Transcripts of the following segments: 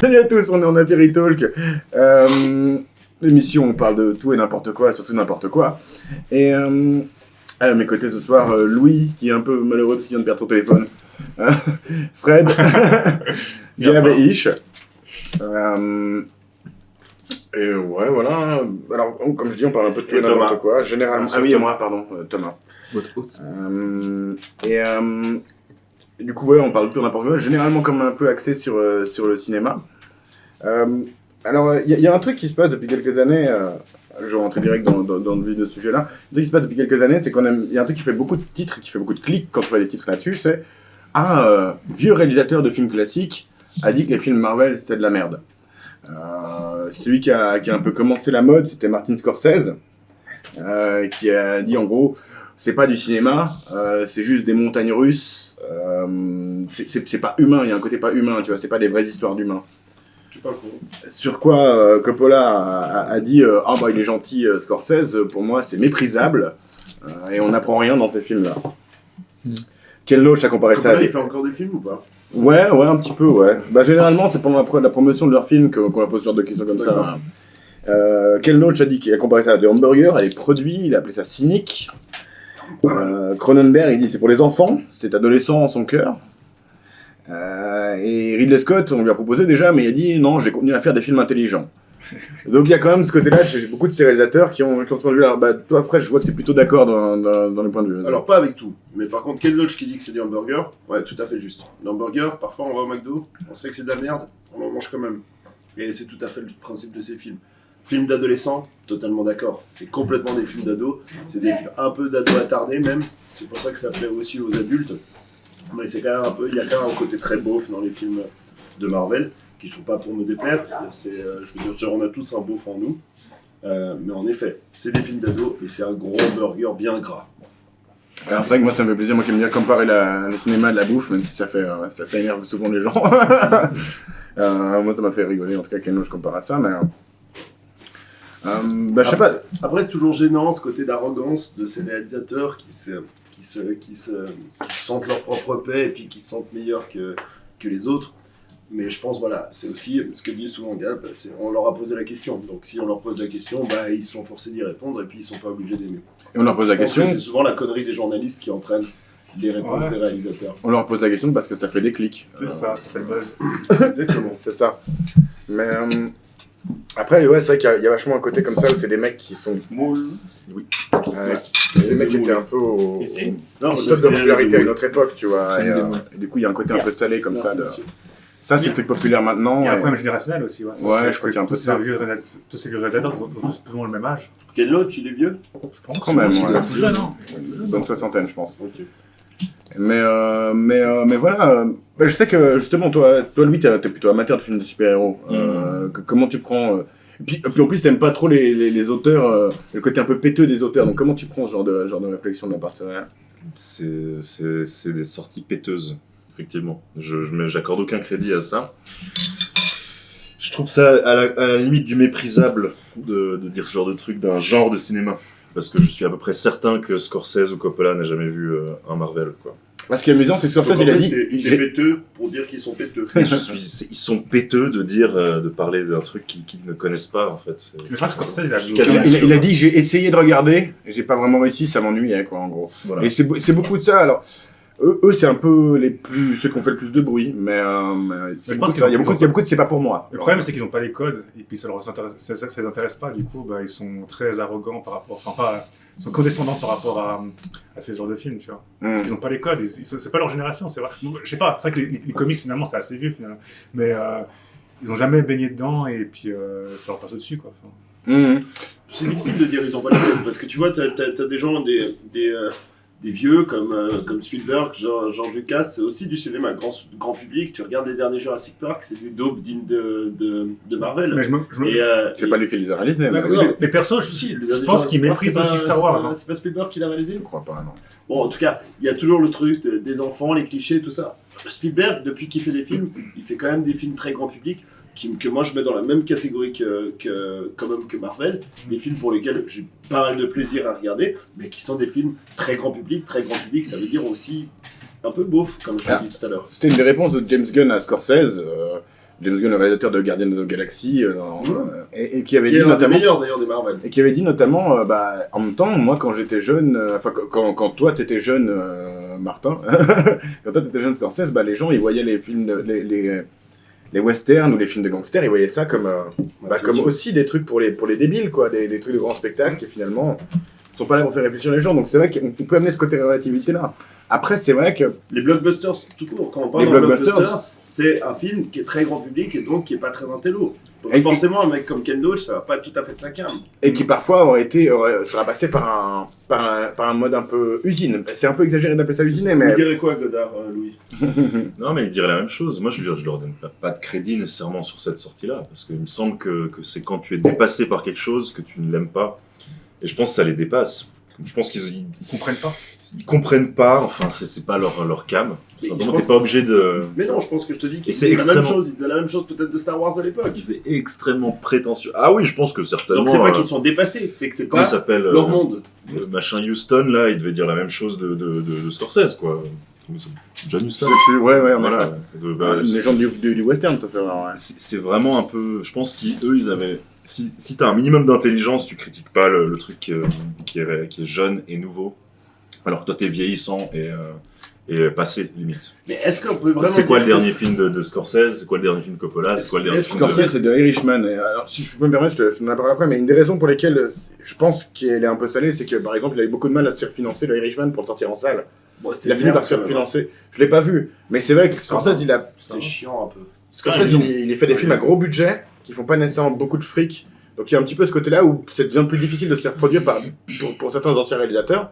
Salut à tous, on est en Apéri Talk. L'émission où on parle de tout et n'importe quoi, surtout n'importe quoi. Et à mes côtés ce soir, Louis, qui est un peu malheureux parce qu'il vient de perdre son téléphone. Fred, Gab et Ish. Et ouais, voilà. Alors, comme je dis, on parle un peu de tout et n'importe quoi. Généralement. Ah oui, et moi, pardon, Thomas. Votre hôte. Du coup, ouais, on parle de tout et n'importe quoi. Généralement, comme un peu axé sur le cinéma. Alors, il y a un truc qui se passe depuis quelques années. Je vais rentrer direct dans le vif de ce sujet-là. Le truc qui se passe depuis quelques années, c'est il y a un truc qui fait beaucoup de titres, qui fait beaucoup de clics quand on voit des titres là-dessus. C'est un vieux réalisateur de films classiques a dit que les films Marvel c'était de la merde. Celui qui a un peu commencé la mode, c'était Martin Scorsese, qui a dit en gros, c'est pas du cinéma, c'est juste des montagnes russes. C'est pas humain, il y a un côté pas humain, tu vois, c'est pas des vraies histoires d'humains. Sur quoi Coppola a dit ah bah il est gentil Scorsese, pour moi c'est méprisable et on n'apprend rien dans ces films là. Quel Loach a comparé ça à il fait encore des films ou pas? Ouais, un petit peu, ouais. Bah généralement c'est pendant la promotion de leurs films qu'on leur pose ce genre de questions comme ça. Quel Loach a dit qu'il a comparé ça à des hamburgers, à des produits, il a appelé ça cynique. Cronenberg il dit c'est pour les enfants, c'est adolescent en son cœur. Et Ridley Scott, on lui a proposé déjà, mais il a dit non, j'ai continué à faire des films intelligents. Donc il y a quand même ce côté-là, j'ai beaucoup de ces réalisateurs qui ont ce point de vue-là. Bah, toi, Fred, je vois que tu es plutôt d'accord dans les points de vue. Alors, pas avec tout. Mais par contre, Ken Loach qui dit que c'est des hamburgers, ouais, tout à fait juste. L'hamburger, parfois on va au McDo, on sait que c'est de la merde, on en mange quand même. Et c'est tout à fait le principe de ces films. Films d'adolescents, totalement d'accord. C'est complètement des films d'ados. C'est des films un peu d'ados attardés même. C'est pour ça que ça plaît aussi aux adultes. Mais c'est quand même un peu, il y a quand même un côté très beauf dans les films de Marvel, qui sont pas pour me déplaire. Je veux dire, on a tous un beauf en nous. Mais en effet, c'est des films d'ados et c'est un gros burger bien gras. Alors c'est vrai que moi ça me fait plaisir, moi qui aime bien comparer le cinéma de la bouffe, même si ça énerve souvent les gens. Moi ça m'a fait rigoler, en tout cas Ken Loach compare à ça, mais... je sais pas. Après c'est toujours gênant ce côté d'arrogance de ces réalisateurs qui sentent leur propre paix et puis qui se sentent meilleurs que les autres. Mais je pense, voilà, c'est aussi ce que dit souvent Gab, on leur a posé la question. Donc si on leur pose la question, bah, ils sont forcés d'y répondre et puis ils sont pas obligés d'aimer. Et on leur pose la question. C'est souvent la connerie des journalistes qui entraînent les réponses des réalisateurs. On leur pose la question parce que ça fait des clics. C'est ça fait le buzz. Exactement, c'est ça. Mais après, ouais, c'est vrai qu'il y a vachement un côté comme ça où c'est des mecs qui sont moules. Oui. Des mecs qui étaient un peu au top de popularité à une autre époque, tu vois. Et du coup, il y a un côté un peu salé comme ça. Ça, c'est le truc populaire maintenant. Il y a un problème générationnel aussi. Ouais, je crois qu'il y a un peu ça. Tous ces vieux réalisateurs ont tous plus ou moins le même âge. Ken Loach, il est vieux? Je pense. Quand même, il est tout jeune, hein. Bonne soixantaine, je pense. Ok. Mais voilà. Je sais que justement, toi Louis, t'es plutôt amateur de films de super-héros. Comment tu prends. Puis en plus, t'aimes pas trop les auteurs, le côté un peu péteux des auteurs. Donc comment tu prends ce genre de réflexion de la part de ça? C'est des sorties péteuses, effectivement. J'accorde aucun crédit à ça. Je trouve ça à la limite du méprisable de dire ce genre de truc d'un genre de cinéma. Parce que je suis à peu près certain que Scorsese ou Coppola n'a jamais vu un Marvel, quoi. Ce qui est amusant, c'est que Scorsese, il a dit... Il est péteux pour dire qu'ils sont péteux. Ils sont péteux de parler d'un truc qu'ils ne connaissent pas, en fait. Je crois que Scorsese, il a dit, j'ai essayé de regarder, et j'ai pas vraiment réussi, ça m'ennuyait, quoi, en gros. Voilà. Et c'est beaucoup de ça, alors... Eux, c'est un peu ceux qui ont fait le plus de bruit, mais il y a beaucoup de c'est pas pour moi. Le problème, c'est qu'ils n'ont pas les codes, et puis ça les intéresse pas, du coup, ils sont très arrogants par rapport, ils sont condescendants par rapport à ces genres de films, tu vois. Parce qu'ils n'ont pas les codes, c'est pas leur génération, c'est vrai. Je sais pas, c'est vrai que les comics, finalement, c'est assez vieux, finalement, mais ils n'ont jamais baigné dedans, et puis ça leur passe au-dessus, quoi. C'est difficile de dire ils ont pas les codes, parce que tu vois, t'as des gens, des vieux comme Spielberg, George Lucas, c'est aussi du cinéma grand public. Tu regardes les derniers Jurassic Park, c'est des daubes dignes de Marvel. Mais c'est pas lui qui les a réalisés. Mais perso, je pense qu'il méprise aussi Star Wars. C'est pas Spielberg qui l'a réalisé? Je crois pas, non. Bon, en tout cas, il y a toujours le truc des enfants, les clichés, tout ça. Spielberg, depuis qu'il fait des films, il fait quand même des films très grand public que moi je mets dans la même catégorie quand même que Marvel, des films pour lesquels j'ai pas mal de plaisir à regarder, mais qui sont des films très grand public, ça veut dire aussi un peu beauf, comme je l'ai dit tout à l'heure. C'était une des réponses de James Gunn à Scorsese, James Gunn, le réalisateur de Guardians of the Galaxy, et qui avait dit notamment... Qui est meilleur d'ailleurs des Marvel. Et qui avait dit notamment, en même temps, moi quand j'étais jeune, quand toi t'étais jeune, Martin, quand toi t'étais jeune Scorsese, les gens ils voyaient les films, les westerns ou les films de gangsters, ils voyaient ça comme, comme aussi des trucs pour les débiles, quoi, des trucs de grands spectacles qui finalement sont pas là pour faire réfléchir les gens. Donc c'est vrai qu'on peut amener ce côté relativité là. Après, c'est vrai que... Les blockbusters, tout court, quand on parle de blockbusters, c'est un film qui est très grand public et donc qui est pas très intello. Donc forcément, un mec comme Ken Loach, ça va pas tout à fait de sa came. Et qui parfois sera passé par un mode un peu usine. C'est un peu exagéré d'appeler ça usiné, mais... Vous dirait quoi, Godard, Louis? Non, mais il dirait la même chose. Moi, je leur donne pas de crédit nécessairement sur cette sortie-là, parce qu'il me semble que c'est quand tu es dépassé par quelque chose que tu ne l'aimes pas. Et je pense que ça les dépasse. Je pense qu'ils comprennent pas. Ils comprennent pas, enfin, c'est pas leur cam. Simplement, t'es pas obligé de... Mais non, je pense que je te dis qu'ils disaient la même chose. Ils disaient la même chose peut-être de Star Wars à l'époque. C'est extrêmement prétentieux. Ah oui, je pense que certainement... Donc c'est pas qu'ils sont dépassés, c'est que c'est pas leur monde. Le machin Houston, là, il devait dire la même chose de Scorsese, quoi. John Huston. Ouais, voilà. Une légende du western, ça fait vraiment. C'est vraiment un peu... Je pense si eux, ils avaient... Si t'as un minimum d'intelligence, tu critiques pas le truc qui est jeune et nouveau. Alors que toi, t'es vieillissant et passé, limite. Mais est-ce qu'on peut vraiment... C'est quoi le dernier film de Scorsese? C'est quoi le dernier film de Coppola? C'est quoi le dernier film de... Scorsese, c'est de Irishman. Et alors, si je peux me permettre, je t'en parlerai après, mais une des raisons pour lesquelles je pense qu'elle est un peu salée, c'est que, par exemple, il avait beaucoup de mal à se faire financer le Irishman pour le sortir en salle. Bon, il a fini par se faire financer. Je l'ai pas vu, mais c'est vrai que Scorsese, C'était chiant un peu. Scorsese, il fait des films à gros budget, qui font pas nécessairement beaucoup de fric. Donc il y a un petit peu ce côté-là où ça devient plus difficile de se faire produire pour certains anciens réalisateurs.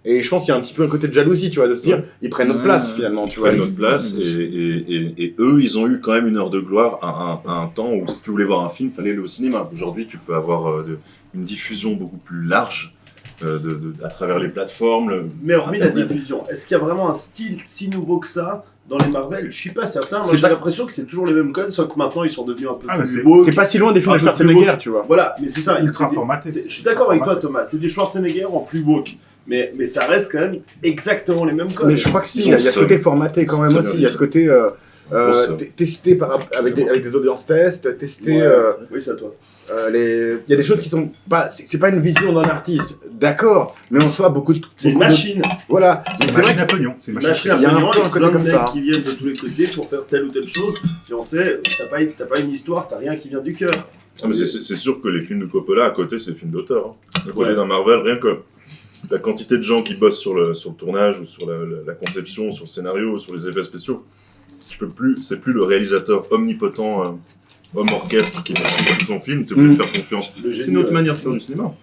Et je pense qu'il y a un petit peu un côté de jalousie, tu vois, de se dire, ils prennent notre place finalement, tu vois. Ils prennent notre place et eux, ils ont eu quand même une heure de gloire à un temps où si tu voulais voir un film, fallait aller au cinéma. Aujourd'hui, tu peux avoir une diffusion beaucoup plus large à travers les plateformes. Mais hormis la diffusion, est-ce qu'il y a vraiment un style si nouveau que ça dans les Marvel? Je suis pas certain. Moi, j'ai l'impression que c'est toujours les mêmes codes, sauf que maintenant ils sont devenus un peu plus beaux. C'est pas si loin des films de Schwarzenegger, tu vois. Voilà, mais c'est ça. Ultra formaté. Je suis d'accord avec toi, Thomas. C'est des Schwarzenegger en plus woke. Mais ça reste quand même exactement les mêmes codes. Mais je crois que si, il y a ce côté formaté quand même aussi. Il y a ce côté testé avec des audiences tests, testé. Oui, c'est à toi. Il y a des choses qui sont pas. C'est pas une vision d'un artiste, d'accord, mais en soi, c'est une machine. Voilà. C'est une machine à pognon. C'est une machine à pognon. Il y a plein de mecs qui viennent de tous les côtés pour faire telle ou telle chose. Et on sait, t'as pas une histoire, t'as rien qui vient du cœur. Ah, mais c'est sûr que les films de Coppola, à côté, c'est des films d'auteur. À côté d'un Marvel, rien que la quantité de gens qui bossent sur le tournage, ou sur la conception, sur le scénario, sur les effets spéciaux. C'est plus le réalisateur omnipotent, homme orchestre qui fait son film, tu es obligé de faire confiance. C'est une autre manière de faire du cinéma.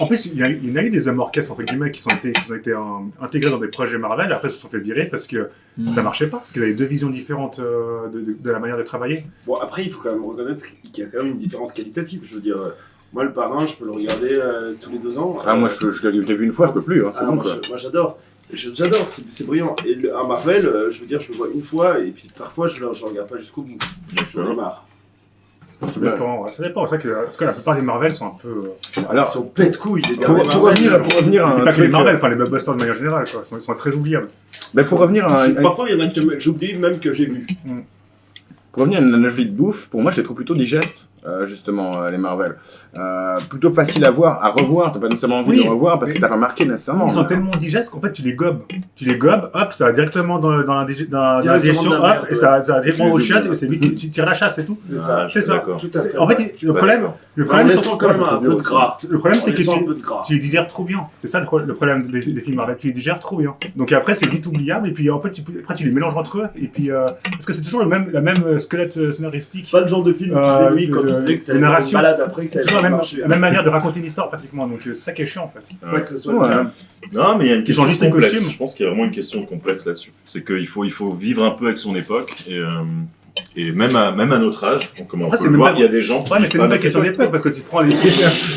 En plus, il y a eu des hommes orchestres, entre guillemets, qui ont été intégrés dans des projets Marvel, après ils se sont fait virer parce que ça marchait pas, parce qu'ils avaient deux visions différentes de la manière de travailler. Bon, après, il faut quand même reconnaître qu'il y a quand même une différence qualitative. Je veux dire, moi, Le Parrain, je peux le regarder tous les 2 ans. Moi, je l'ai vu une fois, je peux plus. Hein, moi, j'adore. J'adore, c'est brillant. Et un Marvel, je veux dire, je le vois une fois, et puis parfois, je le regarde pas jusqu'au bout. J'en ai marre. Ça dépend. C'est vrai que en tout cas, la plupart des Marvel sont un peu. Alors, ils sont pète couilles. Pour revenir à un pas que les truc, Marvel, enfin les blockbusters de manière générale, quoi. Ils sont très oubliables. Mais pour revenir à parfois, il y en a que j'oublie même que j'ai vu. Pour revenir à une analogie de bouffe, pour moi, je les trouve plutôt digestes. Justement, les Marvel. Plutôt facile à voir, à revoir, t'as pas nécessairement envie de revoir parce que t'as pas marqué nécessairement. Ils sont tellement digestes qu'en fait tu les gobes. Hop, ça va directement dans la digestion, hop, et ça va directement au chiottes, et c'est vite, tu tires la chasse et tout. C'est ça. Tout à fait. En fait, le problème c'est quand même un peu de gras. Le problème, c'est que tu les digères trop bien. C'est ça le problème des films Marvel, tu les digères trop bien. Donc après, c'est vite oubliable, et puis après, tu les mélanges entre eux, et puis parce que c'est toujours la même squelette scénaristique. Pas le genre de film qui fait lui quand tu disais que t'avais une balade après que t'avais la même manière de raconter l'histoire pratiquement, donc c'est ça qui est chiant en fait. Pas que ça soit le cas. Non, mais il y a une question juste complexe. costume. Je pense qu'il y a vraiment une question complexe là-dessus. C'est qu'il faut vivre un peu avec son époque Et même à notre âge, donc, on Ah, peut c'est le même voir, pas- il y a des gens qui Ouais, mais c'est même pas notre question époque, d'époque, parce que tu te prends les.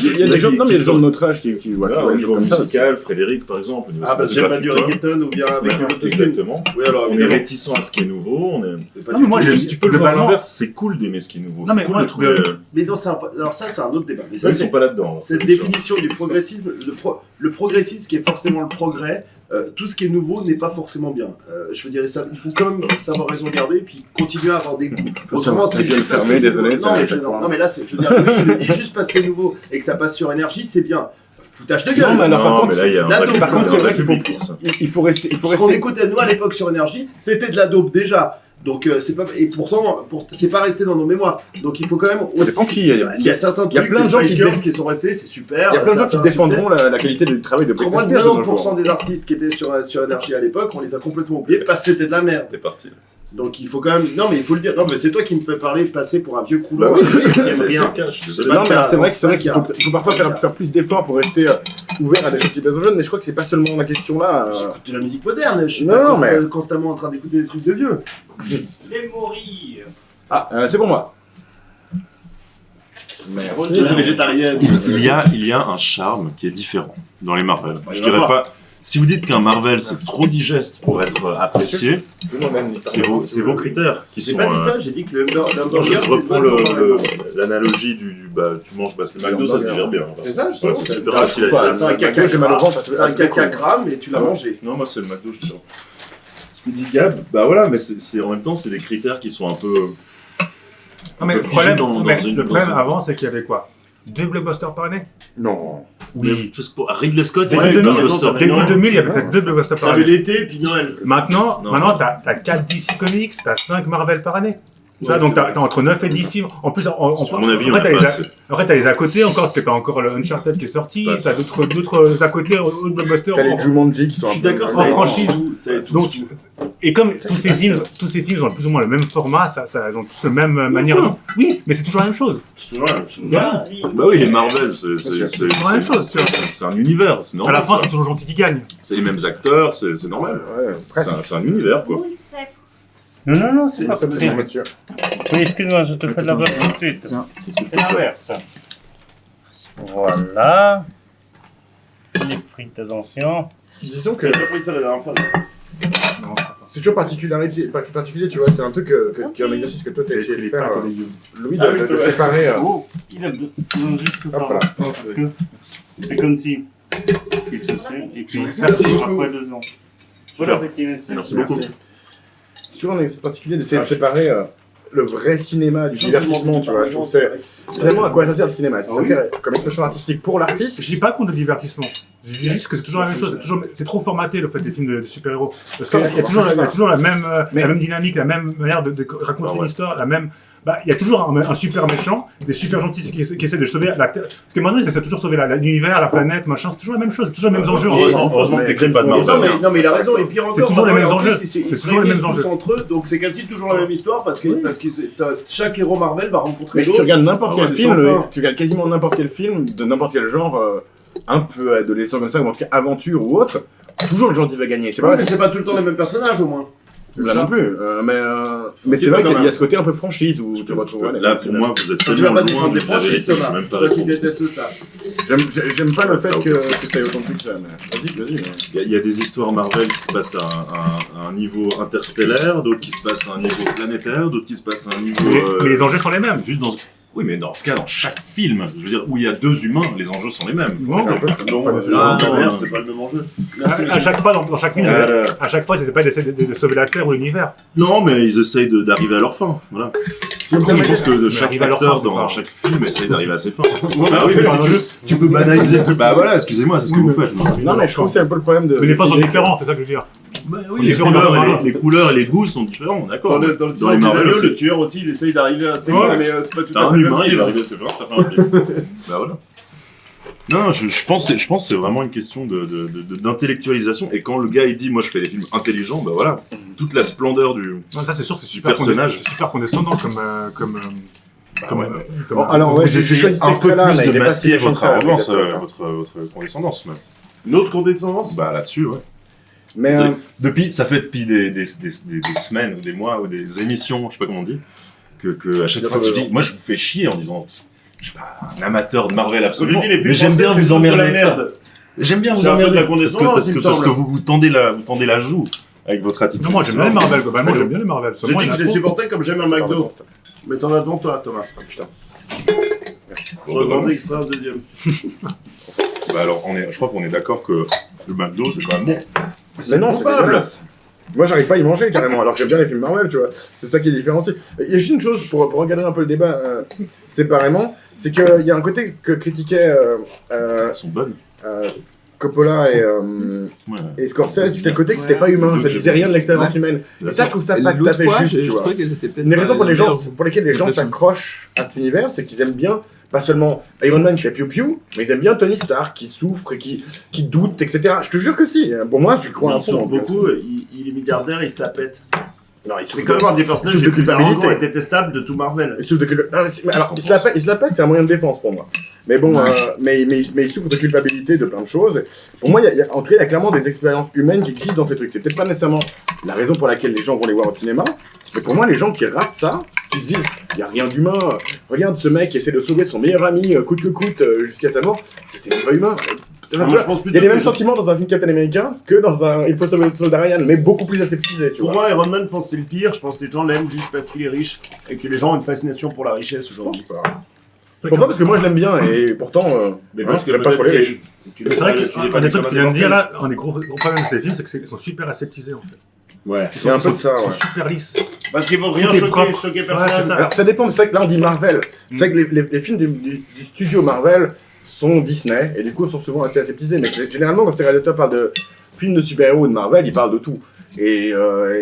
Il y a des gens, non, mais il y a des gens de notre âge qui Voilà, au niveau musical, Frédéric par exemple. au niveau Ah, parce que j'aime pas du cinématographique, reggaeton ou bien avec ouais, l'autotune. exactement. Oui, alors On est évidemment. réticent à ce qui est nouveau. On est... C'est pas Non, du mais moi, tout. j'ai- Tu peux le voir à globalement- l'inverse. C'est cool d'aimer ce qui est nouveau. Non, mais c'est cool moi, de trouver. Mais non, alors ça, c'est un autre débat. Mais Ça, ça, ils sont c'est pas là-dedans. cette c'est sûr. définition du progressisme. Le progressisme qui est forcément le progrès. Tout ce qui est nouveau n'est pas forcément bien. Je veux dire, ça, il faut quand même savoir raison garder, puis continuer à avoir des goûts. Autrement, c'est juste parce que c'est nouveau. Non, mais non, mais là, je veux dire, lui, il le dit juste parce que c'est nouveau et que ça passe sur énergie, c'est bien. Foutage de gueule. Non, mais alors, par Non, contre, mais là, il y a c'est de la un dope. Par contre, c'est vrai qu'il faut- public pour ça. il faut rester. Il faut Ce qu'on rester. écoutait nous à l'époque sur énergie, c'était de la dope déjà. Donc c'est pas et pourtant c'est pas resté dans nos mémoires. Donc il faut quand même Ça dépend qui. Il il y a certains trucs, il y a plein de des gens Spice qui Girls dé- qui sont restés, c'est super. Il y a plein de gens qui Ça a fait un succès. défendront la qualité du travail de Pour moi, Britney Spears de nos 90% jours. des artistes qui étaient sur énergie à l'époque, on les a complètement oubliés parce que c'était de la merde. T'es parti. Donc il faut quand même. Non, mais il faut le dire. Non, mais c'est toi qui me fais parler, passer pour un vieux croulon. Bah oui, qui aime C'est rien. le cas, je suis désolé. pas Non, le mais cas, c'est vrai c'est pas qu'il le faut, cas. il faut parfois faire plus d'efforts pour rester ouvert à des gens qui plaisent aux jeunes, mais je crois que c'est pas seulement la question là. J'écoute de la musique moderne, je suis Non, pas mais- constamment en train d'écouter des trucs de vieux. Les mourir. C'est pour moi. Merci. La végétarienne. Il y a un charme qui est différent dans les Marvel. Bah, Je il y en a dirais pas. pas. Si vous dites qu'un Marvel c'est trop digeste pour être apprécié, c'est vos critères qui J'ai sont. pas dit ça, j'ai dit que le Je hamburger, c'est reprends pas bon. l'analogie du tu manges le McDo, ça se digère bien. C'est ça, justement. Ouais, c'est super T'as facile à t'as dire. un caca J'ai mal au ventre. c'est un caca crame et tu l'as mangé. Non, moi c'est le McDo, je te dis. Ce que dit Gab, bah voilà, mais c'est en même temps c'est des critères qui sont un peu. Non, mais un le peu problème, figés dans mais une- le problème dans une- avant, c'est qu'il y avait quoi 2 blockbusters par année Non. Oui, parce que pour Ridley Scott, il y Ouais, a des t'as blockbusters. raison, Début non. 2000, il y avait peut-être 2 blockbusters par T'avais année. l'été, puis Noël. Maintenant, Non. t'as 4 DC Comics, t'as 5 Marvel par année. Tu vois, Ouais, donc c'est t'as entre 9 et 10 films. En plus, À mon avis, on après, a pas t'as assez. les à côté encore, parce que t'as encore le Uncharted qui est sorti, Pas t'as d'autres à côté, autres blockbusters. T'as les Jumanji qui sont Je suis d'accord, en ça aide franchise. tout, ça aide tout. Donc, et comme tous ces films ont plus ou moins le même format, ils ont tous la même manière. Oui, mais c'est toujours la même chose. C'est toujours la même chose. Voilà. Bah oui, les Marvel, c'est toujours la même chose. c'est un univers, c'est À normal. la fin, ça. c'est toujours gentil qui gagne. C'est les mêmes acteurs, c'est normal. Ouais, presque. C'est un univers, quoi. Non, c'est pas Ça, possible. monsieur. Oui, excuse-moi, je te fais de la blague tout de suite. C'est l'inverse. Voilà. Les frites, attention. Disons que J'ai pas pris ça la dernière fois. c'est toujours particulier, tu vois, c'est un truc qui est un exercice que toi t'as essayé de faire, Louis, Ah oui, de c'est vrai. séparer. Oh, il a besoin juste Hop par là. là. Parce que c'est comme si il se fait, et puis après 2 ans. Voilà, petit message. Merci beaucoup. C'est toujours un exercice particulier d'essayer de séparer le vrai cinéma du divertissement, tu vois. Je trouve que c'est vraiment à quoi ça sert le cinéma. Ça sert comme expression artistique pour l'artiste. Je dis pas contre le divertissement. Je dis juste que c'est toujours la même chose. C'est trop formaté le fait des films de super-héros. Parce qu'il y a toujours la même dynamique, la même manière de raconter une histoire, la même. Bah, il y a toujours un super méchant, des super gentils qui essaient de sauver la Terre. Parce que maintenant, ils essaient de toujours sauver l'univers, la planète, machin. C'est toujours la même chose, c'est toujours les mêmes enjeux. Heureusement que t'écris pas de Marvel. Non, mais il a raison. Et pire encore, toujours les mêmes en enjeux. plus, C'est ils toujours les mêmes tous enjeux. entre eux, donc c'est quasi toujours la même histoire parce que chaque héros Marvel va rencontrer Mais tu d'autres. regardes n'importe Ah ouais, quel c'est film, sans fin. tu regardes quasiment n'importe quel film de n'importe quel genre, un peu adolescent comme ça, ou en tout cas aventure ou autre, toujours le gentil va gagner. C'est pas Ouais, vrai, mais c'est pas tout le temps les mêmes personnages au moins. là non plus. Mais c'est vrai qu'il y a ce côté un peu franchise où tu retrouves. Là, pour moi, vous êtes Tu vas tellement pas loin défendre de les la franchises, vérité, je Thomas. peux même pas Toi qui répondre. détestes ça. J'aime pas le Ça fait a que aucun sens. t'aies autant de trucs que ça. Mais vas-y. Il y a des histoires Marvel qui se passent à un niveau interstellaire, d'autres qui se passent à un niveau planétaire, d'autres qui se passent à un niveau. Mais les enjeux sont les mêmes. Juste dans... Oui, mais dans ce cas, dans chaque film, je veux dire, où il y a 2 humains, les enjeux sont les mêmes. Non. Non, Pas nécessairement. non, c'est pas le même enjeu. À chaque fois, dans chaque film, Voilà. à chaque fois, ils essaient pas d'essayer de sauver la Terre ou l'univers. Non, mais ils essayent d'arriver à leur fin. Voilà. Après, je pense que de chaque arriver à leur acteur fin, c'est dans pas- chaque film essaye d'arriver à ses fins. Ah oui, mais si tu peux banaliser le truc. Bah voilà, excusez-moi, c'est ce que vous faites. Non, mais je trouve que c'est un peu le problème de. Mais les fins sont différentes, c'est ça que je veux dire. Bah oui, Les les couleurs et les goûts sont différents, d'accord. Dans le Dans silence les des Marvel agneaux, aussi. le tueur aussi, il essaye d'arriver à ses Ouais. fins, mais c'est pas tout T'as à fait un le humain, même il style. va arriver à ses fins, ça fait un film. Bah voilà. Non, je pense que c'est vraiment une question d'intellectualisation. Et quand le gars il dit, moi je fais des films intelligents, bah voilà, toute la splendeur du. Non, ça c'est sûr, c'est super personnage. c'est super condescendant comme Bon, alors, ouais, vous j'ai essayez choisi ce un peu extrait-là, mais plus il de est pas masquer si votre méchant que ça, arrogance, mais d'accord. votre condescendance. Mais. Une autre condescendance. Bah là-dessus, ouais. Mais Ça fait depuis des semaines ou des mois ou des émissions, je sais pas comment on dit, que à chaque fois que je dis, moi je vous fais chier en disant, je suis pas un amateur de Marvel absolument, mais j'aime bien vous emmerder avec ça. J'aime bien vous emmerder parce que vous tendez la joue avec votre attitude. Non, moi j'aime bien les Marvel, globalement j'aime bien les Marvel. J'ai dit que je les supportais comme j'aime un McDo. Mais t'en as devant toi, Thomas. Putain. Je demandais exprès un deuxième. Bah alors, je crois qu'on est d'accord que le McDo c'est quand même bon. Mais non, c'est dégueulasse. Moi, j'arrive pas à y manger carrément, alors que j'aime bien les films Marvel, tu vois. C'est ça qui est différencié. Il y a juste une chose pour regarder un peu le débat séparément, c'est qu'il y a un côté que critiquait Elles sont bonnes. Coppola et Scorsese, c'était le côté que c'était pas humain, ça disait rien de l'expérience humaine. Et ça, je trouve ça pas tout à fait juste, tu vois. Une des raisons pour lesquelles les gens s'accrochent à cet univers, c'est qu'ils aiment bien, pas seulement Iron Man qui fait piou-piou, mais ils aiment bien Tony Stark qui souffre et qui doute, etc. Je te jure que si. Pour moi, je crois un peu. Il souffre beaucoup, il est milliardaire, il se la pète. Non, c'est quand même un des personnages les plus arrogants et détestables de tout Marvel. Il souffre de alors, il se la pète, c'est un moyen de défense pour moi. Mais bon, mais il souffre de culpabilité de plein de choses. Pour moi, en tout cas, il y a clairement des expériences humaines qui existent dans ces trucs. C'est peut-être pas nécessairement la raison pour laquelle les gens vont les voir au cinéma, mais pour moi, les gens qui ratent ça, qui se disent, il n'y a rien d'humain, regarde ce mec qui essaie de sauver son meilleur ami, coûte que coûte, jusqu'à sa mort, c'est pas humain. Il y a les mêmes sentiments dans un film Captain America que dans un Il faut sauver le soldat Ryan, mais beaucoup plus aseptisé, tu vois. Pour moi, Iron Man, je pense que c'est le pire. Je pense que les gens l'aiment juste parce qu'il est riche et que les gens ont une fascination pour la richesse aujourd'hui. Pourtant, parce que moi je l'aime bien et pourtant, les gens qui l'aiment pas trop les riches. C'est vrai qu'un des trucs que tu viens de dire là, un des gros problèmes de ces films, c'est qu'ils sont super aseptisés en fait. Ouais, c'est un peu ça. Ils sont super lisses. Parce qu'ils vont rien choquer personne. Alors ça dépend, c'est vrai que là on dit Marvel. C'est vrai que les films du studio Marvel sont Disney et du coup sont souvent assez aseptisés. Mais généralement quand ces réalisateurs parlent de films de super-héros de Marvel, ils parlent de tout. Et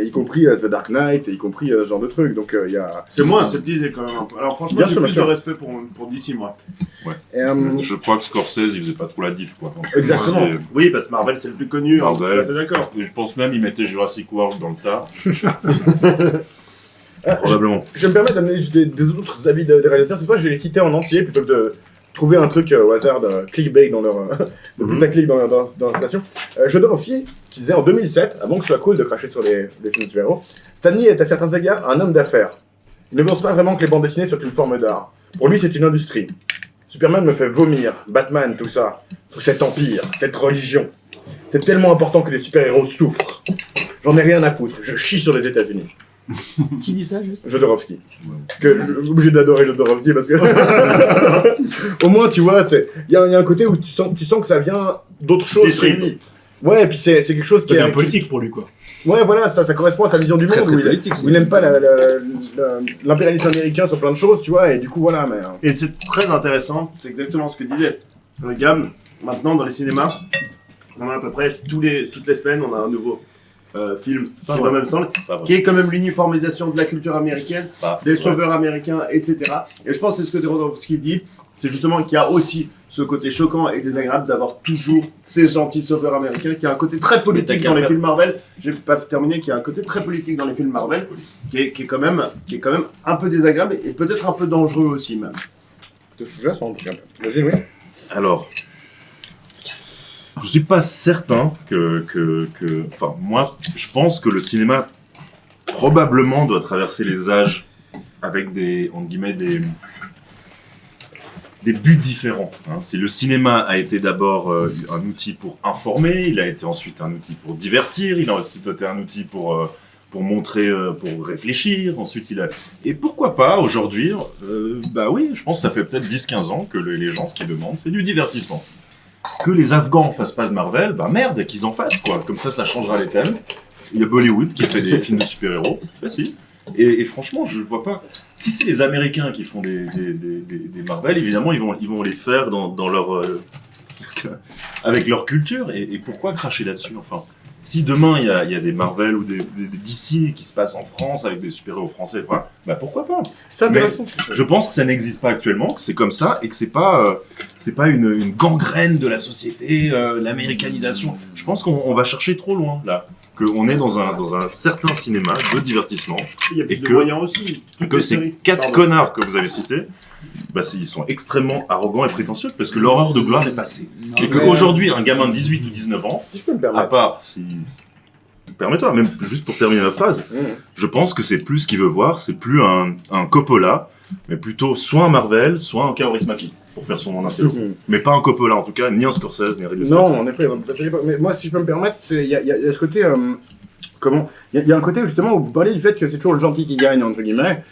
y compris The Dark Knight, et y compris ce genre de trucs. Donc il y a. C'est moins aseptisé quand même. Alors franchement, j'ai plus de respect pour DC moi. Ouais. Je crois que Scorsese il faisait pas trop la diff quoi. Donc, exactement. Oui, parce que Marvel c'est le plus connu. Marvel. Hein, d'accord. Et je pense même il mettait Jurassic World dans le tas. Probablement. Je me permets d'amener juste des autres avis des réalisateurs. Cette fois, je vais les citer en entier plutôt que de trouver un truc au hasard de clickbait dans leur de putaclic dans la station. Jodorowsky qui disait en 2007, avant que ce soit cool de cracher sur les films de super-héros, Stan Lee est à certains égards un homme d'affaires. Il ne pense pas vraiment que les bandes dessinées soient une forme d'art. Pour lui, c'est une industrie. Superman me fait vomir, Batman, tout ça, tout cet empire, cette religion. C'est tellement important que les super-héros souffrent. J'en ai rien à foutre, je chie sur les États-Unis. Qui dit ça, juste Jodorowsky. Que je suis obligé d'adorer Jodorowsky parce que. Au moins, tu vois, il y a un côté où tu sens que ça vient d'autre chose chez lui. Ouais, et puis c'est quelque chose qui est un politique pour lui, quoi. Ouais, voilà, ça correspond à sa vision du monde. Où il n'aime pas l'impérialisme américain sur plein de choses, tu vois, et du coup, voilà. Mais... Et c'est très intéressant, c'est exactement ce que disait Gam. Maintenant, dans les cinémas, on a à peu près toutes les semaines, on a un nouveau film, qui va même semble, qui est quand même l'uniformisation de la culture américaine, des sauveurs américains, etc. Et je pense que c'est ce que Jodorowsky dit, c'est justement qu'il y a aussi ce côté choquant et désagréable d'avoir toujours ces gentils sauveurs américains, qui a un côté très politique dans les films Marvel. J'ai pas terminé, qui a un côté très politique dans les films Marvel, qui est quand même un peu désagréable et peut-être un peu dangereux aussi même. Vas-y, oui. Alors, je suis pas certain enfin, moi, je pense que le cinéma probablement doit traverser les âges avec entre guillemets, des buts différents. Hein. Si le cinéma a été d'abord un outil pour informer, il a été ensuite un outil pour divertir, il a ensuite été un outil pour montrer, pour réfléchir, ensuite Et pourquoi pas, aujourd'hui, bah oui, je pense que ça fait peut-être 10-15 ans que les gens, ce qu'ils demandent, c'est du divertissement. Que les Afghans fassent pas de Marvel, bah merde, qu'ils en fassent, quoi. Comme ça changera les thèmes. Il y a Bollywood qui fait des films de super-héros, bah si. Et franchement, je vois pas. Si c'est les Américains qui font des Marvel, évidemment, ils vont les faire dans leur avec leur culture. Et pourquoi cracher là-dessus, enfin? Si demain il y a des Marvel ou des DC qui se passent en France avec des super-héros français, bah pourquoi pas? Mais je pense que ça n'existe pas actuellement, que c'est comme ça et que c'est pas une gangrène de la société, l'américanisation. Je pense qu'on va chercher trop loin là, qu'on est dans un certain cinéma de divertissement. Il y a plus de moyens aussi. Que ces 4 connards que vous avez cités, bah ils sont extrêmement arrogants et prétentieux parce que l'horreur de gloire est passée. Et qu'aujourd'hui, un gamin de 18 ou 19 ans, à part si permets-toi, même juste pour terminer ma phrase, je pense que c'est plus ce qu'il veut voir, c'est plus un Coppola, mais plutôt soit un Marvel, soit un Kaurismäki, pour faire son nom d'interview. Mais pas un Coppola en tout cas, ni un Scorsese, ni Ridley Scott. Non, en effet, mais moi, si je peux me permettre, il y, a ce côté. Il y a un côté justement où vous parlez du fait que c'est toujours le gentil qui gagne, entre guillemets.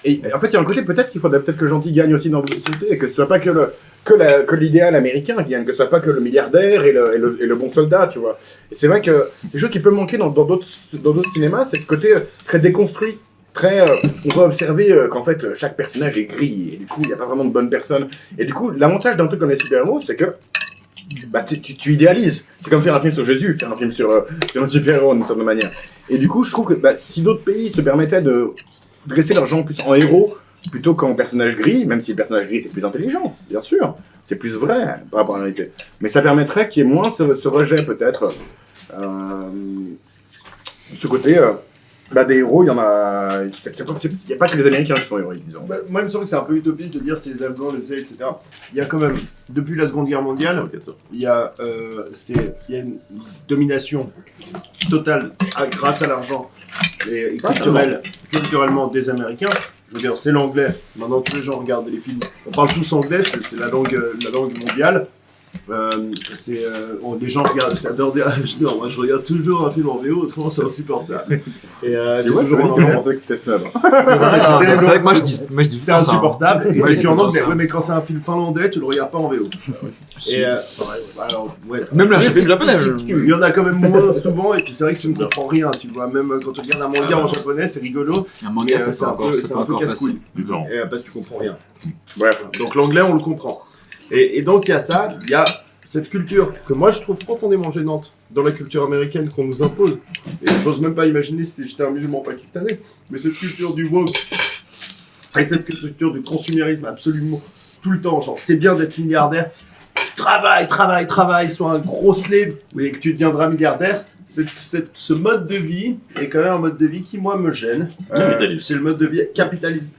Et en fait, il y a un côté peut-être qu'il faudrait peut-être que le gentil gagne aussi dans votre société, et que ce soit pas que l'idéal américain qui gagne, que ce soit pas que le milliardaire et le bon soldat, tu vois. Et c'est vrai que c'est quelque chose qui peut manquer dans d'autres cinémas, c'est ce côté très déconstruit. On va observer qu'en fait chaque personnage est gris et du coup il n'y a pas vraiment de bonne personne. Et du coup l'avantage d'un truc comme les super-héros c'est que tu idéalises. C'est comme faire un film sur Jésus, faire un film sur un super-héros d'une certaine manière. Et du coup je trouve que si d'autres pays se permettaient de dresser leurs gens plus en héros plutôt qu'en personnages gris, même si le personnage gris c'est plus intelligent, bien sûr, c'est plus vrai par rapport à la réalité. Mais ça permettrait qu'il y ait moins ce rejet peut-être, ce côté... des héros, il y en a. Il n'y a pas que les Américains qui sont héroïques, disons. Moi, il me semble que c'est un peu utopiste de dire si les Afghans le faisaient, etc. Il y a quand même, depuis la Seconde Guerre mondiale, il y a une domination totale grâce à l'argent et culturellement des Américains. Je veux dire, c'est l'anglais. Maintenant, tous les gens regardent les films. On parle tous anglais, c'est la langue mondiale. Les gens regardent, c'est adoré. Moi je regarde toujours un film en VO, autrement c'est insupportable. Et c'est toujours en anglais. Que c'était snob. C'est vrai que moi je dis c'est insupportable. Et c'est qu'en anglais. Ouais, mais quand c'est un film finlandais, tu le regardes pas en VO. Et alors, ouais. Même là, je fais japonais. Il y en a quand même moins souvent, et puis c'est vrai que tu ne comprends rien. Tu vois, même quand tu regardes un manga en japonais, c'est rigolo. Un manga, c'est un peu casse-couille. Parce que tu comprends rien. Bref. Donc l'anglais, on le comprend. Et donc il y a cette culture que moi je trouve profondément gênante dans la culture américaine qu'on nous impose. Et j'ose même pas imaginer si j'étais un musulman pakistanais, mais cette culture du woke et cette culture du consumérisme absolument tout le temps, genre c'est bien d'être milliardaire, travaille, sois un gros slave, et que tu deviendras milliardaire. Ce mode de vie est quand même un mode de vie qui moi me gêne. C'est le mode de vie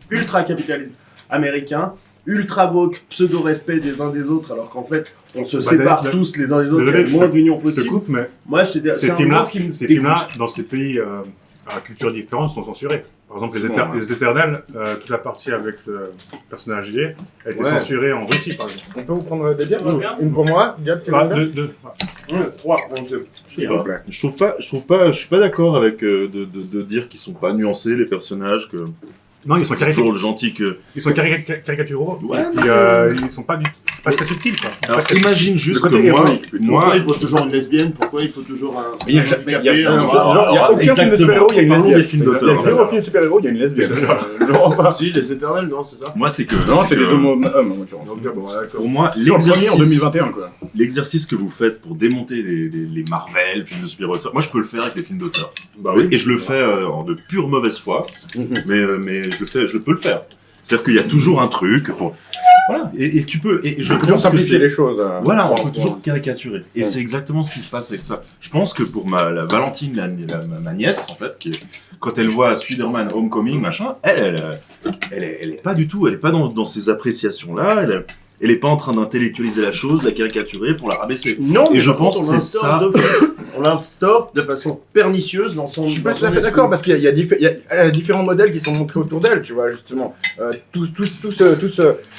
ultra capitalisme américain. Ultra woke, pseudo-respect des uns des autres, alors qu'en fait, on se sépare tous les uns des autres, il y a le moins d'union possible. Je te coupe, mais moi, c'est un monde qui me ces films-là, dans ces pays à culture différente, sont censurés. Par exemple, les Éternels, toute la partie avec le personnage gay, a été censurée en Russie, par exemple. On peut vous prendre des bières? Une pour moi, Gab, deux. 3, Je suis pas d'accord avec de dire qu'ils sont pas nuancés les personnages, que non, ils sont toujours le gentil que. Ils sont caricaturaux. Ouais, ils sont pas très subtils, quoi. Alors imagine juste que pourquoi il faut toujours une lesbienne? Pourquoi il faut toujours un Il n'y a aucun film de super-héros, il y a une lesbienne. Il y a zéro film de super-héros, il y a une lesbienne. Si, les Éternels, non, c'est ça. Moi, c'est que. Non, c'est les hommes en l'occurrence. Pour moi, l'exercice en 2021, quoi. L'exercice que vous faites pour démonter les Marvel, films de super-héros, moi je peux le faire avec les films d'auteur. Bah oui. Et je le fais de pure mauvaise foi, mais je peux le faire. C'est-à-dire qu'il y a toujours un truc pour. Voilà, et tu peux. Et je pense que c'est les choses. Voilà, on peut toujours caricaturer. Et c'est exactement ce qui se passe avec ça. Je pense que pour la Valentine, ma nièce, en fait, quand elle voit Spider-Man Homecoming, machin, elle est pas du tout, elle est pas dans ces appréciations-là. Elle est pas en train d'intellectualiser la chose, de la caricaturer pour la rabaisser. Non, et je pense que c'est ça. On l'instaure de façon pernicieuse dans son. Je suis pas tout à fait d'accord parce qu'il y a différents modèles qui sont montrés autour d'elle, tu vois, justement.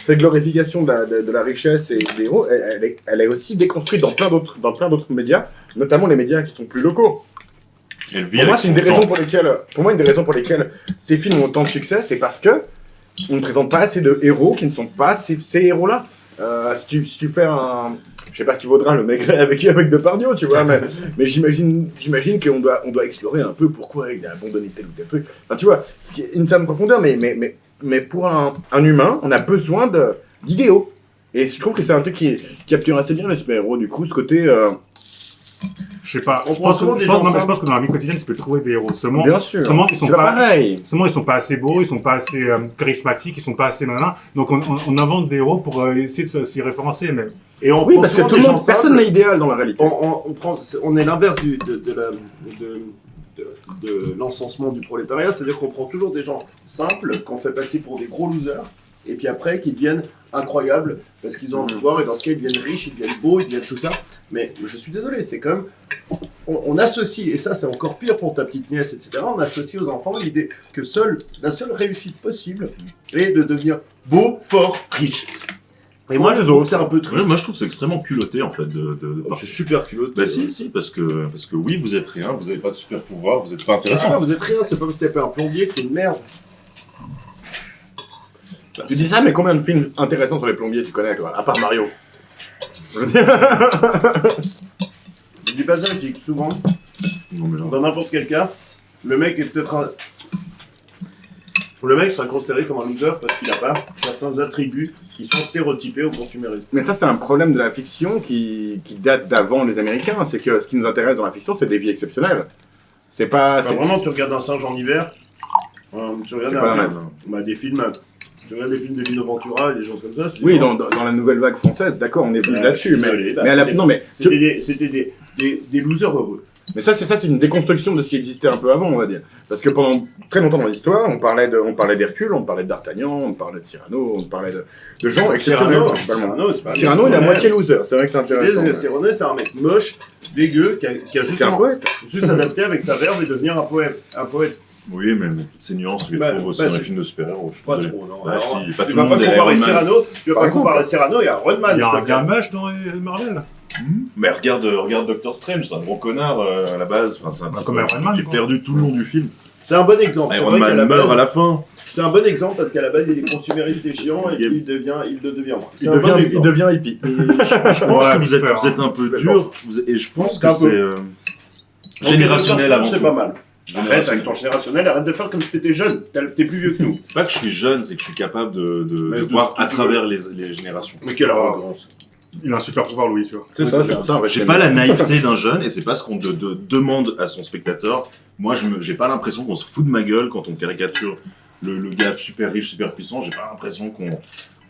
Cette glorification de la richesse et des héros, elle est aussi déconstruite dans plein d'autres médias, notamment les médias qui sont plus locaux. Pour moi, une des raisons pour lesquelles ces films ont autant de succès, c'est parce que on ne présente pas assez de héros qui ne sont pas ces héros-là. Si tu fais un... Je sais pas ce qu'il vaudra le mec avec Depardieu, tu vois, mais j'imagine qu'on doit explorer un peu pourquoi il a abandonné tel ou tel truc. Enfin, tu vois, c'est une certaine profondeur, mais pour un humain, on a besoin d'idéaux. Et je trouve que c'est un truc qui capture assez bien les super-héros, du coup, ce côté... Je sais pas. Je pense que dans la vie quotidienne, tu peux trouver des héros. Seulement, bien sûr. Seulement, ils sont pas assez beaux, ils sont pas assez charismatiques, ils sont pas assez malins. Donc, on invente des héros pour essayer de s'y référencer, mais. Et oui, parce que personne n'est idéal dans la réalité. On est l'inverse de l'encensement du prolétariat, c'est-à-dire qu'on prend toujours des gens simples, qu'on fait passer pour des gros losers, et puis après, qui deviennent incroyables, parce qu'ils ont le pouvoir, et dans ce cas, ils deviennent riches, ils deviennent beaux, ils deviennent tout ça. Mais je suis désolé, c'est quand même on associe, et ça c'est encore pire pour ta petite nièce, etc., on associe aux enfants l'idée que la seule réussite possible est de devenir beau, fort, riche. Et moi je trouve que c'est un peu triste. Moi je trouve que c'est extrêmement culotté en fait de C'est super culotté. Bah si, parce que oui, vous êtes rien, vous avez pas de super pouvoir, vous êtes pas intéressant. Ah, vous êtes rien, c'est pas comme si t'avais un plombier qui est une merde. Tu dis ça, mais combien de films intéressants sur les plombiers tu connais, toi, à part Mario? Je dis pas ça, je dis que souvent, Non mais là, dans n'importe quel cas, le mec est peut-être un... Le mec sera considéré comme un loser parce qu'il a pas certains attributs qui sont stéréotypés au consumérisme. Mais ça, c'est un problème de la fiction qui date d'avant les Américains. C'est que ce qui nous intéresse dans la fiction, c'est des vies exceptionnelles. C'est pas... Enfin, vraiment, tu regardes un singe en hiver, tu regardes C'est pas la des films... Tu regardes des films de Lino Ventura et des choses comme ça. Oui, dans la nouvelle vague française, d'accord, on est venu là-dessus, désolé, mais à la... Non, mais... C'était des losers heureux. Mais ça, c'est une déconstruction de ce qui existait un peu avant, on va dire. Parce que pendant très longtemps dans l'histoire, on parlait d'Hercule, on parlait de D'Artagnan, on parlait de Cyrano, on parlait de gens exceptionnels, principalement. Cyrano, il est à moitié loser, c'est vrai que c'est intéressant. Cyrano, c'est un mec moche, dégueu, qui a C'est un poète. juste adapté avec sa verve et devenir un poète. oui, mais toutes ces nuances, tu les trouves aussi dans les films de super-héros. Pas trop, non. Bah si, pas Tu tout le vas pas monde est comparer Iron Man. Cyrano, il y a Iron Man. Il y a s'il te un plaît. gamage dans les Marvel. Mais regarde Doctor Strange, c'est un gros connard à la base. Enfin, c'est un type comme Iron Man, qui est quoi. perdu tout le long du film. C'est un bon exemple. C'est Iron vrai qu'à Man la meurt à base, la fin. c'est un bon exemple parce qu'à la base il est consumériste et chiant et puis il le devient. C'est un bon Il exemple. devient hippie. Je pense Ouais, que vous faire, êtes un peu Mais dur, et je pense Un que peu. c'est générationnel avant C'est tout. pas mal. Arrête Générationnel. avec ton générationnel, arrête de faire comme si t'étais jeune. T'es plus vieux que nous. C'est pas que je suis jeune, c'est que je suis capable de Mais voir tout- à tout- travers les générations. Mais quelle arrogance. Il a un super pouvoir, Louis, tu vois. C'est ça, c'est pour ça. J'ai pas la naïveté d'un jeune, et c'est pas ce qu'on demande à son spectateur. Moi, j'ai pas l'impression qu'on se fout de ma gueule quand on caricature le gars super riche, super puissant. J'ai pas l'impression qu'on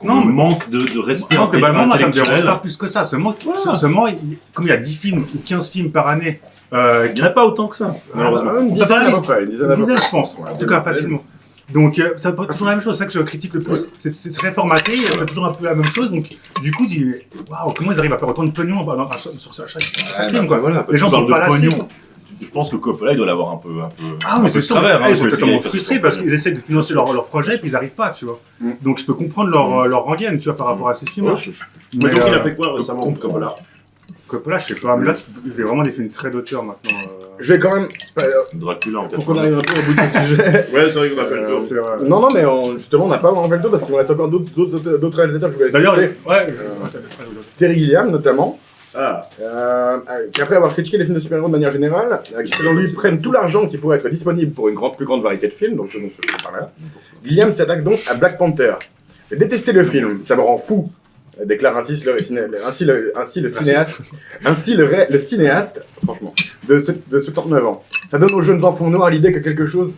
Non, mais- manque de respect Non, globalement, moi, ça me dérange pas intellectuel. plus que ça. Seulement, Voilà. comme il y a 10 films ou 15 films par année, Il y en a pas autant que ça, malheureusement. Une dizaine à peu près. Une dizaine à peu dizaines, près. je pense, en tout cas facilement. Donc, ça peut être toujours la même chose, c'est ça que je critique le plus. C'est très formaté, c'est toujours un peu la même chose. Donc, du coup, tu dis, waouh, comment ils arrivent à faire autant de pognon sur chaque film, quoi. Voilà, Les gens tu sont parles pas de lassés. pognon. Je pense que Coppola, il doit l'avoir un peu. Ah, un mais peu c'est de sûr, travers, hein, ils sont parce que totalement c'est- frustrés parce qu'ils essaient de financer leur projet et puis ils n'arrivent pas, tu vois. Mm. Donc, je peux comprendre leur rengaine, tu vois, par rapport à ces films-là. Mais donc il a euh, fait quoi récemment comprendre. Coppola? Coppola, je sais pas, mais là, il fait vraiment des films très d'auteur maintenant. Je vais quand même, Dracula en pour qu'on arrive 89. un peu au bout du sujet. Ouais, c'est vrai qu'on appelle le C'est vrai. Non, mais justement, on n'a pas vraiment fait le tour parce qu'il nous reste encore d'autres réalisateurs que je vais D'ailleurs, citer. Terry Gilliam, notamment, Ah, qui après avoir critiqué les films de super-héros de manière générale, qui selon lui prennent tout l'argent qui pourrait être disponible pour une plus grande variété de films, donc ce dont je parle là. Gilliam s'attaque donc à Black Panther. J'ai détesté le film, ça me rend fou, déclare ainsi le cinéaste, franchement, de 79 ans. Ça donne aux jeunes enfants noirs l'idée que quelque chose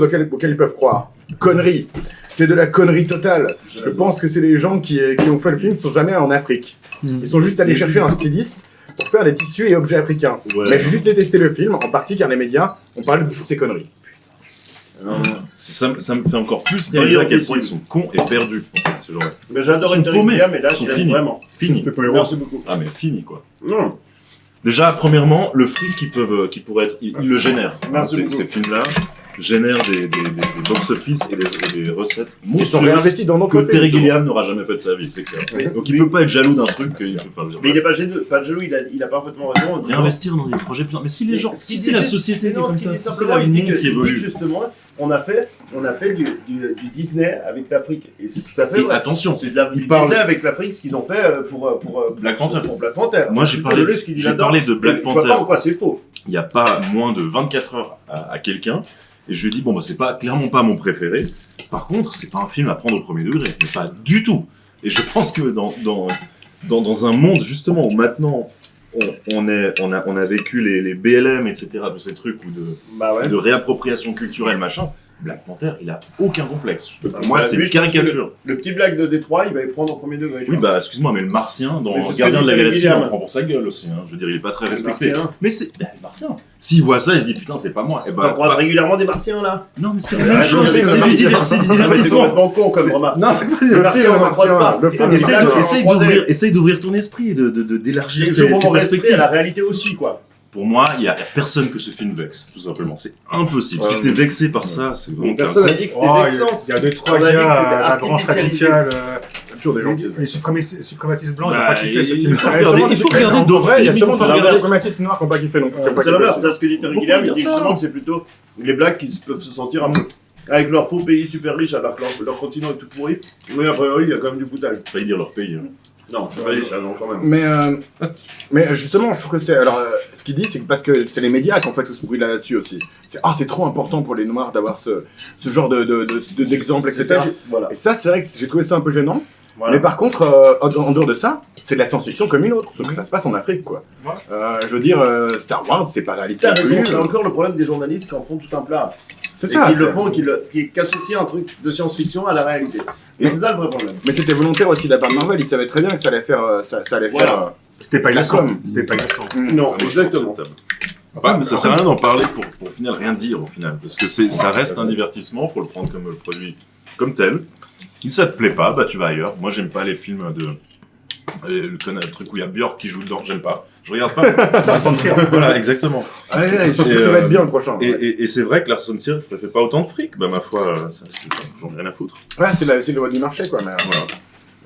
auquel ils peuvent croire. Connerie. C'est de la connerie totale. Je pense que c'est les gens qui ont fait le film qui sont jamais en Afrique. Ils sont juste allés chercher un styliste pour faire des tissus et objets africains. Ouais. Mais j'ai juste détesté le film, en partie car les médias ont parlé de toutes ces conneries. Ça me fait encore plus réaliser à quel point ils sont cons et perdus. Ces gens-là. mais j'adore Ils sont Terry paumés. Gilliam, mais là, Ils sont je l'aime finis. vraiment. Fini. C'est pas héros. Merci beaucoup. Ah mais fini quoi. Non, Déjà, premièrement, le fric qui pourrait être, il le génère. Merci Ces beaucoup. films-là génèrent des box-office et des recettes Ils sont monstrueuses réinvestis dans notre que côté. Terry Gilliam n'aura jamais fait de sa vie, c'est clair. Oui. Donc il peut pas être jaloux d'un truc qu'il peut faire. mais il est pas jaloux, il a parfaitement raison. en disant- Réinvestir dans des projets plus. Mais si les gens, Ce si qu'il c'est dit la juste- société mais qui est non, comme ce qu'il ça, dit si c'est simplement, la il dit monde que qui évolue. justement, on a fait du Disney avec l'Afrique. Et c'est tout à fait Et vrai. attention, C'est il du parle- Disney avec l'Afrique, ce qu'ils ont fait pour Black Panther. Pour Black Panther. Moi, Je j'ai suis parlé- désolé, ce qu'il dit j'ai là-dedans. parlé de Black Je vois pas Panther. en quoi c'est faux. il n'y a pas moins de 24 heures à quelqu'un, et je lui dis, bon, bah, c'est clairement pas mon préféré. Par contre, c'est pas un film à prendre au premier degré, mais pas du tout. Et je pense que dans un monde, justement, où maintenant, on a vécu les BLM, etc., tous ces trucs, ou Bah ouais. de réappropriation culturelle, machin, Black Panther, il a aucun complexe. Pour moi, Bah, c'est lui, une je pense que caricature. Le petit blague de Détroit, il va y prendre au premier degré. tu Oui, vois. bah, excuse-moi, mais le Martien, dans Mais c'est ce Gardien que de la dit Galaxie, William. on prend pour sa gueule aussi. Hein. Je veux dire, il est pas très Les respecté. Martiens. Mais c'est le Martien. S'il voit ça, il se dit, putain, c'est pas moi. Et On bah, croise régulièrement des martiens là. non, mais c'est la Ouais, même non, chose. mais C'est le du Martien, c'est du C'est divertissement. complètement con comme remarque. Non, Le martien, on n'en croise pas. Le film, Ah, mais Essaye là, de- on essaye croisait. essaye d'ouvrir ton esprit et d'élargir Et tes je prends mon esprit à perspectives. la réalité aussi, quoi. Pour moi, il y a personne que ce film vexe, tout simplement. C'est impossible. Si t'es vexé par ça, c'est vraiment. Mais personne n'a dit que c'était vexant. Il y a 2-3 On a dit que gars c'était à la branche artificialisé. radicale. Toujours des gens qui... Les suprématistes blancs, ils n'ont Bah, pas kiffé ce il film. faut regarder d'autres Ouais, il y a films. sûrement il faut des regarder- suprémacistes noirs qui n'ont pas kiffé non plus. C'est l'inverse, c'est ce que dit Terry Gilliam, il Pourquoi dit dire ça justement que c'est plutôt les blacks qui peuvent se sentir un peu avec leur faux pays super riche alors que leur continent est tout pourri. Mais a priori, il y a quand même du foutage. Faut pas dire leur pays. hein. Non, je vais pas dire ça, non, quand même. Mais justement, je trouve que c'est... Alors, ce qu'il dit, c'est que parce que c'est les médias qui ont fait tout ce bruit là-dessus aussi. C'est trop important pour les Noirs d'avoir ce genre d'exemple, C'est etc. ça qui- Voilà. Et ça, c'est vrai que j'ai trouvé ça un peu gênant. Voilà. Mais par contre, en dehors de ça, c'est de la science-fiction comme une autre, sauf que ça se passe en Afrique, quoi. Ouais. Je veux dire, Star Wars, c'est pas réalité. T'as non plus. raison, c'est encore le problème des journalistes qui en font tout un plat. C'est Et ça. qui le c'est- font, qui associent un truc de science-fiction à la réalité. Et c'est ça le vrai problème. Mais c'était volontaire aussi de la part de Marvel, ils savaient très bien que ça allait faire... ça allait Voilà. faire C'était pas La innocent. com. C'était pas innocent. Non, Ah, exactement. acceptable. Ouais, mais ça sert à rien d'en parler pour au final rien dire au final. Parce que ça reste un divertissement, faut le prendre comme le produit comme tel. Si ça te plaît pas, bah tu vas ailleurs. Moi j'aime pas les films de. Le truc où il y a Björk qui joue dedans, j'aime pas. Je regarde pas. Voilà, exactement. Ouais, ça Et, va être bien le prochain. Ouais, Et c'est vrai que Lars von Trier fait pas autant de fric. Bah ma foi, j'en ai rien à foutre. Ouais, c'est le loi du marché, quoi. Mais, Voilà.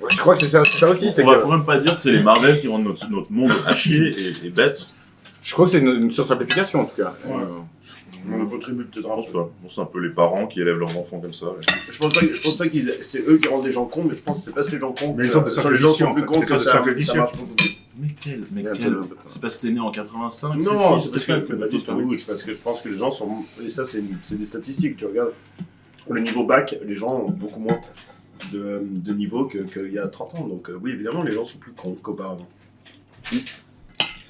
ouais, je crois que c'est ça aussi. C'est On va que, quand même pas dire que c'est les Marvel qui rendent notre monde à chier et bête. je crois que c'est une sursimplification, en tout cas. Ouais. On ne contribue peut-être Je un pense peu. pas. Bon, c'est un peu les parents qui élèvent leurs enfants comme ça. Je pense pas qu'ils c'est eux qui rendent les gens cons, mais je pense que c'est parce que les gens cons. Mais que- ils sont de sur les gens sont simple plus vision, cons en que fait. ça C'est simple ça vision. marche beaucoup plus. Mais quel Il y a un peu de- C'est parce que t'es né en 85 Non, c'est c'est ça parce que pas du tout. Oui, parce que je pense que les gens sont. Et ça, c'est des statistiques. Tu regardes le niveau bac, les gens ont beaucoup moins de niveau qu'il y a 30 ans. Donc, oui, évidemment, les gens sont plus cons qu'auparavant.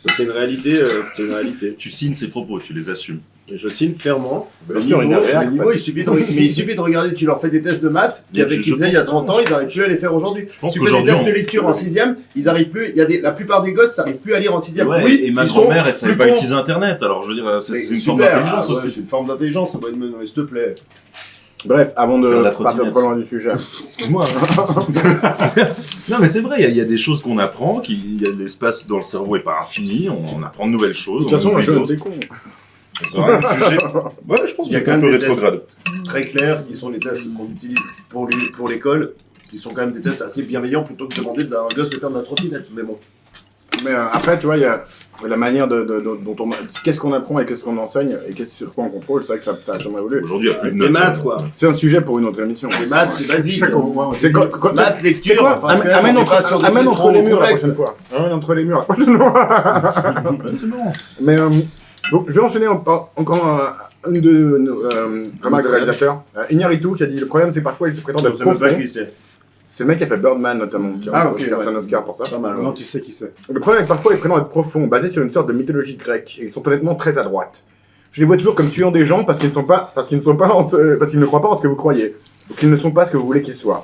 Ça, c'est une réalité. C'est une réalité. Tu signes ces propos, tu les assumes. Et je signe clairement. Bien sûr, il y a rien, Le niveau, il suffit de regarder. Tu leur fais des tests de maths Mais qu'ils je faisaient il y a pense 30 pas, ans, ils n'arrivent plus à les faire aujourd'hui. Je pense Tu fais des qu'aujourd'hui, tests de lecture en 6ème, ils arrivent plus. La plupart des gosses n'arrivent plus à lire en 6ème. Ouais, Oui, et ma ils sont grand-mère, elle savait plus pas cons. utiliser Internet, alors je veux dire, c'est Mais une forme super, d'intelligence ah ouais, aussi. c'est une forme d'intelligence, ça doit être. Mais s'il te plaît. Bref, avant de Faire de la partir trottinette. trop loin du sujet. Excuse-moi. Non, mais c'est vrai, il y a des choses qu'on apprend, l'espace dans le cerveau est pas infini, on apprend de nouvelles choses. De toute façon, on un oublie jeu, d'autres. c'est con. Ça va, juger. Ouais, je pense Il y a que quand c'est un même peu des tests rétrograde. très clairs qui sont les tests qu'on utilise pour l'école, qui sont quand même des tests assez bienveillants plutôt que de demander à un gosse de faire de la trottinette. Mais bon. Mais après, tu vois, il y a la manière dont on... Qu'est-ce qu'on apprend et qu'est-ce qu'on enseigne et sur quoi on contrôle, c'est vrai que ça a jamais évolué. Aujourd'hui, il n'y a plus de Les notes. maths, quoi. C'est un sujet pour une autre émission. Les maths, c'est basique. Chaque mois, C'est quand- Maths, C'est lecture, quoi enfin, c'est quand même, Amène on est pas sur des amène trucs entre trop les murs la complexes. prochaine fois. Amène entre les murs la prochaine fois. C'est bon. Mais donc, je vais enchaîner encore une de nos remarques de réalisateur. Iñárritu qui a dit le problème c'est parfois il se prétend Je être sais même pas profond. qui c'est. C'est le mec qui a fait Birdman notamment, qui a Ah, reçu ok, ouais. un Oscar pour ça. Pas mal. Non, Ouais. tu sais qui c'est. Le problème est que parfois ils prétendent être profonds, basés sur une sorte de mythologie grecque, et ils sont honnêtement très à droite. Je les vois toujours comme tuant des gens parce qu'ils ne croient pas en ce que vous croyez, ou qu'ils ne sont pas ce que vous voulez qu'ils soient.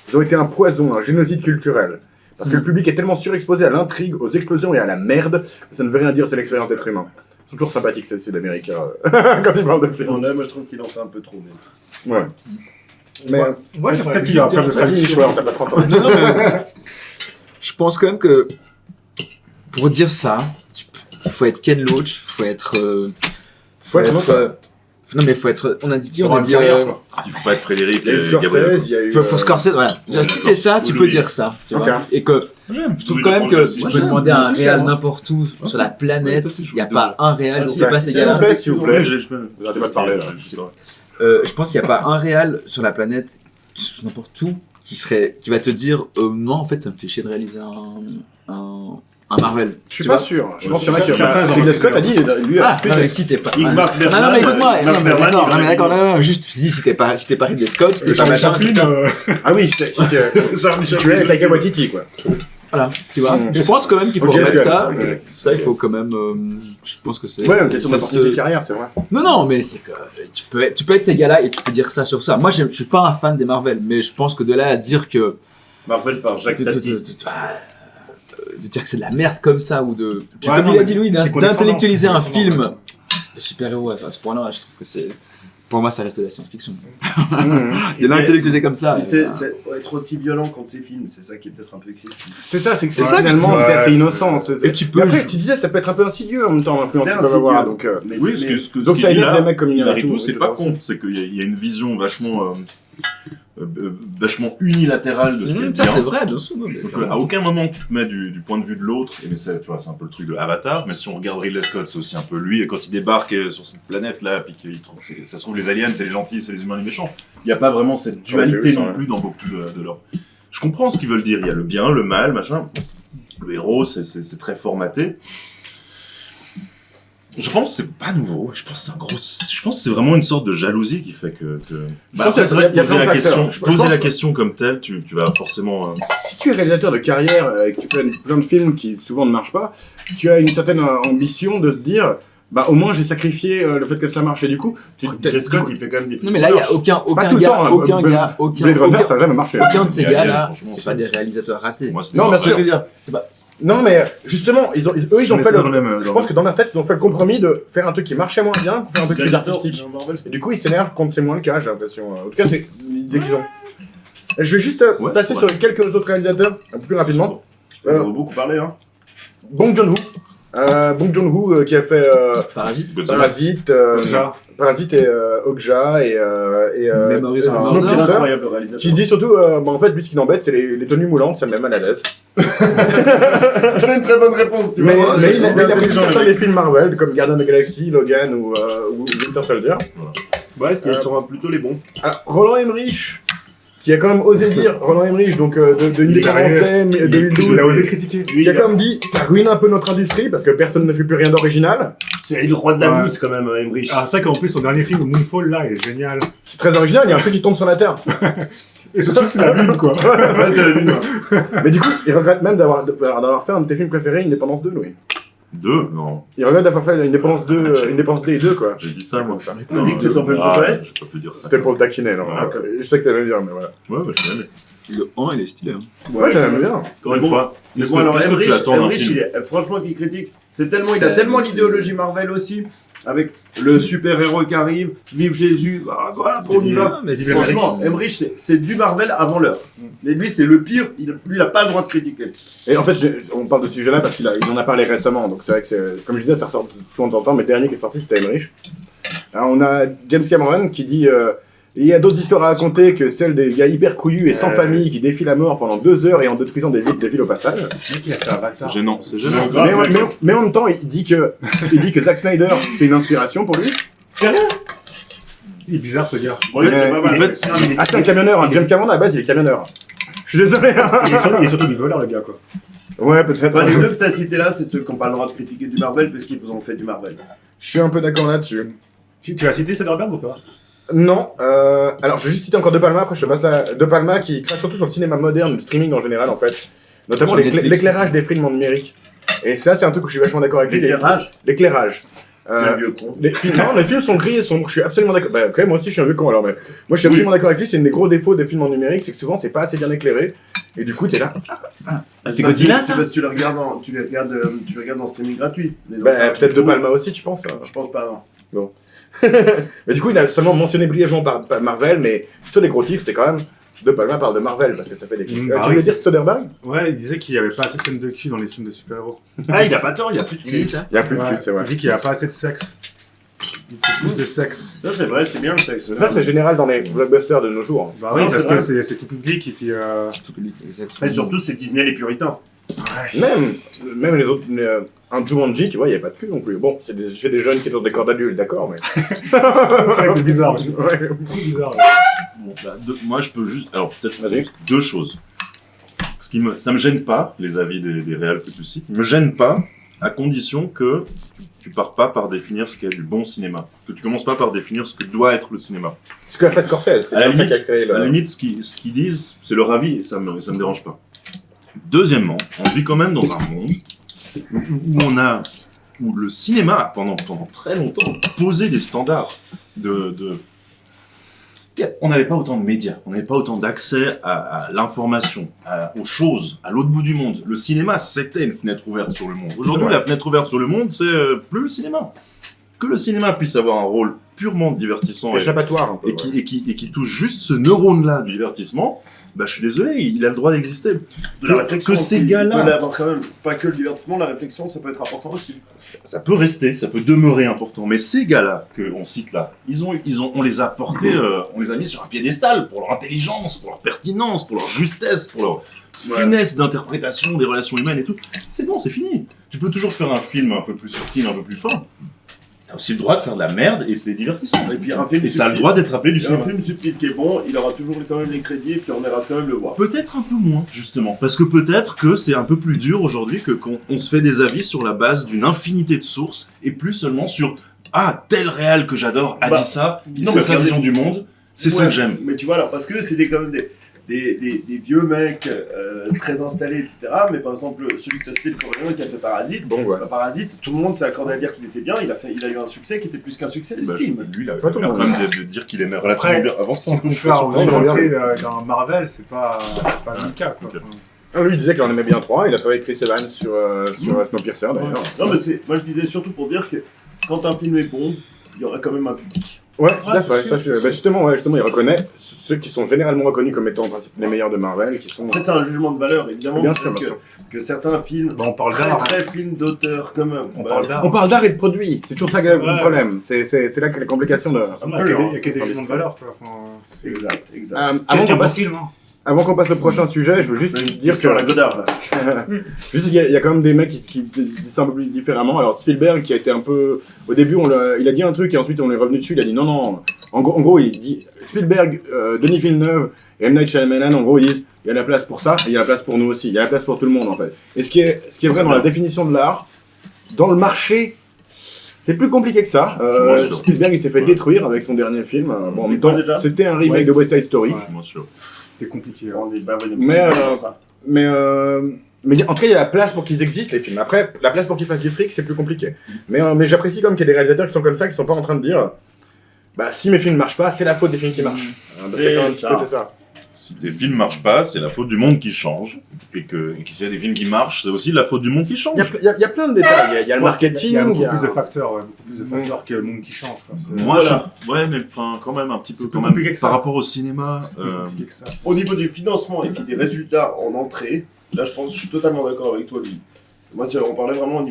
Ils ont été un poison, un génocide culturel. Parce que le public est tellement surexposé à l'intrigue, aux explosions et à la merde, que ça ne veut rien dire sur l'expérience d'être humain. C'est toujours sympathique ces Sud-Américains quand ils parlent de films. Non, là, moi je trouve qu'il en fait un peu trop. Mais... Ouais. Mais Moi, Peut-être qu'il y a un problème de vas-y, traduction. Nicolas, on t'a pas 30 ans. Non, non, mais je pense quand même que pour dire ça, il faut être Ken Loach, faut être. Faut être autre. non, mais faut être. On a dit qui Faut On a avoir dit. une carrière, quoi. Il faut pas être Frédéric Il y a eu Gabriel. Scorsese, il y a eu... Faut Scorsese, voilà. Déjà, si t'es ça, tu peux dire ça. Tu vois. Ok. Et que je trouve quand même que tu peux demander à un réal n'importe où sur la planète, il n'y a pas un réal, c'est pas ces S'il vous gars-là. plaît, s'il vous plaît. Vous arrêtez pas de parler, là. Je pense qu'il n'y a pas un réal sur la planète, n'importe où, qui va te dire non, en fait, ça me fait chier de réaliser un Marvel. Je suis Tu pas vois. sûr. Je pense qu'il y en a qui Certains en Ridley ont Scott a dit, lui, Ah, a non, mais si t'es pas. Mark Non, Bergman, non, mais écoute-moi, Mark non, mais Bergman, d'accord, il non, mais aurait d'accord, dit- non, juste, je te dis, si t'es pas Ridley Scott, si t'es pas Charlie machin, Chaplin, Ah oui, tu es Taika Waititi, quoi. voilà, tu vois. Mm. Je pense quand même qu'il faut Ok, remettre ça. ok. Ça, il faut quand même. Je pense que c'est. Ouais, une question ça d'opportunité de se- carrière, c'est vrai. Non, non, mais c'est que tu peux être ces gars-là et tu peux dire ça sur ça. Moi, je suis pas un fan des Marvel, mais je pense que de là à dire que. Marvel par Jacques Tati. De dire que c'est de la merde comme ça ou de. Puis Ouais, comme non, il a mais dit Louis, c'est condescendant, d'intellectualiser c'est un condescendant. film de super-héros à ce point-là, je trouve que c'est. Pour moi, ça reste de la science-fiction. Mhm. De l'intellectualiser comme ça. Mais c'est être aussi violent quand c'est film, c'est ça qui est peut-être un peu excessif. C'est ça, c'est que C'est ça, finalement c'est- c'est assez innocent. Et tu peux Mais après, jou- tu disais, ça peut être un peu insidieux en même temps, l'influence C'est qu'ils peuvent avoir. insidieux. Donc, Oui, mais- donc ça énerve les mecs comme Inarritu, Inarritu. c'est pas con. C'est qu'il y a une vision vachement unilatérale de ce qu'est Ça, c'est bien. vrai, bien sûr. non, mais- Donc, à aucun moment tu te mets du point de vue de l'autre, et mais c'est, tu vois, c'est un peu le truc de Avatar, mais si on regarde Ridley Scott, c'est aussi un peu lui, et quand il débarque sur cette planète-là, puis qu'il trouve, ça se trouve les aliens, c'est les gentils, c'est les humains, les méchants. Il n'y a pas vraiment cette dualité ça, non ouais. plus dans beaucoup de leur... Je comprends ce qu'ils veulent dire, il y a le bien, le mal, machin. Le héros, c'est très formaté. Je pense que c'est pas nouveau. Je pense que c'est vraiment une sorte de jalousie qui fait que... pense après, que c'est vrai que y a poser plein la de question, facteurs. Je poser pense la que- question comme telle, tu vas forcément... Si tu es réalisateur de carrière et que tu fais plein de films qui souvent ne marchent pas, tu as une certaine ambition de se dire, bah au moins j'ai sacrifié le fait que ça marche. Et du coup, Ridley Scott, il fait quand même des Non, films. mais là, il n'y a pas tout aucun le gars, temps, hein. aucun Blade gars, aucun Runner, ça n'a jamais marché. aucun de ces Et Alien, gars-là, franchement, c'est c'est- pas des réalisateurs ratés. Moi, c'était Non, bien Tu vois ce que sûr. je veux dire C'est pas- Non, mais justement, eux, ils ont fait le. Je pense que dans leur tête, ils ont fait le compromis. compromis de faire un truc qui marchait moins bien pour faire un truc plus artistique. Et du coup, ils s'énervent quand c'est moins le cas, j'ai l'impression. En tout cas, c'est l'idée qu'ils ont. Je vais juste Ouais, passer ouais. sur quelques autres réalisateurs, un peu plus rapidement. Ils ont beaucoup parlé, hein. Bong Joon-ho. Bong Joon-ho qui a fait Parasite. Parasite, Déjà. Parasite et Okja et Memories of Snowpiercer, Murder. Incroyable réalisateur. qui dit surtout, en fait, lui, ce qui l'embête, c'est les tenues moulantes, ça me met mal à l'aise. C'est une très bonne réponse, tu Mais, vois. mais il a pris intelligent, certains le des mec. films Marvel, comme Guardians of the Galaxy, Logan ou Winter Soldier. Ouais, parce qu'ils sont plutôt les bons. Alors, Roland Emmerich, qui a quand même osé dire, Roland Emmerich, donc de Independence Day, Il 2012, a osé critiquer. qui a quand même dit, ça ruine un peu notre industrie, parce que personne ne fait plus rien d'original. C'est le roi de la Ouais. mousse, quand même, Emmerich. Ah, c'est vrai qu'en plus, son dernier film, Moonfall, là, est génial. C'est très original, il y a un truc qui tombe sur la Terre. Et surtout que c'est la lune, quoi. Ouais, tu l'as vu, non. Mais du coup, il regrette même d'avoir fait un de tes films préférés, Indépendance 2, Louis. Deux? Non. Il regrette d'avoir fait Indépendance 2, Indépendance Day 2, quoi. J'ai dit ça, moi. T'as dit que c'était ton film Ah, préféré? j'ai pas pu dire ça. C'était pour le taquiner, non. Ouais. Ok. Je sais que t'allais le dire, mais voilà. Ouais, bah, je l'aimais. Le 1, il est stylé. Hein. Ouais, j'aime bien. Encore Mais une bon, fois, Mais qu'est-ce bon, alors, que tu attends d'un Emmerich, film franchement, qui critique, il a C'est- tellement c'est- l'idéologie Marvel aussi, avec le super-héros qui arrive, vive Jésus, voilà, on y va. mais c'est- Franchement, Emmerich, c'est du Marvel avant l'heure. Mais lui, c'est le pire, lui, il a pas le droit de critiquer. Et en fait, on parle de ce sujet-là parce qu'il en a parlé récemment. Donc c'est vrai que, comme je disais, ça ressort souvent de temps en temps. Mais le dernier qui est sorti, c'était Emmerich. Alors, on a James Cameron qui dit il y a d'autres histoires à raconter que celles des gars hyper couillus et sans famille qui défient la mort pendant 2 heures et en détruisant des villes au passage. C'est gênant, c'est gênant. Mais en même temps, il dit que Zack Snyder, c'est une inspiration pour lui. Sérieux? Il est bizarre, ce gars. En fait, c'est pas mal. en fait, Ah, c'est un camionneur. Hein. James Cameron, à la base, il est camionneur. Je suis désolé. Hein. Il est surtout du voleur, le gars, quoi. Ouais, peut-être. Enfin, les deux que t'as cités là, c'est ceux qui n'ont pas le droit de critiquer du Marvel parce qu'ils vous ont fait du Marvel. Je suis un peu d'accord là-dessus. Tu as cité Soderbergh ou pas? Non, alors je vais juste citer encore De Palma, après je passe à De Palma qui crache surtout sur le cinéma moderne, le streaming en général en fait. Notamment Sur Netflix. l'éclairage des films en numérique. Et ça c'est un truc où je suis vachement d'accord avec lui. L'éclairage, L'éclairage. quel vieux con. Les films sont gris et sombres, je suis absolument d'accord. Bah ok, moi aussi je suis un vieux con alors, mais moi je suis absolument d'accord avec lui, c'est un des gros défauts des films en numérique, c'est que souvent c'est pas assez bien éclairé. Et du coup t'es là, C'est Godzilla, ça? C'est parce que tu les regardes en streaming gratuit. Mais bah donc, peut-être tu De trouves- Palma aussi tu penses hein. Je pense pas, non. Mais du coup il a seulement mentionné brièvement par Marvel, mais sur les gros titres c'est quand même De Palma parle de Marvel parce que ça fait des clips. Bah Tu oui, veux dire Soderbergh? Ouais, il disait qu'il n'y avait pas assez de scènes de cul dans les films de super-héros. Ah, il a pas tort, il y a plus de Il a dit cul. ça? Il y a plus de Ouais. cul, c'est vrai. Il dit qu'il n'y a pas assez de sexe. Il faut plus de sexe. Ça, c'est vrai, c'est bien le sexe. Ça c'est général dans les blockbusters de nos jours. Bah Oui, oui, parce c'est que vrai. c'est tout public et puis... Tout public, exactement. Et surtout, c'est Disney les puritains. Même les autres, un Jumanji, tu vois, il n'y a pas de cul non plus. Bon, c'est chez des jeunes qui sont des corps d'adultes, d'accord, mais. c'est vrai que c'est bizarre. aussi. Ouais. Trop bizarre. Bon, bah, moi, je peux juste. Alors, peut-être Vas-y. juste deux choses. Ça me gêne pas, les avis des réals que tu cites. Il me gêne pas, à condition que tu pars pas par définir ce qu'est du bon cinéma. Que tu commences pas par définir ce que doit être le cinéma. Ce qu'a fait Scorsese, c'est À la le mec limite- qui a créé À la le. limite, ce qu'ils disent, c'est leur avis et ça me dérange pas. Deuxièmement, on vit quand même dans un monde où le cinéma a pendant très longtemps posé des standards on n'avait pas autant de médias, on n'avait pas autant d'accès à l'information, aux choses, à l'autre bout du monde. Le cinéma, c'était une fenêtre ouverte sur le monde. Aujourd'hui, la fenêtre ouverte sur le monde, c'est plus le cinéma. Que le cinéma puisse avoir un rôle purement divertissant Échappatoire un peu. et qui touche juste ce neurone-là du divertissement, bah je suis désolé, il a le droit d'exister. De la réflexion Que ces aussi, gars-là- il peut l'avoir quand même, pas que le divertissement, la réflexion, ça peut être important aussi. Ça peut rester, ça peut demeurer important, mais ces gars-là qu'on cite là, on les a portés, on les a mis sur un piédestal pour leur intelligence, pour leur pertinence, pour leur justesse, pour leur finesse d'interprétation des relations humaines et tout. C'est bon, c'est fini. Tu peux toujours faire un film un peu plus subtil, un peu plus fort. T'as aussi le droit de faire de la merde et c'est divertissant. Et puis un film Et ça a le subtil. droit d'être appelé du Un cinéma. film subtil qui est bon, il aura toujours quand même les crédits et puis on ira quand même le voir. Peut-être un peu moins, justement. Parce que peut-être que c'est un peu plus dur aujourd'hui que quand on se fait des avis sur la base d'une infinité de sources et plus seulement sur « Ah, tel réal que j'adore a Bah, dit ça, non, c'est mais sa regardez- vision du monde, c'est ça Ouais, que j'aime. Mais tu vois, alors, parce que c'est quand même des vieux mecs très installés, etc. Mais par exemple, celui que tu as cité, le coréen qui a fait Parasite, Bon, ouais. bah, Parasite, tout le monde s'est accordé à dire qu'il était bien, il a eu un succès qui était plus qu'un succès Bah, d'estime. lui, il a Pas tout le l'air monde. quand même de dire qu'il aimait relativement Après, bien. Avant ça, Si un peu, on je suis pas parle sûr. on rentrer regarde. dans Marvel, c'est pas le cas. Quoi. Ok. Ah, lui, il disait qu'il en aimait bien 3, il a travaillé avec Chris Evans sur Snowpiercer d'ailleurs. Non, mais moi je disais surtout pour dire que quand un film est bon, il y aura quand même un public. Ouais, tout à c'est fait. sûr. Bah, justement, il reconnaît ceux qui sont généralement reconnus comme étant en principe les meilleurs de Marvel, qui sont. Après, c'est un jugement de valeur, évidemment. Bien peut-être sûr, bien que, sûr. que certains films, On parle très d'art. très films d'auteur comme. On bah, parle d'art. On parle d'art et de produits, c'est toujours ça le Ouais. problème. C'est là que les complications de. Il y a que des jugements de valeur. Quoi. Enfin, c'est- Exact, exact. Avant Qu'est-ce qu'il y qu'on a passe, pour film hein avant qu'on passe au prochain sujet, je veux juste dire que la Godard, là. juste, il y a quand même des mecs qui disent ça un peu plus différemment. Alors Spielberg qui a été un peu au début il a dit un truc et ensuite on est revenu dessus, il a dit non. En gros il dit Spielberg, Denis Villeneuve et M. Night Shyamalan en gros ils disent il y a la place pour ça et il y a la place pour nous aussi, il y a la place pour tout le monde en fait. Et ce qui est vrai dans la définition de l'art, dans le marché, c'est plus compliqué que ça. Je suis moins sûr. Spielberg il s'est fait Ouais. détruire avec son dernier film. Bon, en même quoi temps, déjà c'était un remake Ouais. de West Side Story. Ouais. Je suis moins sûr. C'était compliqué. On est bah, ouais, Mais, ça. Mais en tout cas, il y a la place pour qu'ils existent, les films. Après, la place pour qu'ils fassent du fric, c'est plus compliqué. Mais j'apprécie comme qu'il y a des réalisateurs qui sont comme ça, qui sont pas en train de dire bah, si mes films marchent pas, c'est la faute des films qui marchent. C'est C'est quand même un petit ça. côté ça. Si tes films marchent pas, c'est la faute du monde qui change. Et que s'il y a des films qui marchent, c'est aussi la faute du monde qui change. Il y a plein de détails. Il y a le marketing, Il y a il beaucoup y a- plus de facteurs, ouais, beaucoup plus de facteurs que le monde qui change. Quoi. C'est Moi, Voilà. ouais, mais enfin, quand même un petit peu, C'est plus quand même, compliqué que ça. par rapport au cinéma. plus compliqué que ça. Au niveau du financement et puis des résultats en entrée, là je pense que je suis totalement d'accord avec toi, Louis. Moi, on parlait vraiment au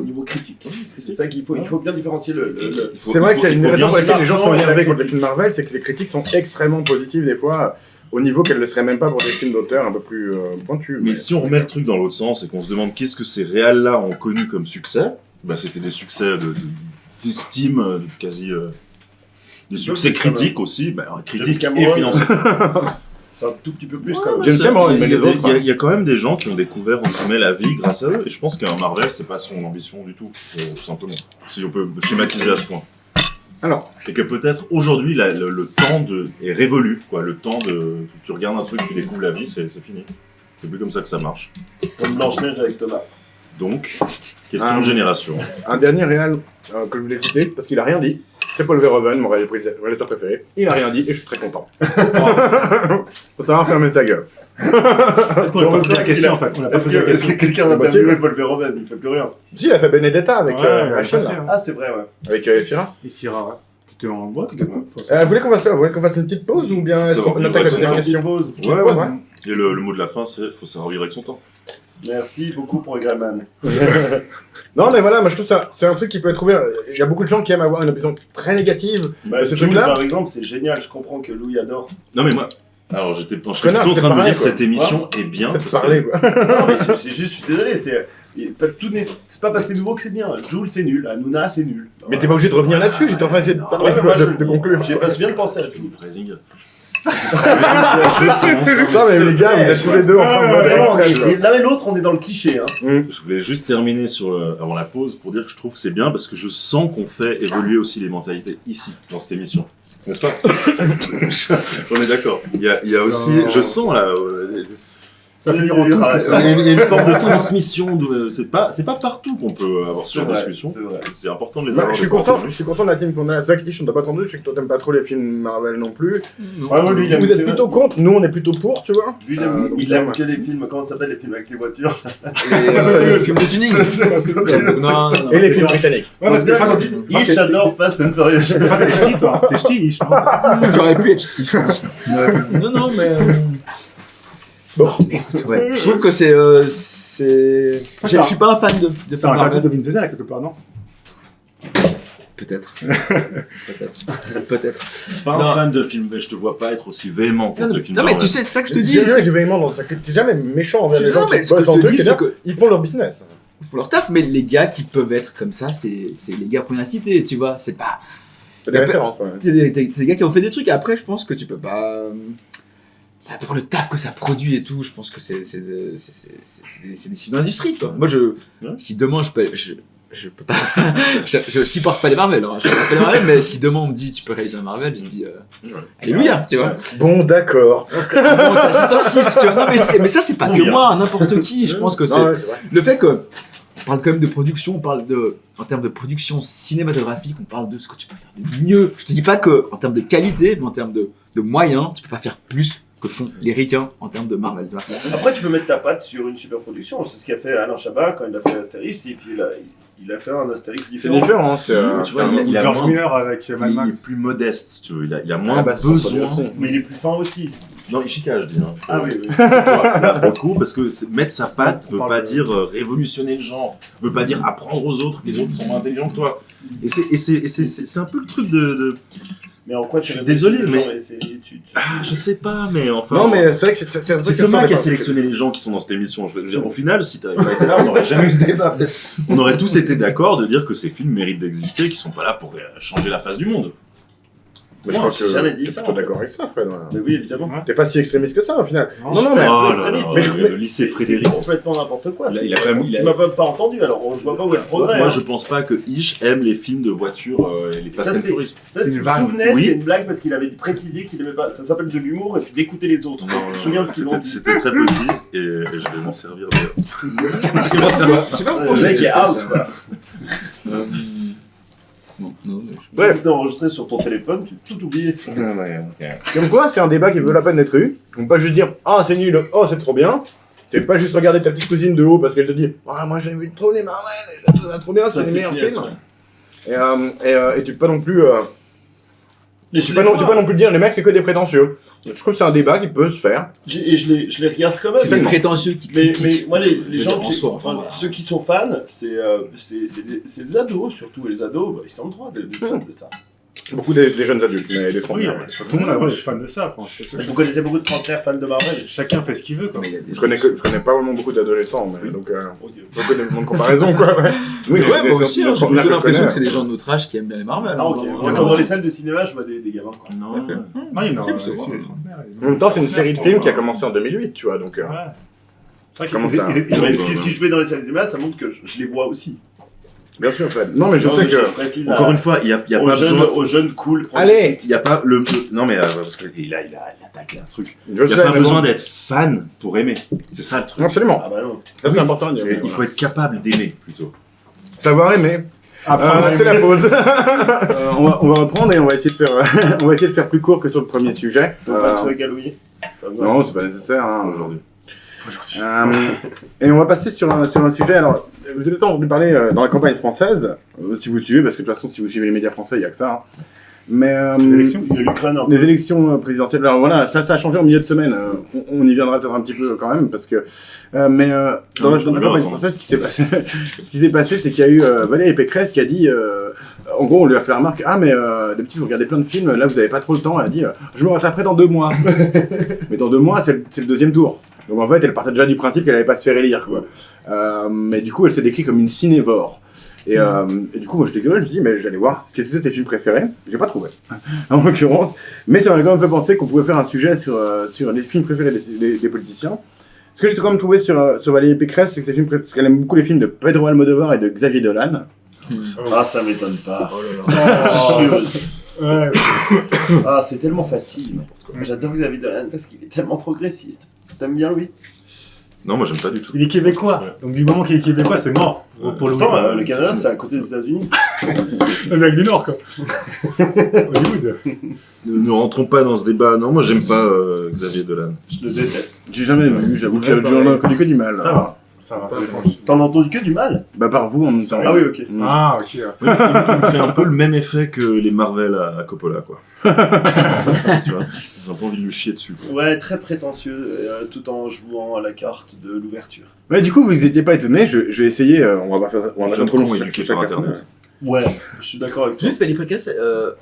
niveau critique. C'est ça qu'il faut, il faut bien différencier le- C'est vrai qu'il y a une faut raison bien pour laquelle se les gens sont l'argent et énervés la contre les critique. films Marvel, c'est que les critiques sont extrêmement positives des fois, au niveau qu'elles ne le seraient même pas pour des films d'auteur un peu plus pointus. Mais si on remet le truc dans l'autre sens et qu'on se demande qu'est-ce que ces réals-là ont connu comme succès, bah c'était des succès d'estime, de quasi. Des succès plus, quand critiques aussi, bah, critiques et Cameron. financiers. C'est un tout petit peu plus quand même. James Cameron, il, mais y a les des- autres, il y a quand même des gens qui ont découvert entre guillemets la vie grâce à eux, et je pense qu'un Marvel, c'est pas son ambition du tout, tout simplement. Si on peut schématiser à ce point. Alors, Et que peut-être aujourd'hui, le temps est révolu, quoi. Le temps de. Tu regardes un truc, tu découvres la vie, c'est fini. C'est plus comme ça que ça marche. Comme Blanche-Neige avec Thomas. Donc, question de génération. un dernier réal que je voulais citer, parce qu'il a rien dit, c'est Paul Verhoeven, mon réalisateur préféré. Il a rien dit et je suis très content. Faut savoir fermer sa gueule. On a pas posé la question en fait. On a pas Est-ce posé la que, est-ce que question. quelqu'un a Bah, interviewé si. Paul Verhoeven? Il fait plus rien. Si, il a fait Benedetta avec Ouais, il a Rachel, passé, là. hein. Ah, c'est vrai, ouais. Avec Elvira. Et Syrah, ouais. C'était en bois, quelque part. Vous voulez qu'on fasse une petite pause ou bien Ça est-ce qu'on va, attaque la on dernière va, question Pause. Petite pause, ouais. Et le mot de la fin, c'est faut savoir vivre avec son temps. Merci beaucoup pour Greyman. Non, mais voilà, moi je trouve ça, c'est un truc qui peut être ouvert. Il y a beaucoup de gens qui aiment avoir une opinion très négative. Bah, Ce Jules, truc-là par exemple, c'est génial. Je comprends que Louis adore. Non mais moi, alors j'étais plutôt en Connard, train de c'est me pareil, dire quoi. cette émission est bien. C'est parce parler, que- quoi. Non, mais c'est juste, je suis désolé. C'est pas passé nouveau que c'est bien. Jules, c'est nul. Hanouna, c'est nul. Mais t'es pas obligé de revenir là-dessus, j'étais en train d'essayer de parler, Ouais, moi, de conclure. Je viens de penser à Jules. Jules Freising. Non, mais les gars, vous êtes tous les deux en train de Vraiment, extrême, quoi. et l'un et l'autre, on est dans le cliché. Hein. Je voulais juste terminer avant la pause pour dire que je trouve que c'est bien parce que je sens qu'on fait évoluer aussi les mentalités ici, dans cette émission. N'est-ce pas? On est d'accord. Il y a aussi, je sens là, Ça finira tous. Ah, tout ça. Il y a une forme de transmission. C'est pas partout qu'on peut avoir ce genre de discussion. C'est vrai. C'est important de les Bah, avoir. je suis content de la team qu'on a. C'est vrai que on t'a pas entendu, je sais que toi t'aimes pas trop les films Marvel non plus. Ah ouais, lui, il aime Vous êtes que- plutôt contre, nous on est plutôt pour, tu vois. Lui, donc, il aime ouais. que les films, comment ça s'appelle les films avec les voitures Les films de tuning. Non, non. Et les films britanniques. Ouais, parce que Quand ils disent, j'adore Fast and Furious. t'es ch'ti, toi. T'es ch'ti, je pense. J'aurais pu être ch'ti, je pense. Non, non, mais. Bon. Ouais. Je trouve que c'est. Je suis pas un fan de T'as films un tatou de Marvel. Vin Diesel quelque part, non? Peut-être. Peut-être. Je suis pas Non. un fan de films, mais je te vois pas être aussi véhément contre les films. Non, mais tu Marvel. sais, c'est ça que je te dis. J'ai vraiment dans ça. T'es jamais méchant envers les gens Non, mais qui ce que bossent je en te truc, dis, c'est c'est-à-dire, que. ils font leur business. Ils font leur taf, mais les gars qui peuvent être comme ça, c'est les gars qu'on a cités, tu vois. C'est pas. C'est des Mais références, ouais. C'est des gars qui ont fait des trucs. Et après, je pense que tu peux pas. Pour le taf que ça produit et tout, je pense que c'est des signes d'industrie, quoi. Moi, si demain je peux pas. je supporte pas les Marvel, hein. Je supporte pas les Marvel, mais si demain on me dit tu peux réaliser un Marvel, je dis alléluia, tu vois. Bon, d'accord. Bon, t'insistes, tu vois. Non, mais ça, c'est pas que moi, n'importe qui. Je pense que c'est. Non, ouais, c'est vrai. Le fait que. On parle quand même de production, on parle de. En termes de production cinématographique, on parle de ce que tu peux faire de mieux. Je te dis pas que en termes de qualité, mais en termes de moyens, tu peux pas faire plus que font les ricains en termes de Marvel, tu vois. Après, tu peux mettre ta patte sur une super production. C'est ce qu'a fait Alain Chabat quand il a fait Astérix. Et puis il a fait un Astérix C'est différent. différent, hein, c'est. Tu vois, Ou il a George moins- Miller avec Mad Il Max. est plus modeste, si tu veux. Il a moins Ah, bah, c'est pas besoin. possible. Mais il est plus fin aussi. Non, Ishika, je dis. Hein. Ah oui, oui. Là, pour le coup, parce que mettre sa patte On veut parle pas de- dire révolutionner le genre, veut pas dire apprendre aux autres que les autres sont moins intelligents que toi. Et c'est un peu le truc de... Mais en quoi tu Je suis réfléchis, désolé, le mais- genre, et Ah, je sais pas, mais enfin... Non, mais c'est vrai que c'est un truc C'est que Thomas ça, qui a mais sélectionné les gens qui sont dans cette émission. Je veux dire, au final, si t'avais pas été là, on n'aurait jamais eu ce débat. peut-être. On aurait tous été d'accord de dire que ces films méritent d'exister, qu'ils sont pas là pour changer la face du monde. Mais je Moi, crois que j'ai jamais dit t'es ça, plutôt en fait. d'accord avec ça, Fred. Mais oui, évidemment. T'es pas si extrémiste que ça, au final. Non, Non, non, mais. un peu Oh là extrémiste. là, Mais je- le lycée C'est Frédéric. complètement n'importe quoi. Il a quand même- il a- Tu m'as pas entendu, alors je vois pas où est le progrès. Moi, hein. je pense pas que Ish aime les films de voitures et les Fast Ça, and c'était- Furious. Ça, C'est si une tu te vanne. souvenais, Oui. c'était une blague parce qu'il avait précisé qu'il aimait pas. Ça s'appelle de l'humour et puis d'écouter les autres. Non, Tu te souviens de ce qu'ils ont dit? C'était très petit et je vais m'en servir d'ailleurs. Je sais pas Le mec est out, quoi. Non, non, Ouais. Tu t'es enregistré sur ton téléphone, tu as tout oublié. Comme quoi, c'est un débat qui vaut la peine d'être eu. On peut pas juste dire ah c'est nul, oh c'est trop bien. Tu peux pas juste regarder ta petite cousine de haut parce qu'elle te dit ah moi j'ai vu trop les Marvel, je trouve ça trop bien, c'est les meilleurs films. Et tu peux pas non plus. Tu peux pas non plus dire les mecs c'est que des prétentieux. Je trouve que c'est un débat qui peut se faire. Et je les regarde quand c'est même. les prétentieux qui Mais critiquent. moi, les gens, en soi, enfin, voilà. ceux qui sont fans, c'est des ados surtout. Et les ados, bah, ils sont le droit de ça. Beaucoup des jeunes adultes, mais des Oui, trentenaires. ouais. Tout le monde est fan de ça. Enfin, Vous connaissez beaucoup de trentenaires fans de Marvel. chacun fait ce qu'il veut. Quoi. Mais il y a des Je connais pas vraiment beaucoup d'adolescents, mais donc Ok. beaucoup d'éléments de comparaison quoi. Ouais. Oui, Ouais, moi aussi, hein, j'ai trentenaires plutôt l'impression je que c'est des gens de notre âge qui aiment bien les Marvel. Ah, ok. hein. Moi, comme dans les salles de cinéma, je vois des gamins. Quoi. Non. Ok. Non, il y en a C'est aussi vrai. des trentenaires. En même temps, c'est une série de films qui a commencé en 2008, tu vois, donc. Ouais. C'est vrai Comment qu'ils ça Si je vais dans les salles de cinéma, ça montre que je les vois aussi. Bien sûr, Fred. Non, mais je Non, sais que. précise Encore à- une fois, il y a aux pas jeunes, besoin. aux jeunes cool. Allez. Il y a pas le. Non mais parce que il a attaqué un truc. Je Il y sais, a pas mais besoin bon. d'être fan pour aimer. C'est ça le truc. Absolument. Ah bah non. Ça, c'est important. de dire, Il faut être capable d'aimer plutôt. Savoir aimer. C'est la pause. On va reprendre et on va essayer de faire plus court que sur le premier sujet. Faut pas te galouiller. Non, c'est pas nécessaire hein, Aujourd'hui. et on va passer sur un sujet. Alors, vous avez entendu parler dans la campagne française, si vous suivez, parce que de toute façon, si vous suivez les médias français, il n'y a que ça. Hein. Mais Les élections. Il y a l'Ukraine. les élections présidentielles, alors voilà, ça a changé en milieu de semaine. On y viendra peut-être un petit peu quand même, parce que. Dans la campagne française, ce qui s'est passé, c'est qu'il y a eu Valérie Pécresse qui a dit. En gros, on lui a fait la remarque ah, mais d'habitude, vous regardez plein de films, là, vous n'avez pas trop le temps. Elle a dit je me rattraperai dans 2 mois. Mais dans 2 mois, c'est le deuxième tour. Donc en fait, elle partait déjà du principe qu'elle n'allait pas se faire élire, quoi. Mais du coup, elle s'est décrite comme une cinévore. Et du coup, moi j'étais curieux, je me suis dit, mais j'allais voir qu'est-ce que c'est tes films préférés. J'ai pas trouvé, en l'occurrence. Mais ça m'a quand même fait penser qu'on pouvait faire un sujet sur les films préférés des politiciens. Ce que j'ai quand même trouvé sur Valérie Pécresse, c'est que parce qu'elle aime beaucoup les films de Pedro Almodovar et de Xavier Dolan. Ah, ça m'étonne pas. Oh là là. Chieuse. Ouais. Ah, c'est tellement facile. J'adore Xavier Dolan parce qu'il est tellement progressiste. T'aimes bien lui? Non, moi j'aime pas du tout. Il est québécois. Donc du moment qu'il est québécois, c'est mort. Pour le Pourtant, le Canada, c'est à côté des États-Unis. L'Amérique du Nord, quoi. Hollywood. Ne rentrons pas dans ce débat. Non, moi j'aime pas Xavier Dolan. Je le déteste. J'ai jamais vu, j'avoue que Ouais, j'en ai entendu que du mal. Ça va. Ça va. T'en as entendu que du mal. Bah par vous en même temps. Ah oui, ok. Ah, ok. Il me fait un peu le même effet que les Marvel à Coppola, quoi. Tu vois, j'ai un peu envie de lui chier dessus. Quoi. Ouais, très prétentieux, tout en jouant à la carte de l'ouverture. Mais du coup, vous étiez pas étonné, je vais essayer, on va pas faire Jeune trop long con sur éduqué chaque par personne. Internet. Ouais, je suis d'accord avec toi. Juste Valérie Pécresse,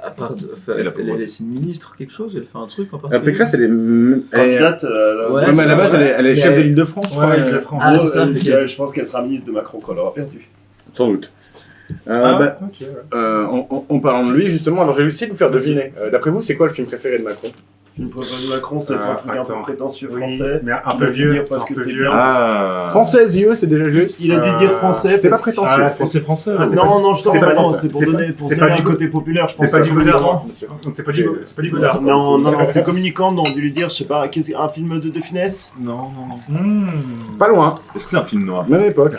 à part Elle a pas le droit. c'est une ministre quelque chose, elle fait un truc en La particulier. Pécresse, elle est. Candidate, Ouais, Ouais, mais à la base, c'est elle est Mais- chef de l'Île-de-France, je crois. Ouais, Île-de-France. Ah, c'est ça, ok. je pense qu'elle sera ministre de Macron quand elle aura perdu. Sans doute. Ah, Bah, ok, ouais. en parlant de lui, justement, alors j'ai essayé de vous faire deviner. D'après vous, c'est quoi le film préféré de Macron? Film préféré de Macron, c'était un truc un peu Attends. prétentieux Oui, français. mais un Il peu a dû vieux. dire parce un que peu c'était vieux. bien. Ah Français vieux, c'est déjà juste. Il a dû dire français. C'est pas parce- prétentieux. Ah, français. Ah, c'est Non, non, je c'est t'en pas pas, non, français. c'est pour C'est donner, pas- pour c'est donner pas un du- côté populaire, je pense. C'est pas que du ça Godard, peut- non Donc c'est pas du Godard. Non, non, non, c'est communicant, on a dû lui dire, je sais pas, un film de finesse. Non, non. Pas loin, Est-ce que c'est un film noir? même époque.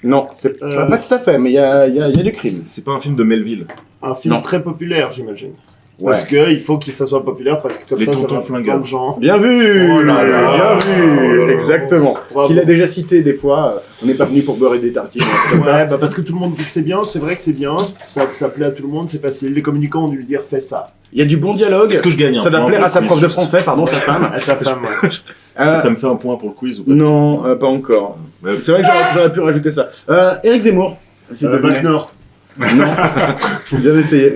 Non, c'est pas tout à fait, mais il y a du crime. C'est pas un film de Melville. Un film Non. très populaire, j'imagine. Ouais. Parce qu'il faut qu'il ça soit populaire, parce que comme Les ça tontons va flingueurs. plein de gens. Bien vu, Oh là là. bien vu, exactement. Bravo. Qu'il a déjà cité des fois. On n'est pas venu pour beurrer des tartines. comme ça. Ouais, bah parce que tout le monde dit que c'est bien, c'est vrai que c'est bien, ça plaît à tout le monde, c'est facile. Les communicants ont dû lui dire, fais ça. Il y a du bon dialogue. Est-ce que je gagne un Ça doit point plaire pour à sa le prof quiz, de français, pardon, sa femme. À sa femme, ouais. Ça me fait un point pour le quiz ou pas? Non, pas encore. Ouais. C'est vrai que j'aurais pu rajouter ça. Éric Zemmour. S'il te plaît. Bac Nord. Non, bien essayé.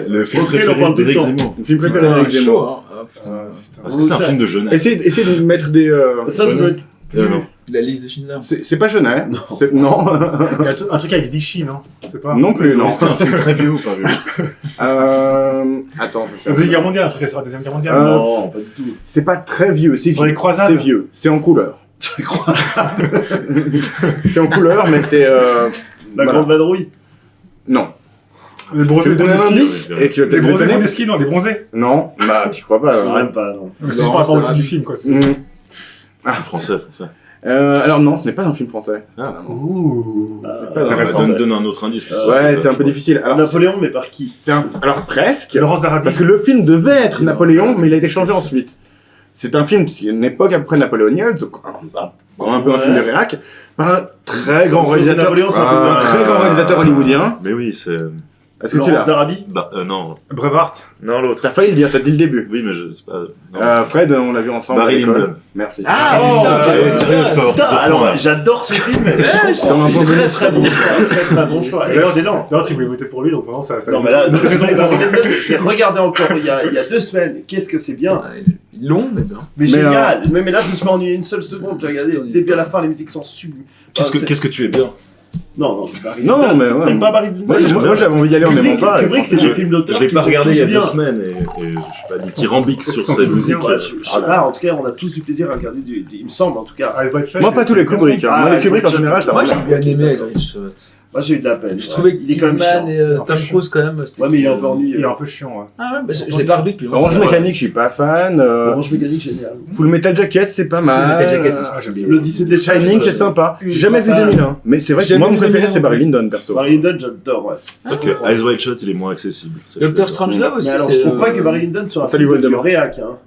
Le film Tranquille, on préféré parle tout le d'Éric temps. Zemmour. Le film préféré Putain, d'Éric chaud, Zemmour. hein. Ah, putain. Est-ce que c'est un Ça- film de jeunesse? Essayez de mettre des. Ça doit être. Non. La liste de Schindler. C'est pas Genet. Non. Il y a un truc avec Vichy, non C'est pas. Non plus, non. C'est un film très vieux ou pas vieux? Attends, je La Deuxième Guerre mondiale, un truc sur la Deuxième Guerre mondiale. Non, pas du tout. c'est pas très vieux. C'est Sur les croisades. C'est vieux. C'est en couleur. C'est en couleur, mais c'est. La voilà. Grande Vadrouille. Non. Les Je bronzés vais te font donner du un ski. indice et tu vas Les peut-être bronzés le font donner. du ski, non, les bronzés. Non, bah tu crois pas. Non, hein. même pas, non. C'est juste par rapport au titre du film, quoi. Mhm. Français. Alors non, ce n'est pas un film français. Ah. Ouh. Pas dans Intéressant. Donne un autre indice. parce que Ouais, c'est un pas- peu difficile. Alors, Napoléon, mais par qui alors presque. Laurence d'Arabie. Parce que le film devait être Napoléon, mais il a été changé ensuite. C'est un film, c'est une époque après napoléonienne, donc quand un peu un film de réac, par un très grand Parce que c'est réalisateur, Napoléon, c'est un peu un bien. très grand réalisateur hollywoodien. Mais oui, c'est. Est-ce que tu Laurence l'as? d'Arabie. Bah, non. Brevard. Non, l'autre. T'as failli le dire, t'as dit le début. Oui, mais je sais pas. Non. Fred, on l'a vu ensemble. Barry à l'école. Lyndon. Merci. Ah, Oh, putain, ouais, quel- sérieux, je peux avoir Putain, plusieurs alors points, là. j'adore ce film, mais je t'en comprends. as entendu Très bon choix, très bon choix, D'ailleurs, excellent. Non, tu voulais voter pour lui, donc maintenant ça. Non mais là, Barry Lyndon, je l'ai regardé encore il y a 2 semaines. Qu'est-ce que c'est bien. Long, mais bien. Mais Mais, génial. Mais là, je me suis pas ennuyé une seule seconde. J'ai regardé du début à la fin, les musiques sont sublimes. Qu'est-ce que tu es bien? Non, Barry Non, Lyndon. mais ouais. T'aimes pas Barry Lyndon? Moi, j'avais envie d'y aller, on n'aimant pas. Kubrick, c'est des films d'auteur. Je l'ai qui pas sont regardé il y a tous 2 bien. semaines et je suis pas dithyrambique sur Sans ces doute musiques. Ouais, je sais pas, en tout cas, on a tous du plaisir à regarder il me semble en tout cas. Moi, pas tous les Kubrick. hein. Ah, Moi, les ouais, Kubrick, en c'est- général, ça Moi, va. j'ai bien aimé Eyes Shut. Moi, j'ai eu de la peine. Je ouais. trouvais que il est quand même Kidman chiant. et Tom Cruise, quand même, c'était. Ouais, mais il est un peu ennuyeux. Il est un peu chiant, ouais. Ah ouais, bah, je l'ai pas revu depuis longtemps. Orange Mécanique, je suis pas fan. Orange Mécanique, génial. Full Metal Jacket, c'est pas mal. Metal Jacket, Ah, j'aime bien. L'Odyssée de l'espace. Shining, c'est sympa. J'ai jamais vu Ultra fan. 2001. Mais c'est vrai que Jamais moi, mon vu préféré, 2001, c'est Barry ouais. Lyndon, perso. Barry Lyndon, j'adore, ouais. C'est vrai que Eyes Wide Shut, il est moins accessible. Ça, je suis Doctor d'accord. Strangelove aussi. Mais alors, c'est, je trouve pas que Barry Lyndon soit un Salut film de vieux Voldemort. réac. Hein.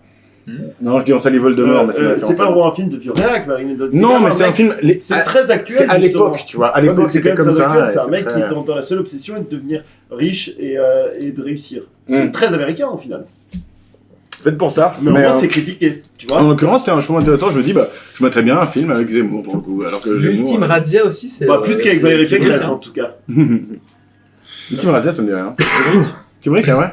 Non, je dis on salit Voldemort, mais c'est une C'est référence pas à- vraiment un film de vieux réac, Barry Lyndon. Non, quand mais même c'est un mec- film. C'est très actuel. C'est à justement. l'époque, tu vois. À Ouais, mais l'époque, c'est c'était quand comme même très ça. actuel. et C'est un mec très- qui, dont la seule obsession est de devenir riche et de réussir. C'est très américain au final. Peut-être pour ça. Mais au Mais, moins, c'est critiqué. Tu vois. en l'occurrence, c'est un choix intéressant. Je me dis, bah, je mettrais bien un film avec Zemmour pour le coup. Alors que L'ultime Zemmour. Razzia aussi, c'est. Bah, plus qu'avec c'est Valérie Kubrick, Pécresse, hein. en tout cas. L'ultime Razzia, ça me dit rien. Kubrick, ah ouais.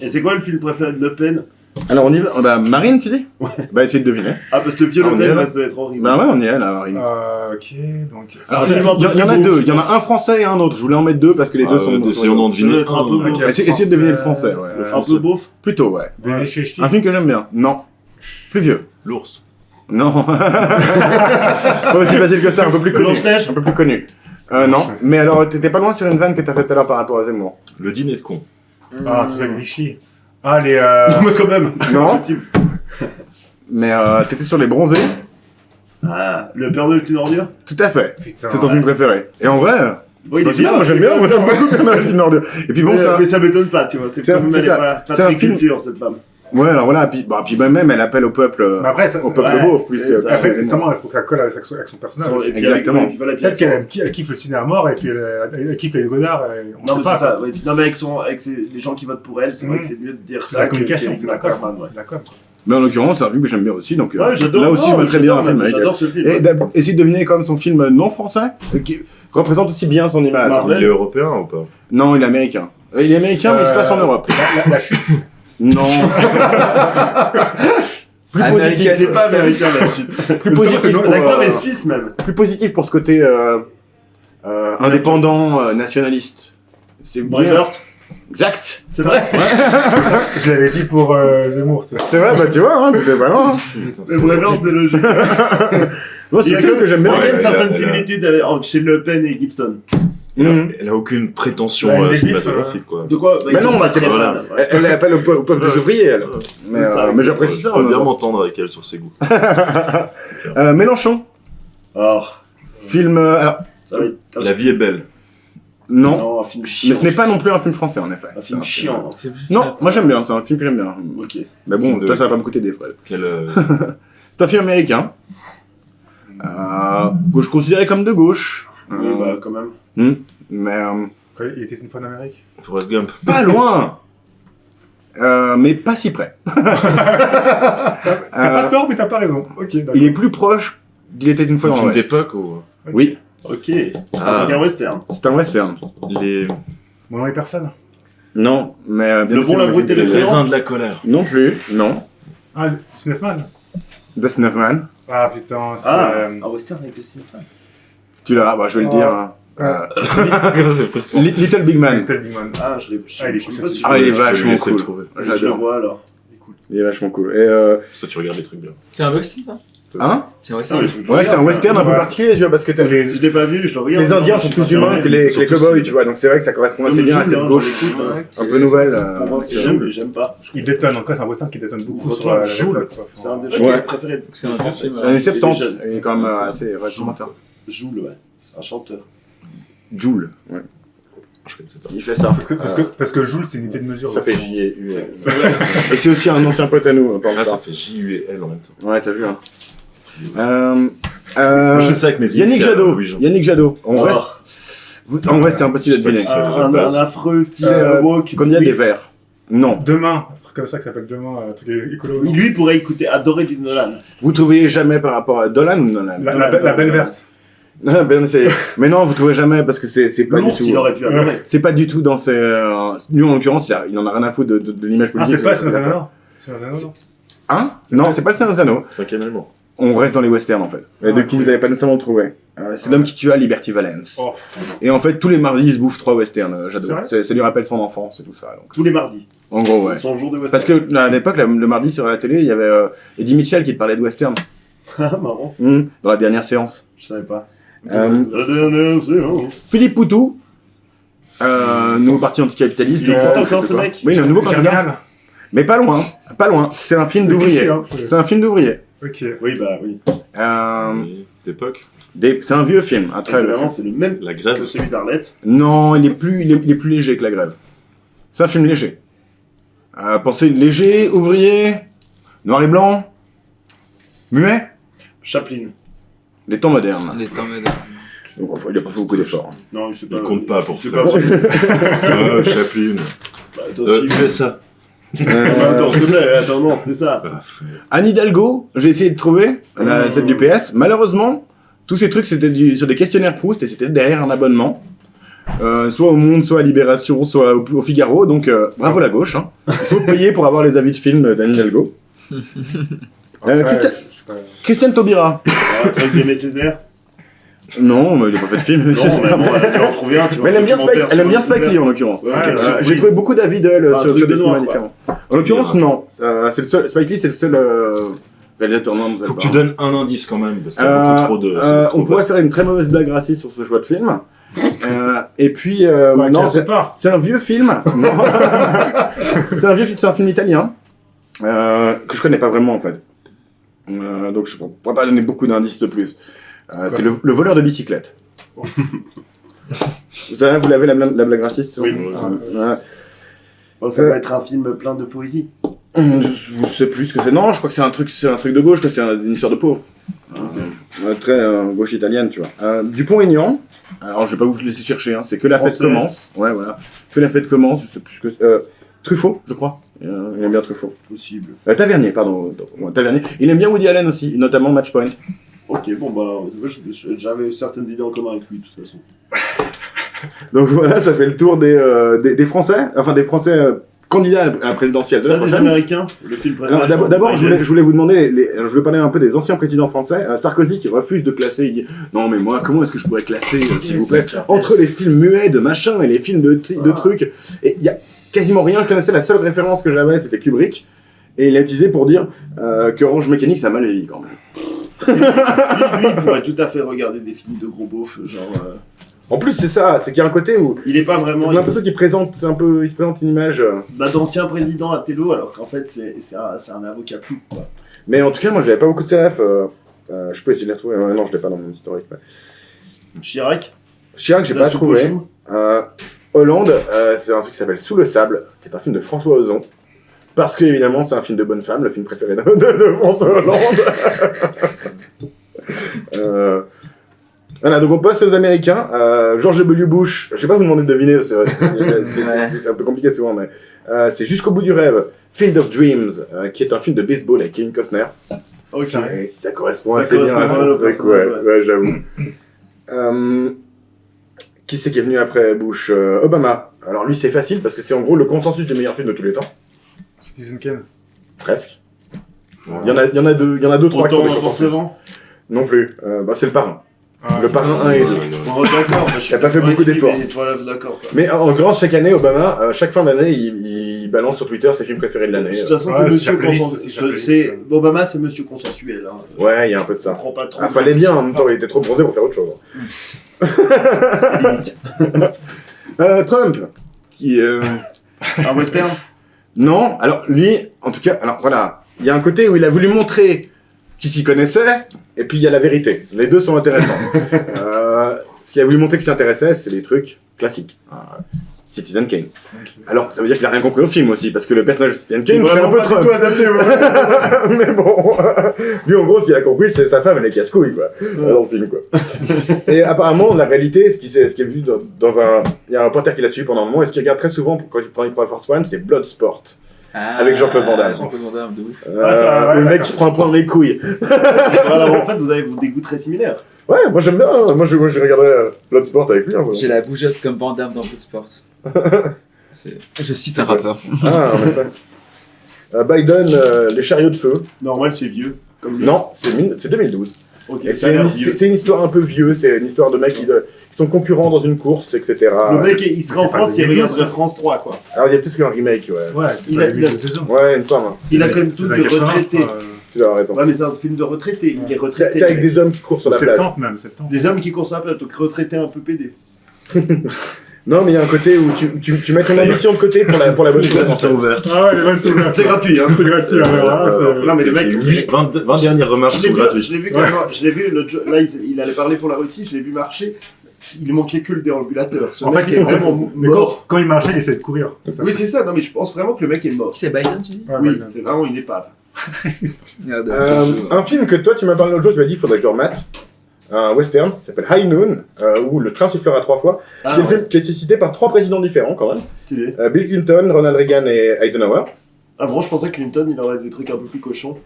Et c'est quoi le film préféré de Le Pen? Alors on y va. Bah, Marine, tu dis? Bah, essayez de deviner. Ah, parce que le vieux Ah, Le on y est, Pen, là. ça doit être horrible. Bah, ouais, on y est là, Marine. Ok, donc. Alors, un film un peu il y en a plus deux. beau, Il y en a un français et un autre. Je voulais en mettre deux parce que les deux sont. Essayons d'en Ça doit deviner être un peu un. beau. Essayez de deviner le français, ouais. Un français. peu beauf. Plutôt, ouais. Denis Chechti. Un film que j'aime bien. Non. Plus vieux. L'ours. Non. Pas aussi facile que ça, un peu plus connu. Blanche-Neige. Un peu plus connu. Non. Mais alors, t'étais pas loin sur une vanne que t'as faite tout à l'heure par rapport à Zemmour. Le dîner de con. Ah, tu avec Vichy. Ah, les. Non, mais quand même. c'est Non. pas possible. Mais t'étais sur les bronzés. Ah, Ah, le Père Noël est une ordure. Tout à fait. Putain. C'est son film préféré. Et en vrai, Oui, il est bien. moi j'aime bien. Moi j'aime beaucoup Père Noël est une ordure. Et puis bon, mais ça m'étonne pas, tu vois. C'est c'est un- comme c'est elle est ça. pas C'est un très film- culture, cette femme. Ouais, alors voilà. Puis même elle appelle au peuple, Mais après, au peuple ouais, beau. c'est plus ça. que- Après, justement, il faut qu'elle colle avec son personnage. Et aussi. puis Exactement. avec- voilà, puis Peut-être avec qu'elle elle kiffe le cinéma mort et puis elle kiffe les Godard. On Non, sait mais pas. c'est ça. Ouais. Non, mais avec les gens qui votent pour elle, c'est vrai que c'est mieux de dire C'est ça. la communication, que c'est la com. ouais. C'est la com. Mais en l'occurrence, c'est un film que j'aime bien aussi. Donc Ouais, j'adore. là aussi, je Oh, mettrais bien un j'adore film même, avec elle. J'adore ce film. Et essayez de deviner comme son film non français, qui représente aussi bien son image. Marvel. Il est européen ou pas? Non, il est américain. Il est américain, mais il se passe en Europe. La chute. Non. Plus positif. Il n'est pas américain, la chute. Plus positif. pour, L'acteur est suisse, même. plus positif pour ce côté indépendant, nationaliste. C'est bien. Braveheart. Exact. C'est vrai. Je l'avais dit pour Zemmour. Tu sais. C'est vrai, bah tu vois, hein, c'était vraiment. Mais Braveheart, c'est logique. Moi, c'est Il y a le film que j'aime Il y bien. a quand même Ouais, certaines elle a- similitudes chez Le Pen et Gibson. Mhm. Elle a aucune prétention Ouais, des cinématographique, quoi. De quoi Mais non, pas c'est très pas fans. Elle appelle au peuple des ouvriers, elle. Mais, C'est ça, mais j'apprécie ça. Je peux bien hein. m'entendre avec elle sur ses goûts. Mélenchon. Alors, Film. Alors, ça va être. La vie est belle. non. Non, un film chiant. Mais ce n'est pas non plus un film français, en effet. Un film chiant. Non, moi j'aime bien, c'est un film que j'aime bien. Ok. Mais bon, Film de- toi ça va pas me coûter des frais. Quelle, C'est un film américain. Que je considérais comme de gauche. Oui, bah, quand même. Mais Quand il était une fois en Amérique. Forrest Gump. pas loin. Mais pas si près. T'as pas tort, mais t'as pas raison. Ok, d'accord. Il est plus proche qu'il était une C'est fois un dans film l'Ouest. d'époque ou Oui, Ok. Ah. Donc un western. c'est un western. les Mon nom est personne. Non, mais bien Le sûr, bon, la moi, brute et j'ai le dit- truand. raisins de la colère. Non plus, non. Ah, Snuffman. Dustin Hoffman. Ah putain, c'est. Un western avec des cinémas. Tu l'as, bah, je vais le Oh. dire. hein. C'est frustrant. Little Big Man. Little Big Man. Ah, je l'ai. Ah, il est je sais cool, pas ça. si Ah, il est Je vais vachement laisser le cool. trouver. je le J'adore. vois alors. Il est cool. Il est vachement cool. Toi, tu regardes des trucs bien. C'est un western, ça Hein C'est un western. Ouais, c'est un western un peu Ouais. particulier, tu vois, parce que t'as Les- Si je l'ai pas vu, je le regarde. les Indiens sont plus humains que les Surtout cowboys, si- tu vois, donc c'est vrai que ça correspond assez Comme bien à Jules, cette hein, gauche j'en écoute, hein. un peu nouvelle. Pour moi, c'est tu Jules, vois. mais j'aime pas. Il détonne encore, c'est un western qui détonne beaucoup Votre sur la Jules. époque, quoi. C'est un des Ouais. chanteurs préférés. C'est un Français. film. Années 70, jeune. il est quand même assez relativement tard. Jules, ouais. C'est un chanteur. Joule, ouais. Je connaissais pas. Il fait ça. Parce que Joule, c'est une unité de mesure. Ça fait J-U-L. C'est vrai. Et c'est aussi un ancien pote à nous, par Ah, ça ça. fait J-U-E-L en même temps. Ouais, t'as vu, hein. Moi, je fais ça avec mes Yannick initiales, Jadot. oui, Jean. Yannick Jadot. En vrai, Oh, en vrai, c'est impossible de deviner. C'est pas un affreux C'est woke. quand il y a Oui. des verts. Non. Demain, un truc comme ça qui s'appelle Demain, un truc écolo. Oui, lui pourrait écouter, adorer du Nolan. Vous trouvez jamais par rapport à Dolan ou Nolan La belle verte. Non, ben, mais non, vous trouvez jamais parce que c'est pas du L'ours, il tout. aurait pu adorer. C'est pas du tout dans ses. Lui, en l'occurrence, il en a rien à foutre de l'image Ah, politique. c'est pas Seigneur des Anneaux. Seigneur des Anneaux, Hein C'est Non, pas- c'est pas le Seigneur des Anneaux. Cinquième élément. On reste dans les westerns en fait. Et Ah, de qui cool. vous n'avez pas nécessairement trouvé. C'est l'homme qui tua Liberty Valance. Oh. Et en fait, tous les mardis, il se bouffe 3 westerns. C'est J'adore. vrai Ça lui rappelle son enfance et tout ça. Donc. Tous les mardis. En gros, ouais. C'est son jour de western. Parce que à l'époque, le mardi sur la télé, il y avait Eddie Mitchell qui te parlait de western. Ah, marrant. Dans la dernière séance. Je savais pas. Euh, La dernière séance. Philippe Poutou, nouveau parti anticapitaliste. Il je existe crois, encore, je sais ce pas. mec Oui, un nouveau candidat. Germinal. Mais pas loin, pas loin. C'est un film C'est d'ouvrier. cliché, hein, C'est un film d'ouvrier. Ok. Oui, bah oui. Oui, d'époque. C'est un vieux film, un très vieux Évidemment, film. c'est le même La que grève. celui d'Arlette. Non, il est plus léger que La Grève. C'est un film léger. Pensez léger, ouvrier, noir et blanc, muet, Chaplin. les temps modernes. Les temps modernes. Donc, il a pas fait beaucoup d'efforts. Non, je sais pas. Il compte pas pour Je sais faire. pas. Ah, Chaplin. Bah, toi aussi. USA. Attends, s'il te plaît, attends, non, c'était ça. Ah, Anne Hidalgo, j'ai essayé de trouver la tête du PS. Malheureusement, tous ces trucs c'était sur des questionnaires Proust et c'était derrière un abonnement. Soit au Monde, soit à Libération, soit au Figaro. Donc bravo la gauche. Hein. Il faut payer pour avoir les avis de films d'Anne Hidalgo. Après, Christian- je sais pas. Christiane Taubira. Un truc d'Aimé Césaire. Non, mais il n'a pas fait de film. Non, mais bon, elle a en trouvé un, tu vois. Mais elle aime bien documentaire Spike, elle aime bien sur Spike Lee en l'occurrence. Ouais, quelle surprise. J'ai trouvé beaucoup d'avis d'elle Un sur truc des de films noir, quoi. différents. En l'occurrence, non. C'est le seul, Spike Lee, c'est le seul réalisateur noir. Faut que tu donnes un indice quand même, parce qu'il y a beaucoup trop de. c'est trop On pourrait vaste. faire une très mauvaise blague raciste sur ce choix de film. Et puis, Quoi, non, Casse part. c'est un vieux film. Non. C'est un vieux film, c'est un film italien que je connais pas vraiment en fait. Donc je ne pourrais pas donner beaucoup d'indices de plus. quoi, C'est ça le voleur de bicyclette. Vous l'avez la blague raciste? Oui. Ouais. Bon, ça va être un film plein de poésie. Je sais plus ce que c'est. Non, je crois que c'est un truc de gauche, que c'est une histoire de pauvre. Très gauche italienne, tu vois. Dupont-Aignan. Alors, je vais pas vous laisser chercher, hein. C'est que la fête Français. commence. Ouais, voilà. Que la fête commence. Je sais plus ce que. Truffaut, je crois. Il aime bien Truffaut. Possible. Tavernier, pardon. Tavernier. Il aime bien Woody Allen aussi, notamment Match Point. Ok, bon bah, j'avais certaines idées en commun avec lui de toute façon. Donc voilà, ça fait le tour des Français, enfin des Français candidats à la présidentielle de la T'as des prochaine. Américains? Le film préféré? Alors, d'abord, je voulais vous demander, je voulais parler un peu des anciens présidents français. Sarkozy qui refuse de classer, il dit non mais moi comment est-ce que je pourrais classer s'il vous plaît entre les films muets de machin et les films de trucs. Et il y a quasiment rien, je connaissais, la seule référence que j'avais c'était Kubrick. Et il a utilisé pour dire que Orange Mécanique ça mal vieilli quand même. lui, il pourrait tout à fait regarder des films de gros beaufs, genre... En plus c'est ça, c'est qu'il y a un côté où Il est pas vraiment... j'ai l'impression qu'il présente il se présente une image. D'ancien président à Tello, alors qu'en fait, c'est un avocat plus, quoi. Mais en tout cas moi j'avais pas beaucoup de CRF. Je peux essayer de les retrouver. Non je l'ai pas dans mon historique. Mais... Chirac? Chirac j'ai La pas soupe au trouvé. chou. Hollande, c'est un truc qui s'appelle Sous le sable, qui est un film de François Ozon. Parce que évidemment c'est un film de bonne femme, le film préféré de François Hollande. Voilà, donc on passe aux Américains. George W. Bush, je sais pas vous demander de deviner, c'est un peu compliqué souvent, mais c'est Jusqu'au bout du rêve, Field of Dreams, qui est un film de baseball avec Kevin Costner. Ok. Ça correspond Ça assez bien à correspond son au truc, personnage, ouais, j'avoue. Qui c'est qui est venu après Bush? Obama. Alors lui c'est facile parce que c'est en gros le consensus des meilleurs films de tous les temps. Citizen Kane. Presque. Il y en a deux, trois qui sont Autant des n'importe consensus. le vent. Non plus. C'est le parrain. Ah, Le parrain 1 et 2. Bon, d'accord, bah, je suis Il a pas fait beaucoup d'efforts. Voilà, d'accord, quoi. Mais en l'occurrence, chaque année, Obama, chaque fin d'année, il balance sur Twitter ses films préférés de l'année. De toute façon, Ouais, c'est c'est monsieur sa playlist aussi, consensuel. sa playlist. C'est Obama, c'est monsieur consensuel. Hein. Ouais, il y a un peu de On ça. prend pas trop. Ah, fallait bien, en même temps, il était trop bronzé pour faire autre chose. Trump, qui... Un western. Non, alors lui, en tout cas, alors voilà, il y a un côté où il a voulu montrer qu'il s'y connaissait, et puis il y a la vérité. Les deux sont intéressants. Ce qu'il a voulu montrer qu'il s'intéressait, c'est les trucs classiques. Citizen Kane. Alors, ça veut dire qu'il a rien compris au film aussi, parce que le personnage de Citizen Kane, c'est un peu Trump. adapté, Mais bon, lui en gros, ce qu'il a compris, c'est sa femme, elle est casse-couille, quoi, dans le film, quoi. Et apparemment, la réalité, ce qui est vu dans un... Il y a un reporter qui l'a suivi pendant un moment, et ce qu'il regarde très souvent quand il prend Force One, c'est Bloodsport. Avec Jean-Claude Van Damme. Jean-Claude Van Damme, de ouf. Le mec qui prend un point dans les couilles. Voilà, en fait, vous avez des goûts très similaires. Ouais, moi j'aime bien, moi je regarderais Bloodsport avec lui. Hein, J'ai la bougeotte comme Van Damme dans Bloodsport. Je cite un rappeur. Ah, en effet. Biden, les chariots de feu. Normal, c'est vieux. Comme lui. Non, c'est 2012. Ok, Et ça a l'air vieux. c'est une histoire un peu vieux, c'est une histoire de mecs qui sont concurrents dans une course, etc. Le mec, il serait en C'est pas France, il 2012, regarderait ça. France 3, quoi. Alors il y a peut-être eu un remake, ouais. Ouais, c'est Il pas a- les il a- 2 ans. Ouais, une fois, hein. Il a quand même tout de retraité. Tu as raison. Ouais, mais c'est un film de retraité. Il est retraité. C'est avec des hommes qui courent sur la plage. 70 même, 70. Des hommes qui courent sur la plage, donc retraité un peu pédé. Non, mais il y a un côté où tu mets ton ambition de côté pour la bonne cause. en fait. ouvertes. Ah ouais, les vannes sont ouvertes. C'est gratuit, hein. C'est gratuit, hein, voilà, c'est- Non, mais le mec. 20 dernières remarques Je l'ai sont vu, gratuites. je l'ai vu quand même, je l'ai vu, là il allait parler pour la Russie, je l'ai vu marcher, il lui manquait que le déambulateur. Ce En mec fait, est vraiment mais mort. quand il marchait, il essayait de courir. C'est ça. Oui, c'est ça, non mais je pense vraiment que le mec est mort. C'est Biden, tu dis Ouais, Oui, Biden. c'est vraiment une épave. Merde. Un film que toi tu m'as parlé l'autre jour, tu m'as dit qu'il faudrait que je le remette. Un western, qui s'appelle High Noon, où le train sifflera 3 fois. Ah, C'est le film qui a été cité par 3 présidents différents quand même. stylé. Bill Clinton, Ronald Reagan et Eisenhower. Ah bon, je pensais que Clinton il aurait des trucs un peu plus cochons.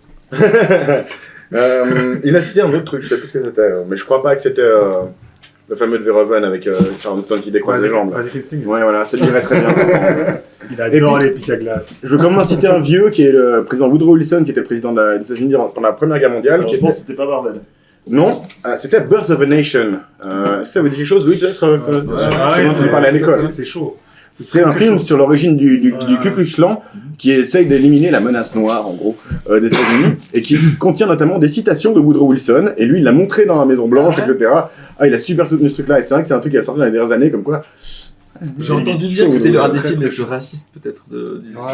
Il a cité un autre truc, je sais plus ce que c'était, mais je crois pas que c'était le fameux de Verhoeven avec Charleston qui décroise les jambes. là. Vas-y, Christine. Ouais, voilà, ça dirait très bien. Il adore puis- les pics à glace. Je veux quand même citer un vieux qui est le président Woodrow Wilson, qui était président des États-Unis pendant la Première Guerre mondiale. Alors, Qui je pense était... que c'était pas Marvel. Non, c'était Birth of a Nation. Est-ce que ça vous dit quelque chose, Louis, peut-être Ah j'ai entendu parler à l'école. C'est chaud. C'est un film sur l'origine du Ku Klux Klan qui essaye d'éliminer la menace noire, en gros, des États-Unis, et qui contient notamment des citations de Woodrow Wilson, et lui, il l'a montré dans la Maison Blanche, etc. Ah, il a super soutenu ce truc-là, et c'est vrai que c'est un truc qui a sorti dans les dernières années, comme quoi. J'ai entendu dire que c'était un des films les plus racistes, peut-être. Ouais.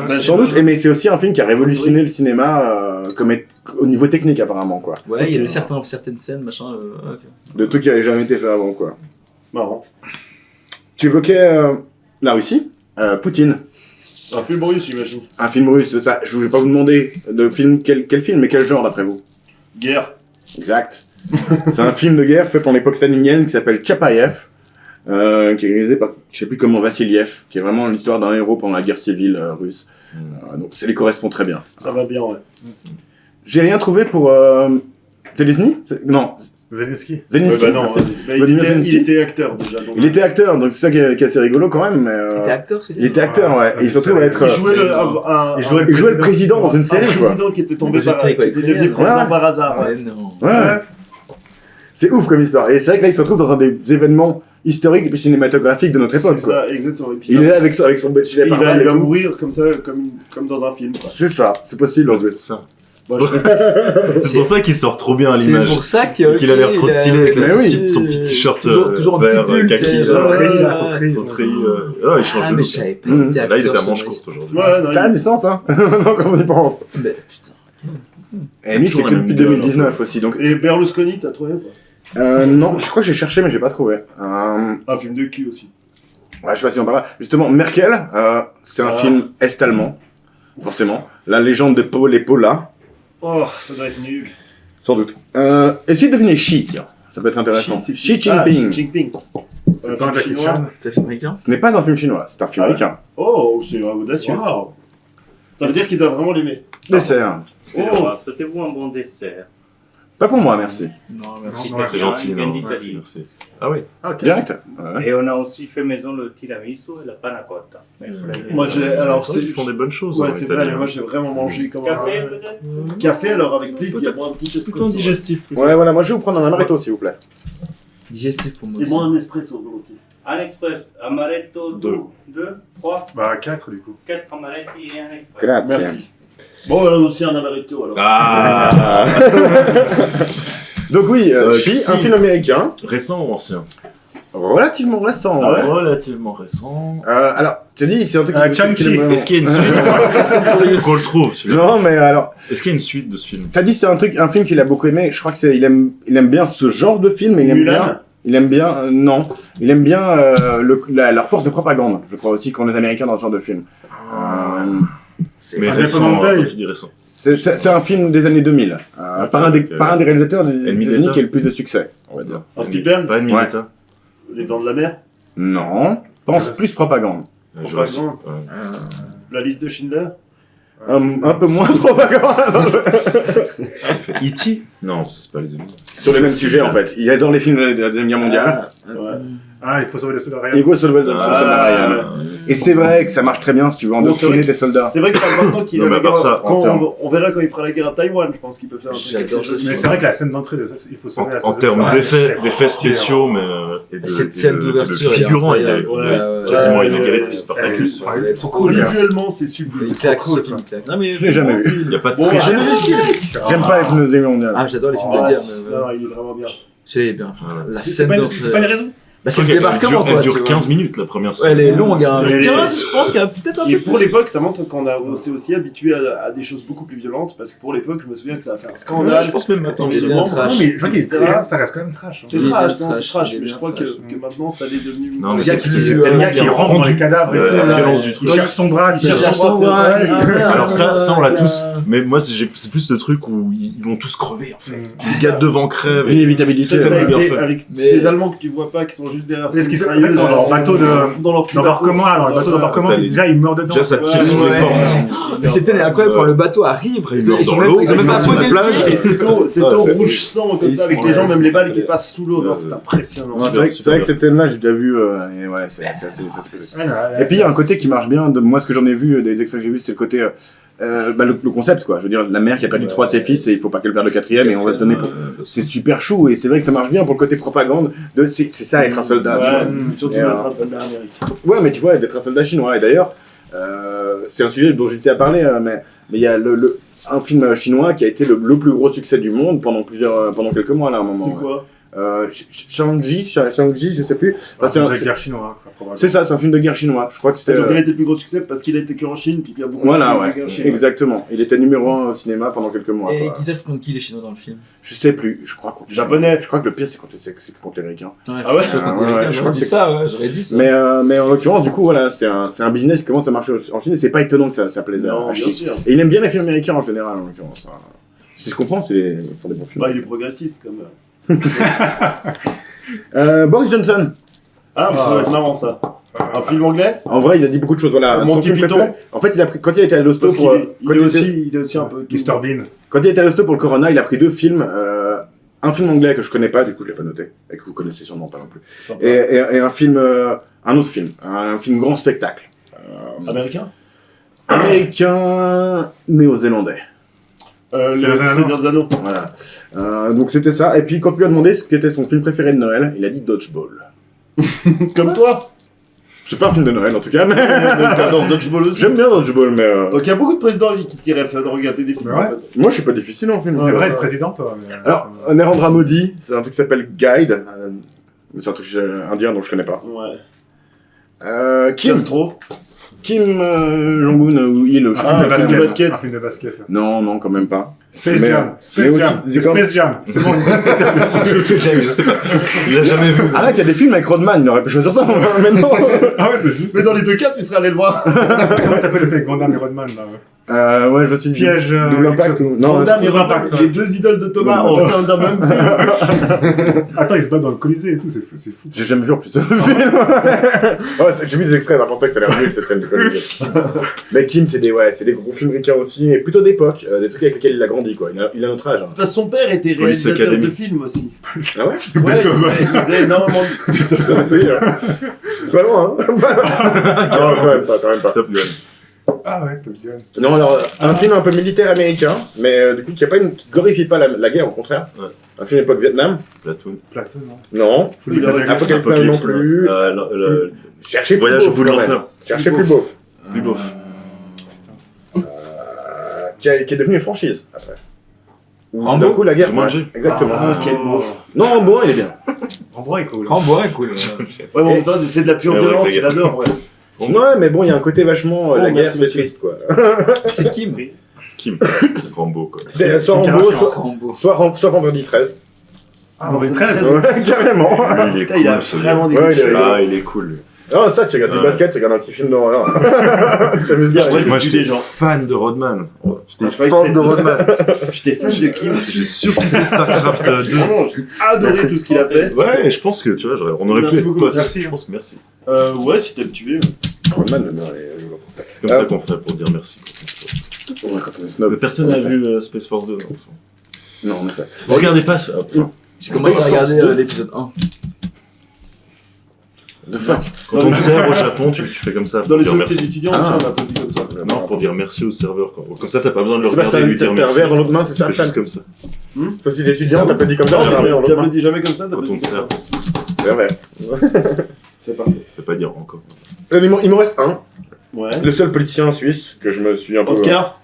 Bah, Sans doute, mais c'est aussi un film qui a révolutionné le cinéma au niveau technique apparemment quoi. Ouais, il y Ok. avait certaines scènes, machin. Ok. De trucs qui n'avaient jamais été faits avant quoi. Marrant. Tu évoquais la Russie, Poutine, Un film russe, j'imagine. un film russe, ça. Je voulais pas vous demander de film, quel film, mais quel genre d'après vous? Guerre. Exact. C'est un film de guerre fait par l'époque stalinienne qui s'appelle Tchapaïev, qui est réalisé par, je sais plus comment, Vassiliev, qui est vraiment l'histoire d'un héros pendant la guerre civile russe. Donc ça les correspond très bien. Ça va bien, ouais. J'ai rien trouvé pour Zelensky. Non, Zelensky. Zelensky. Ouais, bah non, merci. bah, Vladimir il Zelensky. était acteur déjà. Donc, Il était acteur, donc c'est ça qui est assez rigolo quand même. Mais, Il était acteur, c'est il était acteur, ouais. Et surtout, va être. il jouait le, Il jouait le président dans une série, un quoi. président qui était tombé Dans une par, série, quoi, qui était devenu ukrainienne. président Ouais. par hasard. Ouais. Ouais, non. Ouais. C'est ouf comme histoire. Et c'est vrai que là, il se retrouve dans un des événements historiques et cinématographiques de notre époque. C'est Quoi. ça, exactement. Et puis, Il est là avec son bel et gilet il pare-balles va et tout. mourir comme ça, comme dans un film. Quoi. C'est ça, c'est possible en C'est plus. pour ça. Moi, C'est pour ça qu'il sort trop bien à C'est l'image. pour ça qu'il Qu'il a l'air trop stylé avec Mais oui. son petit t-shirt toujours un petit vert pull, kaki. tu sais, Son genre, treillis, ouais, là, son ouais. treillis. Son treillis, il change Ah, de mais look. je savais pas. Mmh. qu'il était Là, il était acteur, à manche ce courte aujourd'hui. Ouais, non, Ça a du sens, hein. Non, quand on y pense. Mais putain. Et lui, c'est Toujours que la depuis même gueule, 2019 aussi. Donc, Et Berlusconi, t'as trouvé ou pas? non, je crois que j'ai cherché, mais j'ai pas trouvé. Un film de cul aussi. Ouais, je sais pas si on parle là. Justement, Merkel, c'est un Ah. film est-allemand, forcément. La légende de Paul et Paula, Oh, ça doit être nul. sans doute. Essayez de deviner Xi, tiens. Ça peut être intéressant. c'est Xi qui Ah, Jinping. Xi Jinping. C'est pas un Jackie chinois. Chan. C'est un film américain? Ce n'est pas un film chinois, c'est un film Ah ouais américain. Oh, c'est audacieux. Wow. Ça veut dire qu'il doit vraiment l'aimer. Dessert. Excusez-moi, c'était-vous un bon dessert? Pas pour moi, merci. Non, merci. C'est Bien, gentil, il vient non? d'Italie. Merci. Ah oui. Direct. Ouais. Et on a aussi fait maison le tiramisu et la panna cotta. Mais il faut la- Moi, j'ai. Alors, C'est vrai c'est. qu'ils font des bonnes choses. Ouais, en c'est Italie, vrai, hein. moi j'ai vraiment mangé comme Café un. peut-être? Café, alors avec plaisir. Moi, un petit espresso. digestif. Ouais, voilà, moi je vais vous prendre un amaretto, s'il vous plaît. Digestif pour moi. Et moi, un espresso, volontiers. Un express, amaretto, Deux. 2, 3, Bah, 4 du coup. 4 amaretti et un express. Grazie. Merci. Bon, alors aussi un amaretto alors. Ah. Donc oui, Xi, Xi. un film américain, Récent ou ancien? relativement récent. Ah ouais Relativement récent. Alors, tu dis, c'est un truc Chang-Chi. aime vraiment. Est-ce qu'il y a une suite? Faut qu'on le trouve, celui-là. Non, mais alors, Est-ce qu'il y a une suite de ce film? t'as dit c'est un film qu'il a beaucoup aimé. Je crois que il aime bien ce genre de film. Il aime Mulan. bien. Il aime bien. Non, il aime bien leur force de propagande. Je crois aussi qu'on est américains dans ce genre de film. Mais c'est récent, Independence Day. tu dis récent. C'est un film des années 2000, par un des réalisateurs des Ennemi États-Unis d'État. qui a le plus de succès, on va dire. Un Spielberg. Pas Ennemi Ouais. d'État. Les Dents de la Mer. Non, pense plus propagande. Jurassic. Propagande. La liste de Schindler. Un peu moins propagande. E.T. Non, c'est pas les deux. Sur les mêmes sujets en fait. Il adore les films de la Deuxième Guerre mondiale. Ouais. Ah, il faut sauver les soldats Et il Ryan. voit sur le Ryan. ouais. Et c'est vrai que ça marche très bien si tu veux endoctriner c'est vrai des soldats. C'est vrai que maintenant qu'il Non, a mais la à part guerre, ça, en termes- on verra quand il fera la guerre à Taïwan, je pense qu'il peut faire un truc. J'adore assez ce Mais c'est vrai que la scène d'entrée, il faut sauver la En scène termes de- d'effets spéciaux, mais et Cette scène d'ouverture, le figurant, il est incroyable. Ouais. quasiment Ouais, inégalé ouais, de Spartacus. Ouais, Ça va être trop cool. cool. Visuellement, c'est sublime. Il claque, ce film, il claque. Non, mais Je l'ai jamais vu. Il n'y a pas de Bon, triche. j'aime bien ce qu'il J'aime pas les films de la Deuxième Guerre mondiale. Ah, j'adore les films de Ah, guerre. non, non, il est vraiment bien. C'est bien. Voilà. La C'est scène pas d'entrée. c'est pas une raison. Bah, c'est le débarquement, quoi. Elle dure tu vois. 15 minutes la première Ouais, scène. elle est longue, hein. Mais elle est- 15, je pense qu'il y a peut-être un Et peu pour plus. l'époque, ça montre qu'on s'est aussi habitué à des choses beaucoup plus violentes, parce que pour l'époque, je me souviens que ça a fait un Ouais, scandale. je pense même maintenant. Il est Mais bien bon, trash. Non, mais je vois qu'il est etc. ça reste quand même trash. hein. C'est Il est trash, bien non, c'est trash, trash, il est mais je bien crois trash. que maintenant ça l'est devenu. Non, mais Il y a c'est qui- c'est le Le tellement gars qui bien rentre dans rendu. les cadavres et La tout. là. violence du truc. Il cherche son bras, il Il cherche cherche son son bras. bras, Ouais, c'est- Alors ça on l'a tous. Mais moi c'est plus le truc où ils vont tous crever en fait. Les gars devant crèvent. L'inévitabilité. C'est ça, tellement bien avec, fait. avec Mais- ces Allemands que tu vois pas, qui sont juste derrière. Mais ce ces qui se- en fait, mitrailleuses, dans leur bateau de- dans leur petit L'embarquement, alors le bateau d'embarquement, T'as les- déjà il meurt dedans. Déjà ça tire sur Ouais. les portes. Mais cette scène est incroyable quand le bateau arrive. Après, il meurt Ils sont dans même l'eau, ils ont même il pas meurt sur posé la le plage. pied. Et c'est ton Ah, c'est- rouge sang comme Ils ça, avec sont- les gens, ouais, même les balles qui ouais. passent sous l'eau. Non, Ouais. c'est impressionnant. C'est vrai que cette scène-là, j'ai déjà vu. Et ouais, c'est Ouais, là, Et puis il y a un côté qui marche bien. Moi, ce que j'en ai vu, des extraits que j'ai vus, c'est le côté. Le concept, quoi. Je veux dire, la mère qui a perdu 3 de ses fils et il faut pas qu'elle perde le 4e et on va se donner pour. C'est super chou et c'est vrai que ça marche bien pour le côté propagande. C'est ça être un soldat. tu vois. Ouais, surtout Et, d'être un soldat américain. Ouais, mais tu vois, d'être un soldat chinois. Et d'ailleurs, c'est un sujet dont j'étais à parler, mais il y a un film chinois qui a été le plus gros succès du monde pendant quelques mois là, à un moment. C'est quoi Shang-Chi, je sais plus. Un Enfin, film de guerre chinois, quoi, probablement. c'est ça, c'est un film de guerre chinois. Je crois que c'était. Donc il a été le plus gros succès parce qu'il a été qu'en Chine, puis qu'il y a beaucoup Voilà, de ouais, films en Chine. exactement. Il était numéro 1 au cinéma pendant quelques mois. Et Quoi. qu'ils savent contre qui les Chinois dans le film. Je sais plus, je crois. Japonais. Je crois que le pire, c'est contre les Américains. Ah ouais je sais pas, ouais, ouais, je crois j'aurais que dit c'est- ça, ouais, j'aurais dit ça. Mais en l'occurrence, du coup, voilà, c'est un business qui commence à marcher en Chine et c'est pas étonnant que ça plaise Non, à bien Chine. sûr. Et il aime bien les films américains en général, en l'occurrence. Si je comprends, ils font des bons films. Bah, il est progressiste comme. Boris Johnson. Ah, ça va être marrant ça. Un film anglais. En vrai, il a dit beaucoup de choses. Voilà, Monty son film Python. préféré. En fait, quand il était à l'hosto Parce pour, qu'il il est aussi un peu. Mr Bean. quand il était à l'hosto pour le Corona, il a pris 2 films. Un film anglais que je connais pas, du coup je l'ai pas noté, et que vous connaissez sûrement pas non plus. Sympa. Et un film, un autre film, un film grand spectacle. Américain. Américain, néo-zélandais. Le Seigneur des Anneaux. Seigneur des Anneaux. Voilà. Donc c'était ça. Et puis quand tu lui as demandé ce qu'était son film préféré de Noël, il a dit Dodgeball. Comme toi. C'est pas un film de Noël en tout cas, mais T'adores Dodgeball aussi. j'aime bien Dodgeball, mais Donc il y a beaucoup de présidents qui tiraient de regarder des films. Ouais. en fait. moi je suis pas difficile en film. C'est vrai, être président, toi. mais- Alors, Narendra Modi, c'est un truc qui s'appelle Guide, mais c'est un truc indien dont je connais pas. Ouais. Kim Castro. Jong-un ou Il au Un chef film de de la film de basket. basket. Un film de basket. Non, quand même pas. Space Mais, Jam. mais Space aussi- Jam. c'est C'est comme- Space Jam. C'est bon, c'est Space Jam. Je sais pas. Il a jamais vu. Arrête, il y a des films avec Rodman, il aurait pu choisir ça, mais non. Ah ouais, c'est juste. Mais dans les deux cas, tu serais allé le voir. Comment s'appelle le fait avec Van Damme et Rodman là Ouais, je me suis dit. Piège, Double quelque impact chose. ou... Non, Van Damme et Double Rodman, Impact, les deux idoles de Thomas Double au sein d'un même film. Attends, ils se battent dans le Colisée et tout, c'est fou. j'ai jamais vu en plus ce film. Ouais, j'ai vu des extraits, par contre, ça a l'air nul cette scène du Colisée. Mais Kim, c'est des gros film ricains aussi, mais plutôt d'époque, des trucs avec lesquels il a grandi, quoi. Il a notre âge. Hein. Parce que son père était Police réalisateur Academy. de films aussi. Ah ouais? Ouais, il faisait énormément de... C'est pas loin, hein? Non, quand même pas. Top Gun. Ah ouais, Top Gun. Non, alors, un film un peu militaire américain, mais du coup, qui glorifie pas la guerre, au contraire. Ouais. Un film époque Vietnam. Platoon. Plateau, non. Non. Full Il aurait- Metal Jacket. Apocalypse Now non Apocalypse, plus. le Cherchez plus Voyage au beauf, bout de quand même. l'enfer. Cherchez plus beauf. Plus beau. Qui est devenu une franchise, après. Où, Rambo d'un coup, la guerre... Jumanji. Exactement. Ah, quel beau. Non, Rambo 1, il est bien. Rambo est cool. Rambo, ouais, cool. Ouais, en même temps, c'est de la pure Ouais, violence, ouais, il adore, ouais. Ouais, mais bon, il y a un côté vachement... la Oh, guerre, merci, c'est monsieur. triste, quoi. C'est Kim. Kim. Rambo, quoi. C'est soit Kim Rambo, Kardashian. Rambo. soit Vendredi 13. Ah, on est 13. Ouais, carrément. Il est Putain, il a cool, ce vraiment des Ouais, goûts de il est- chien. Ah, il est cool. Non, ça, tu regardes du Ouais. basket, tu regardes un petit film d'horreur. T'aimes bien. Ouais, Moi, du j'étais des gens. fan de Rodman. J'étais Ah, je croyais fan que de Rodman. J'étais fan de Kim. J'ai surkiffé StarCraft 2. Vraiment, j'ai adoré tout ce qu'il a fait. Ouais, et je pense que, tu vois, on aurait Merci pu être beaucoup, potes. merci. Je pense que merci. Ouais, si t'as tué. Rodman, non, C'est comme ça qu'on fait pour dire merci. ouais, quand on est snob. Personne n'a vu Space Force 2, non. Non, en effet. Regardez pas ce... J'ai commencé à regarder l'épisode 1. The fuck. Quand on te sert au Japon, tu fais comme ça Dans pour les dire sociétés merci. d'étudiants Ah. aussi, on a pas dit comme ça. Non, pour dire merci au serveur. Quoi. Comme ça, t'as pas besoin de le C'est parce que regarder et lui t'as dire un merci. verre dans l'autre main, c'est Tu ça, fais juste Stan. comme ça. Société étudiante, t'as pas dit comme ça, Non, j'ai un verre dans tu l'autre me main. dis jamais comme ça, t'as Quand pas on dit te comme sert, ça. C'est vrai. C'est parfait. c'est pas dire encore. Il m'en reste un. Ouais. Le seul politicien suisse que je me suis un peu... Oscar.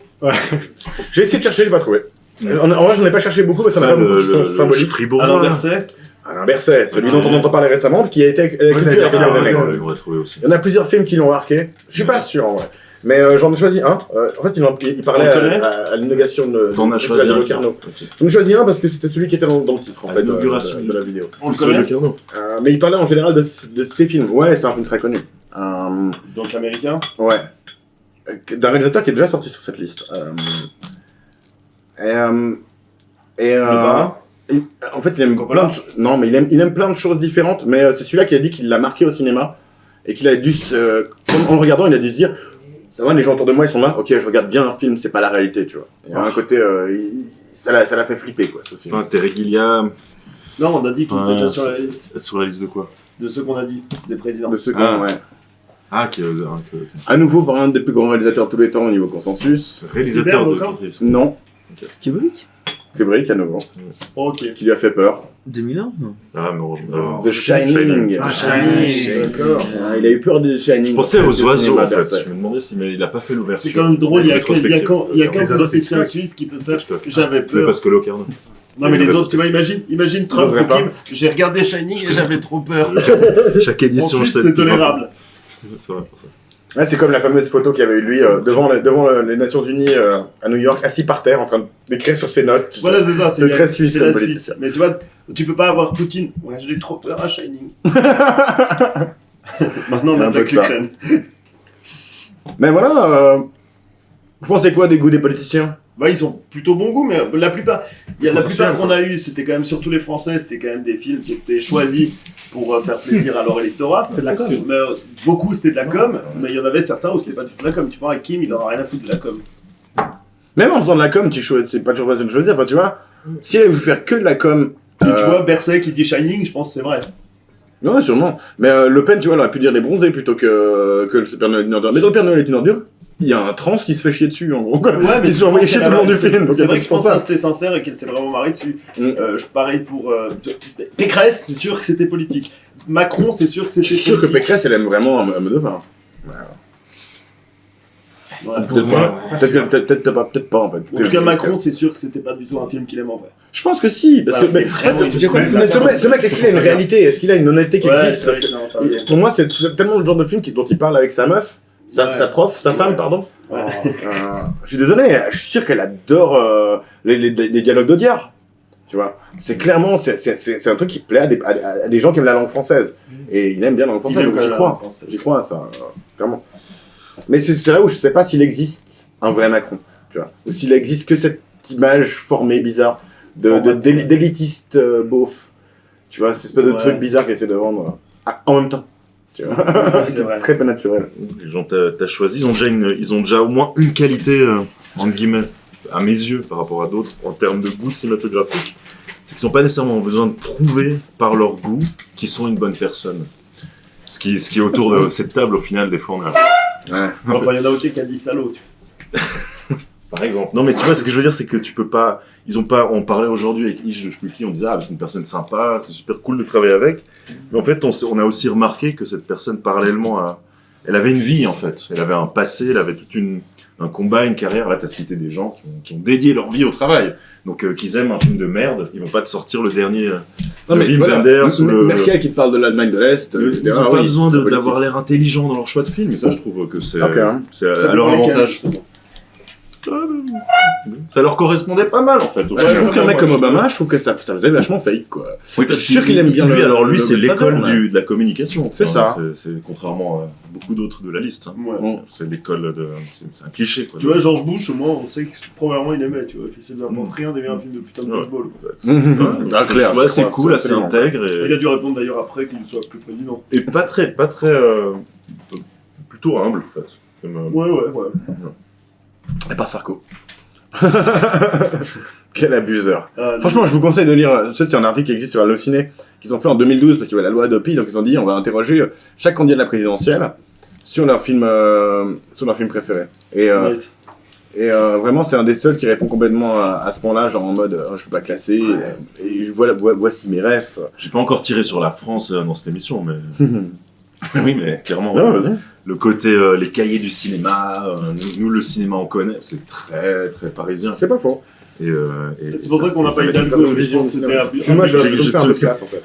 J'ai essayé de chercher, j'ai pas trouvé. En vrai, j'en ai pas cherché beaucoup, parce qu'il y en a pas beaucoup qui sont symboliques. Fribourg. Alain Berset. Alain Berset, celui dont on entend parler récemment, qui a été cultué avec d'accord, les ouais, nègres. On l'aurait trouvé aussi. Il y en a plusieurs films qui l'ont marqué. Je suis pas sûr en vrai. Mais j'en ai choisi un. En fait, il parlait On le connaît à l'inauguration de T'en as du choisi festival de un. Locarno. Ok. J'en ai choisi un parce que c'était celui qui était dans le titre en À fait, l'inauguration. de la vidéo. On le connaît. Mais il parlait en général de ses films. Ouais, c'est un film très connu. Donc américain. Ouais. D'un réalisateur qui est déjà sorti sur cette liste. Parrain. En fait, il aime Coppola. plein de choses. Non, mais il aime plein de choses différentes. Mais c'est celui-là qui a dit qu'il l'a marqué au cinéma et qu'il a dû, en le regardant, il a dû se dire, ça va, les gens autour de moi, ils sont là. Ok, je regarde bien un film, c'est pas la réalité, tu vois. Il y a un côté, ça l'a fait flipper, quoi, ce film. Enfin, Terry Gilliam. Non, on a dit qu'il était Ouais, déjà sur la liste Sur la liste de quoi? de ceux qu'on a dit, des présidents. De ceux qui Ah. ouais. Ah, qui est À nouveau, par un des plus grands réalisateurs de tous les temps au niveau consensus. réalisateur de. Spielberg encore Non, Kubrick Kubrick à nouveau, Ok. qui lui a fait peur. 2001 non. Ah, non, The Shining. Ah, Shining, d'accord. Il a eu peur de Shining. Je pensais aux oiseaux Cinéma, en fait. Berset. Je me demandais si mais il a pas fait l'ouverture. C'est quand même drôle, il y a qu'un Rétrospective. politicien Les oiseaux, c'est suisse qui peut faire Hitchcock. que j'avais Mais peur. parce que Locarno. Non, mais les autres, tu vois, imagine Trump J'oserais ou pas. Kim. J'ai regardé Shining et j'avais trop peur. Chaque édition, En je Suisse, sais c'est tolérable. C'est vrai pour ça. Ouais, c'est comme la fameuse photo qu'il y avait eu lui devant les Nations Unies à New York, assis par terre en train d'écrire sur ses notes. tu Voilà, sais. c'est ça. C'est très suisse, C'est comme la politique. Suisse. Mais tu vois, tu peux pas avoir Poutine. Ouais, j'ai trop peur à Shining. Maintenant, on Un peu attaque que ça. l'Ukraine. Mais voilà, vous pensez quoi des goûts des politiciens? Bah, ils ont plutôt bon goût, mais la plupart Social, qu'on a eu, c'était quand même, surtout les Français, c'était quand même des films qui étaient choisis pour faire plaisir à leur électorat. C'est de la com. Mais, beaucoup c'était de la com, mais il y en avait certains où c'était pas du tout de la com. Tu vois, avec Kim, il en a rien à foutre de la com. Même en faisant de la com, c'est pas toujours facile de choisir. Enfin, tu vois, s'il avait voulu faire que de la com. Et tu vois, Berset qui dit Shining, je pense que c'est vrai. Ouais, sûrement. Mais Le Pen, tu vois, il aurait pu dire les bronzés plutôt que le Père Noël est une ordure. Mais dans le Père Noël est une ordure, il y a un trans qui se fait chier dessus, en gros. Ouais, mais Ils se sont envoyés chier tout le long du film. C'est vrai que je pense que c'était sincère et qu'elle s'est vraiment marrée dessus. Pareil pour Pécresse, c'est sûr que c'était politique. Macron, c'est sûr que Je c'était suis sûr que politique. Pécresse, elle aime vraiment un mode de vin. Ouais. Peut-être pas. Peut-être pas, en fait. En tout cas, Macron, c'est sûr que c'était pas du tout un film qu'il aime en vrai. Je pense que si. Parce que, Ouais, mais vraiment, il dit quoi, mais ce mec, est-ce qu'il a une réalité? Est-ce qu'il a une honnêteté qui Ouais, existe? c'est vrai Parce que que- non, t'as raison. Pour moi, c'est tellement le genre de film dont il parle avec sa meuf, sa Ouais. prof, sa femme, pardon. Ouais. Je suis désolé, je suis sûr qu'elle adore les dialogues d'Audiard. Tu vois, c'est clairement, c'est un truc qui plaît à des gens qui aiment la langue française. Et il aime bien la langue Il française, aime donc j'y la crois. langue française. J'y crois à ça, clairement. Mais c'est là où je sais pas s'il existe un vrai Macron, tu vois. Ou s'il existe que cette image formée bizarre d'élitiste beauf. Tu vois, cette espèce de Ouais. truc bizarre qu'il essaie de vendre en même temps. Tu vois, c'est vrai. très peu naturel. Les gens t'as choisi, ils ont déjà au moins une qualité, entre guillemets, à mes yeux, par rapport à d'autres, en termes de goût cinématographique. C'est qu'ils n'ont pas nécessairement besoin de prouver par leur goût qu'ils sont une bonne personne. Ce qui est autour de cette table, au final, des fois, on a... Ouais. Enfin, il y en a aucun qui a dit salaud. Par exemple. Non, mais tu vois, ce que je veux dire, c'est que tu peux pas... Ils ont pas... On parlait aujourd'hui avec Ish, je sais plus qui, on disait, ah, c'est une personne sympa, c'est super cool de travailler avec. Mais en fait, on a aussi remarqué que cette personne, parallèlement à... Elle avait une vie, en fait. Elle avait un passé, elle avait un combat, une carrière. Là, t'as cité des gens qui ont dédié leur vie au travail. Donc, qu'ils aiment un film de merde, ils vont pas te sortir le dernier... Non, mais Wim voilà, Wenders ou le... Merkel qui te parle de l'Allemagne de l'Est, etc. Ils ont pas Oui, besoin c'est politique. d'avoir l'air intelligent dans leur choix de film, et ça, je trouve que c'est Ok, hein. c'est Ça à leur dépend lesquels, avantage. justement. Ça leur correspondait pas mal, en fait. Ouais, je trouve qu'un mec comme Obama, je trouve que ça faisait vachement fake, quoi. Oui, Je suis sûr qu'il aime bien lui, le- alors lui, le c'est l'école Pattern, de la communication. C'est ça. C'est contrairement à beaucoup d'autres de la liste. hein. Ouais. Bon. C'est l'école de... C'est un cliché, quoi. Tu vois, George Bush, au moins, on sait que probablement il aimait, tu vois. Qu'il s'est n'importe rien d'aimer un film de putain de Ouais. baseball. quoi. Ah, clair. Ouais, c'est je crois, cool, assez absolument. intègre Il et, a dû répondre d'ailleurs après qu'il soit plus président. et pas très, plutôt humble, en fait. Comme, Ouais. Et pas Sarko. Quel abuseur. Ah, Franchement, je vous conseille de lire. C'est un article qui existe sur Allociné, qu'ils ont fait en 2012 parce qu'il y avait la loi Adopi, donc ils ont dit on va interroger chaque candidat de la présidentielle sur leur film préféré. Et nice. vraiment, c'est un des seuls qui répond complètement à ce point-là, genre en mode je peux pas classer. Et voilà, voici mes refs. J'ai pas encore tiré sur la France dans cette émission, mais... oui, mais clairement, Non, vas-y. le côté les cahiers du cinéma, nous, le cinéma on connaît, c'est très très parisien. C'est pas faux. Et C'est pour ça qu'on n'a pas met Hidalgo. pas de Je vision pense que c'était un Moi, je j'ai- vais j'ai- faire un peu de j'ai- classe en fait.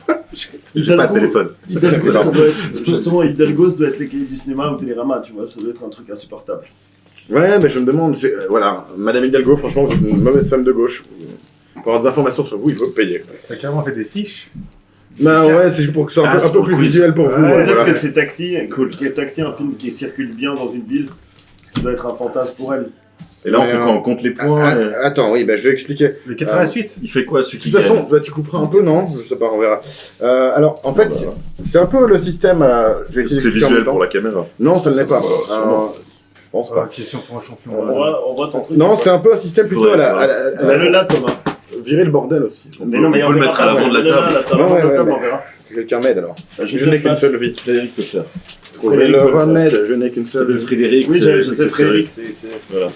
j'ai pas de téléphone. Hidalgo, ça Pardon. doit être, justement, Hidalgo, ça doit être les cahiers du cinéma ou Télérama, tu vois. Ça doit être un truc insupportable. Ouais, mais je me demande, voilà, Madame Hidalgo, franchement, vous êtes une mauvaise femme de gauche. Pour avoir des informations sur vous, il faut payer. T'as carrément fait des fiches. Bah ouais, c'est juste pour que ce soit un Ah, peu c'est pour plus le quiz. visuel pour vous. Ouais, Peut-être voilà. que c'est Taxi, qui est Taxi, un film qui circule bien dans une ville, ce qui doit être un fantasme pour elle. Et là on Mais, fait quoi? On compte les points. et- Attends, oui, bah, je vais expliquer. Mais quelle sera la suite? Il fait quoi celui De qui toute façon, gagne bah, tu couperas un peu, non? Je sais pas, on verra. Alors, en fait, Voilà. c'est un peu le système. Je vais essayer C'est d'expliquer en visuel même temps. pour la caméra. Non, ça ne l'est pas. sûrement. Je pense Ah, pas. question pour un champion. On voit ton truc. Non, c'est un peu un système plutôt Faudrait, à Bah, le là, Thomas. virer le bordel aussi. On Mais peut- non, mais on peut le mettre à l'avant de la table. Ouais, On verra. Quelqu'un m'aide alors. Je Je n'ai qu'une seule vie. Frédéric peut faire. Trouvez Frédéric le peut le faire. remède, je n'ai qu'une seule vie. Frédéric, Oui, je c'est sais, Frédéric, c'est... Voilà.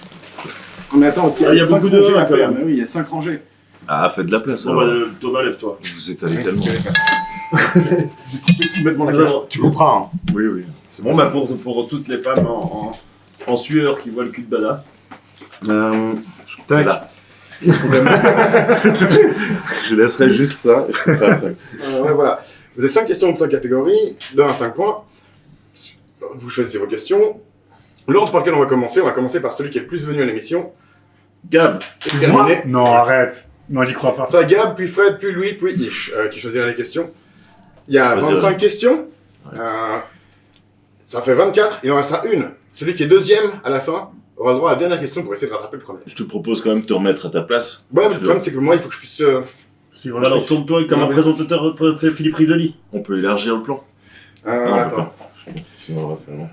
Mais attends, il y a beaucoup de rangées là, à quand faire. même. Mais oui, il y a 5 rangées. Ah, faites de la place. Bon, alors. bah, Thomas, lève-toi. Vous étalez tellement. Complètement Nous d'accord. avons- Tu couperas. Hein. Oui, oui. Bon, bah, pour toutes les femmes en sueur qui voient le cul de Bada. Tac. Là. Je laisserai juste ça. Ouais, voilà. Vous avez 5 questions de 5 catégories, de 1 à 5 points. Vous choisissez vos questions. L'ordre par lequel on va commencer par celui qui est le plus venu à l'émission. Gab, c'est terminé. Non, arrête. Non, j'y crois pas. Ça, Gab, puis Fred, puis Louis, puis Ish, qui choisira les questions. Il y a 25 questions. Ça fait 24. Il en restera une. Celui qui est deuxième à la fin aura le droit à la dernière question pour essayer de rattraper le premier. Je te propose quand même de te remettre à ta place. Ouais, mais le problème, c'est que moi, il faut que je puisse... Suivre le Alors, truc. tourne-toi comme un présentateur fait Philippe Risoli. On peut élargir le plan. Non, on peut attends. pas. Sinon, on va faire non.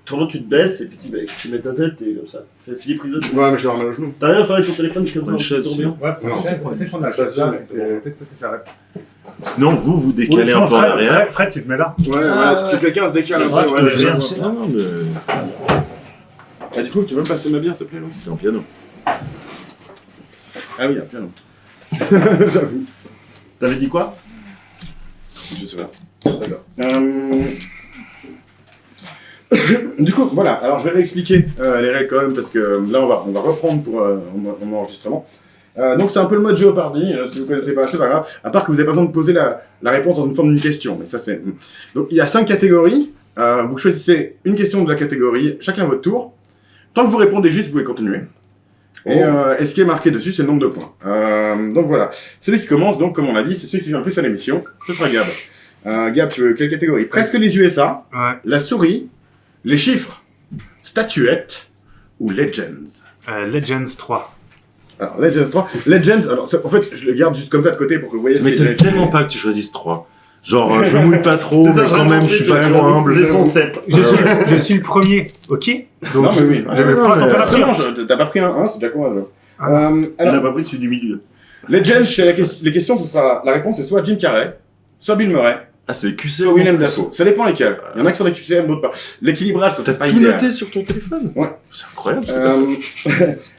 Tourne, tu te baisses et puis tu mets ta tête et comme ça. Fais Philippe Risoli. Ouais, mais je vais remettre au genou. T'as rien à faire avec ton téléphone comme ça, Une chaise, tu tournes bien. Ouais, Non, c'est le fond de la pas chaise. sûr, là, mais- ça arrête. Sinon, vous décalez Sinon, un peu en Fred, arrière. Fred, tu te mets là. Ouais, voilà, que quelqu'un se décale un peu. Ouais, Ouais, je ouais, viens. ouais. Non, non, mais Ah, du coup, tu veux me passer ma bière, s'il te plaît, Louis? c'était un piano. Ah oui, il y a un piano. J'avoue. T'avais dit quoi? Je sais pas. D'accord. Du coup, voilà. Alors, je vais réexpliquer les règles quand même, parce que là, on va reprendre pour mon enregistrement. Donc, c'est un peu le mode Jeopardy. Si vous connaissez pas, c'est pas grave. À part que vous n'avez pas besoin de poser la réponse dans une forme d'une question. Mais ça, c'est... Donc, il y a 5 catégories. Vous choisissez une question de la catégorie, chacun à votre tour. Tant que vous répondez juste, vous pouvez continuer. Et ce qui est marqué dessus, c'est le nombre de points. Donc voilà. Celui qui commence, donc, comme on a dit, c'est celui qui vient le plus à l'émission. Ce sera Gab. Gab, tu veux quelle catégorie? Presque les USA, Ouais. la souris, les chiffres, statuettes ou Legends. Legends 3. Alors, Legends 3. Legends, alors, en fait, je le garde juste comme ça de côté pour que vous voyez Ça ce qui est m'étonne Legends. tellement pas que tu choisisses 3. Genre, je me mouille pas trop, C'est ça, mais je quand même, je suis pas trop humble. C'est son 7. Je suis le premier, ok? Non, Donc, mais oui. j'avais Non, pas mais- de température. Non, t'as pas pris un 1, c'est déjà courageux. Ah. Il Alors, a pas pris celui du milieu. Legends, c'est les questions, ce sera, la réponse, c'est soit Jim Carrey, soit Bill Murray, Ah, c'est des QC. soit Willem Dafoe. Ça dépend lesquels. Il y en a qui sont des QCM, d'autres pas. L'équilibrage, c'est T'as peut-être pas tout idéal. noté sur ton téléphone? Ouais. C'est incroyable. ce Euh, truc.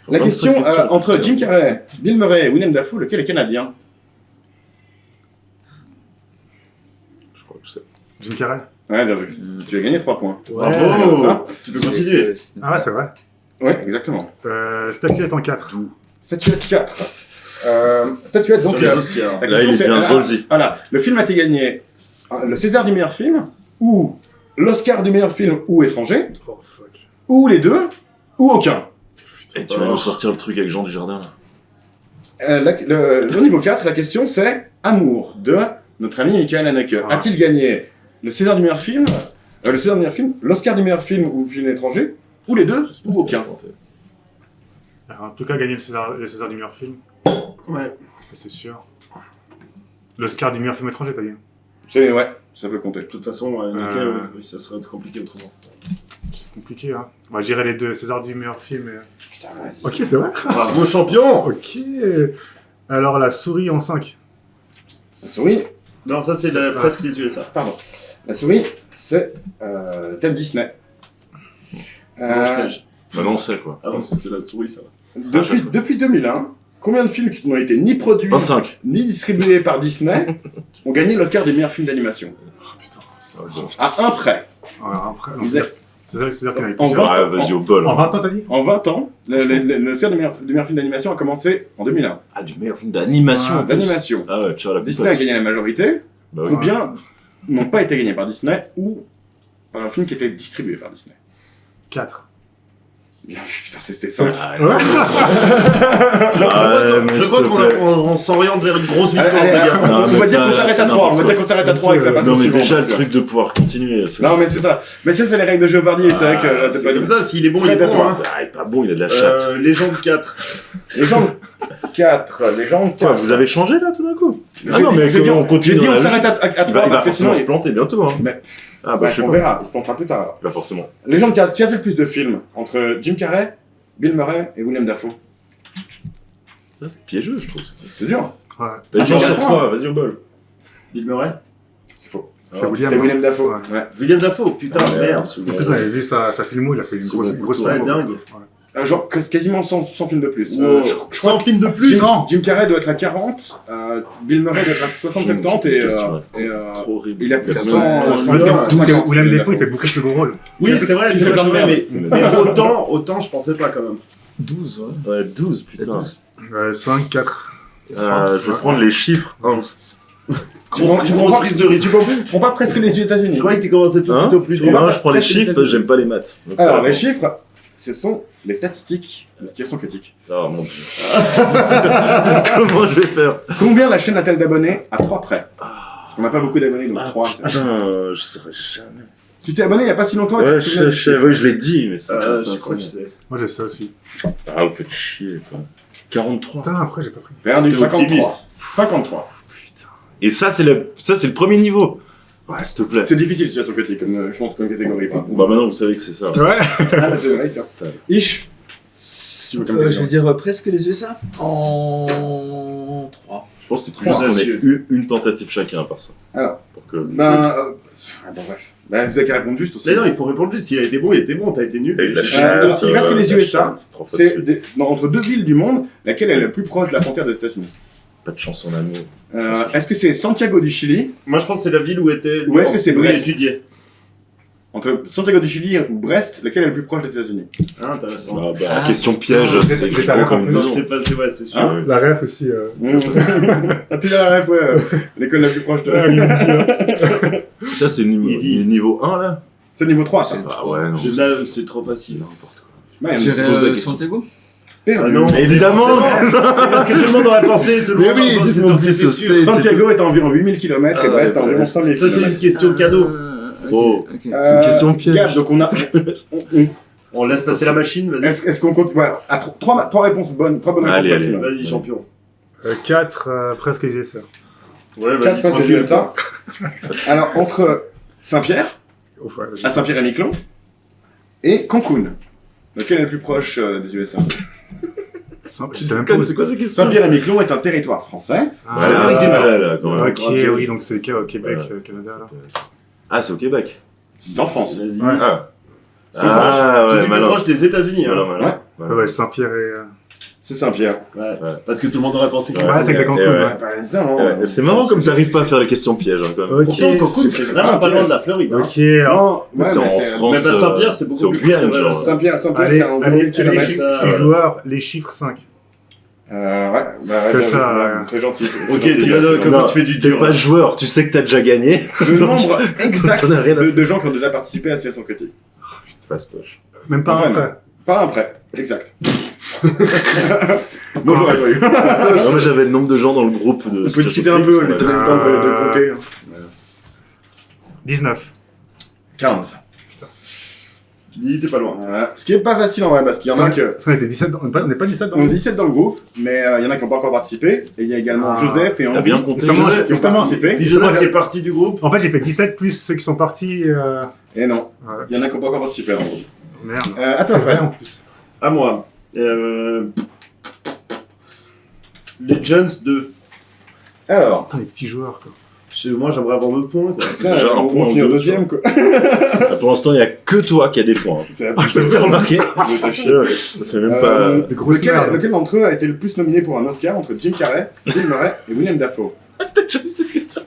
La 25 question, questions. entre Jim Carrey, Bill Murray et Willem Dafoe, lequel est canadien? Je crois que je sais. Jim Carrey. Ouais, bien vu. Tu as gagné 3 points. Bravo. Ça. Tu peux continuer. Ah ouais, c'est vrai. Ouais, exactement. Statuette en 4. Statuette 4. Statuette, donc... Sur les Oscars. la Là, question, il c'est, devient drôle-y. Voilà, le film a été gagné le César du meilleur film, ou l'Oscar du meilleur film ou étranger, Oh fuck. ou les deux, ou aucun. Et tu vas nous sortir le truc avec Jean Dujardin, là. Le niveau 4, la question c'est Amour de notre ami Michael Haneke. Ah. A-t-il gagné le César du meilleur film, l'Oscar du meilleur film ou film étranger, ou les deux, ou aucun? Alors, en tout cas, gagner le César du meilleur film, Ouais. ça c'est sûr. L'Oscar du meilleur film étranger, t'as dit? C'est, ouais, ça peut compter. De toute façon, nickel, ouais, ça serait compliqué autrement. C'est compliqué, hein. Moi, j'irais les deux, César du meilleur film et... Putain, vas-y. Ok, c'est vrai. Bravo champion. Ok. Alors, la souris en 5. La souris, Non, ça c'est presque les USA. pardon. La souris, c'est thème Disney. Blanche-Neige. Maintenant, on sait, quoi. Ah non, c'est la souris ça va. Depuis 2001, combien de films qui n'ont été ni produits 25. ni distribués par Disney ont gagné l'Oscar des meilleurs films d'animation? Oh putain, ça À un près. après, non, Ils a- c'est-à-dire qu'il y en avait En plusieurs. vingt- Ouais, vas-y, au bol. En hein. 20 ans, t'as dit? En 20 ans, l'Oscar des meilleurs films d'animation a commencé en 2001. Ah, du meilleur film d'animation. Ouais, en plus. D'animation. Ah ouais, tu vois, la Disney a gagné la majorité, Bah oui. combien n'ont pas été gagnés par Disney ou par un film qui était distribué par Disney? 4. Bien vu, putain, c'était ça. Ah, Je crois qu'on s'oriente vers une grosse victoire, Allez, les gars. Non, on mais va dire ça, qu'on s'arrête c'est à 3, on n'importe va dire qu'on s'arrête à 3 et que ça passe Non, au mais suivant. déjà, le truc de pouvoir continuer. c'est- Non, mais c'est ça. Mais ça, c'est les règles de Jeopardy, et c'est vrai que j'arrête C'est pas de comme ça, s'il est bon, il est Fred, à bon. toi. Hein. Ah, il est pas bon, il a de la chatte. Légende 4. Légende 4, Légende 4. Quoi, vous avez changé là tout d'un coup? J'ai Ah non, dit- mais j'ai dit, on continue. J'ai dit dans on la s'arrête à Il 3 va, il va parce que forcément se sinon... planter bientôt. Hein. Mais, Ah bah ouais, je sais on pas. verra, il se plantera plus tard. alors. Pas forcément. Légende 4, qui a fait le plus de films entre Jim Carrey, Bill Murray et Willem Dafoe? Ça, c'est piégeux, je trouve. C'est dur. Ouais. T'as dit Ah, sur bon, 3, vas-y au bol. Bill Murray. C'est faux. C'est William. C'était Willem Dafoe. Ouais. Ouais. William Dafoe, putain, Ah, merde. En plus, on avait vu sa filmo, il a fait une C'est grosse, bon. grosse Ouais, filmo. dingue. Ouais. Genre quasiment 100 films de plus. Wow. Je crois 100 films de plus. Jim Carrey doit être à 40, Bill Murray doit être à 60-70 et, Trop horrible. il a plus de quand 100. même- Parce que Willem Willem Dafoe, il fait beaucoup de second rôle. Oui, c'est vrai, il c'est fait vrai, plein de c'est vrai, merde. mais autant je pensais pas quand même. 12, ouais. Ouais, 12, putain. 5, 4. Je vais prendre les chiffres. Tu prends prise de risque. Tu prends pas presque les États-Unis. Je croyais que tu commençais tout de suite au plus Non, gros. Non, je prends les chiffres, j'aime pas les maths. Donc ça Alors, va. les chiffres, ce sont les statistiques de situation critique. Oh mon dieu. Comment je vais faire? Combien la chaîne a-t-elle d'abonnés à 3 près? Parce qu'on n'a pas beaucoup d'abonnés, donc 3. Putain, je saurais jamais. Tu t'es abonné il y a pas si longtemps et Ouais, tu te souviens du chiffre. ouais, je l'ai dit, mais c'est. Je crois que je sais. Moi, j'ai ça aussi. Ah, vous faites chier, quoi. 43. Putain, après, j'ai pas pris. Perdu T'es 53. optimiste. 53. Putain. Et ça, c'est le premier niveau. Ouais, s'il te plaît. C'est difficile, situation critique, comme, je pense, comme catégorie. Pas. Bah maintenant, vous savez que c'est ça. Ouais. Ah, là, c'est vrai, C'est ça. ça. Ish. Si tu veux comme Je vais catégorie. dire presque les USA. En 3. Je pense que c'est plus juste qu'on ait eu une tentative chacun à part ça. Alors. Pour que... Bon, bref. Bah, vous avez qu'à répondre juste aussi. Mais non, il faut répondre juste. S'il a été bon, il était bon. T'as été nul. Et la il chaîne, reste que les la USA, chaîne, c'est trois fois C'est dessus. entre deux villes du monde, laquelle est la plus proche de la frontière des États-Unis? Pas de chance en amour. Est-ce que c'est Santiago du Chili? Moi, je pense que c'est la ville où était. Ou est-ce que c'est où il Brest? étudiait. Entre Santiago du Chili ou Brest, laquelle est la plus proche des États-Unis? Ah, intéressant. Ah, bah, question piège, Non, c'est j'ai écrit ta gros comme une réponse. Donc, maison. c'est passé, ouais, c'est sûr. Hein La ref aussi. Ah, t'es là la ref, ouais. L'école la plus proche de. Ça, c'est Easy. niveau 1 là? C'est niveau 3, ça. Ah ouais, non. Là, c'est trop facile. N'importe quoi. Ouais, J'irais pose la question. Santiago. perdu. non. Évidemment! C'est parce que tout le monde aurait pensé. Tout le Mais monde oui, aurait pensé, tout le monde donc dit c'était ce sûr. state. Santiago est à environ 8000 km et Ah, Brest à ouais, environ Brest. 5000 Ça, c'était km. une question cadeau. Oh. Ok. C'est une question piège. Gab, donc on a. On laisse passer la machine, vas-y. Est-ce qu'on compte. Ouais, à trois réponses bonnes. 3 bonnes réponses Allez, maximum. Vas-y, champion. 4, presque les USA. Ouais, 4 fois c'est ça. Alors, entre Saint-Pierre, Ouf, ouais, à Saint-Pierre-et-Miquelon, et Cancun. Lequel est le plus proche des USA? Je sais même pas où C'est quoi ces questions? Saint-Pierre-et-Miquelon est un territoire français. Ah, Voilà, l'Amérique du Nord. là, quand même. ok, oui, donc c'est au Québec, Ouais. Canada, là. Ah, c'est au Québec. C'est en France. Vas-y. Ouais. Ah. C'est Ah, Tout est ouais, plus malin. proche des États-Unis. Malin, Hein. malin. Ouais, ouais, Saint-Pierre et... C'est Saint-Pierre. Ouais. Parce que tout le monde aurait pensé que. Ouais, Ouais, c'est exactement ouais, cool, ouais. ouais. Bah, ça, non. Ouais, c'est marrant comme t'arrives pas à faire les questions pièges, hein, quand même. Ok, Pourtant, Cancun, c'est vraiment pas loin de la Floride. Hein. ok, alors... Non, ouais, C'est mais en France. Mais bah, Saint-Pierre, c'est beaucoup c'est au plus Guyane, proche de genre. Saint-Pierre, c'est Allez, à environ allez, 1000 allez, je km. suis ça, joueur, les chiffres 5. Ouais, bah, Que ouais, ça, ouais, ouais. c'est gentil. Ok, Tirano, comme ça Non, tu fais du T'es dur. pas joueur, tu sais que t'as déjà gagné. Le nombre exact T'en as rien à de gens qui ont déjà participé à Situation Critique. Fastoche. Même pas Ouais, un non. prêt. Pas un prêt, exact. Moi, j'aurais pas eu. Non, mais j'avais le nombre de gens dans le groupe de. On peut discuter un peu, les deux Ah. temps de compter. 19. 15. Dis, t'es pas loin. Voilà. Ce qui est pas facile en vrai, parce qu'il y en a que. Parce qu'on était 17, on n'est pas 17 dans On est le 17 dans le groupe, mais il y en a qui n'ont pas encore participé. Et il y a également Ah. Joseph et T'as Henri bien compté. Justement, Joseph, qui ont justement. participé. Puis Joseph qui est parti du groupe. En fait, j'ai fait 17 plus ceux qui sont partis. Et non, Ouais. il y en a qui n'ont pas encore participé. En gros. Merde. À toi, C'est vrai Fred. en plus. À moi. Legends 2. Alors, Putain, les petits joueurs, quoi. Moi, j'aimerais avoir 2 points. Quoi. ça, Déjà, un on point va en finir deux, deuxième, quoi. Pour l'instant, il y a que toi qui a des points. C'est Je sais pas si t'as remarqué. C'est même pas. Des grosses merdes. Lequel d'entre eux a été le plus nominé pour un Oscar entre Jim Carrey, Bill Murray et William Dafoe? T'as déjà vu cette question?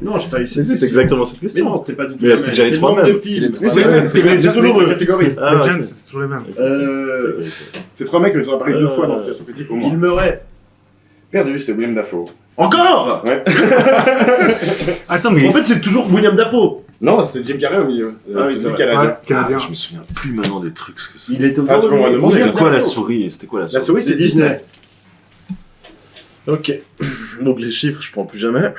Non, je t'ai eu C'est exactement cette Mais question. non, c'était pas du tout. Mais la c'était même. déjà les C'était trois le nombre mêmes. de films. Oui, Ouais, c'est c'est c'est toujours les- la catégorie. Ah, Legends, ok. c'est toujours les mêmes. C'est trois mecs qui sont apparus 2 fois dans Situation Critique au moins. Bill Murray. Perdu, c'était William Dafoe. Encore Attends, mais. En fait, c'est toujours William Dafoe. Non, c'était Jim Carrey au milieu. Ah oui, c'est lui vrai. canadien. Ouais, canadien. Je me souviens plus maintenant des trucs. Ce que c'est. Il était Ah, autour tu peux me de demander. C'était quoi la Dafoe. souris? C'était quoi la La souris? souris, c'est Disney. Ok. Donc les chiffres, je prends plus jamais.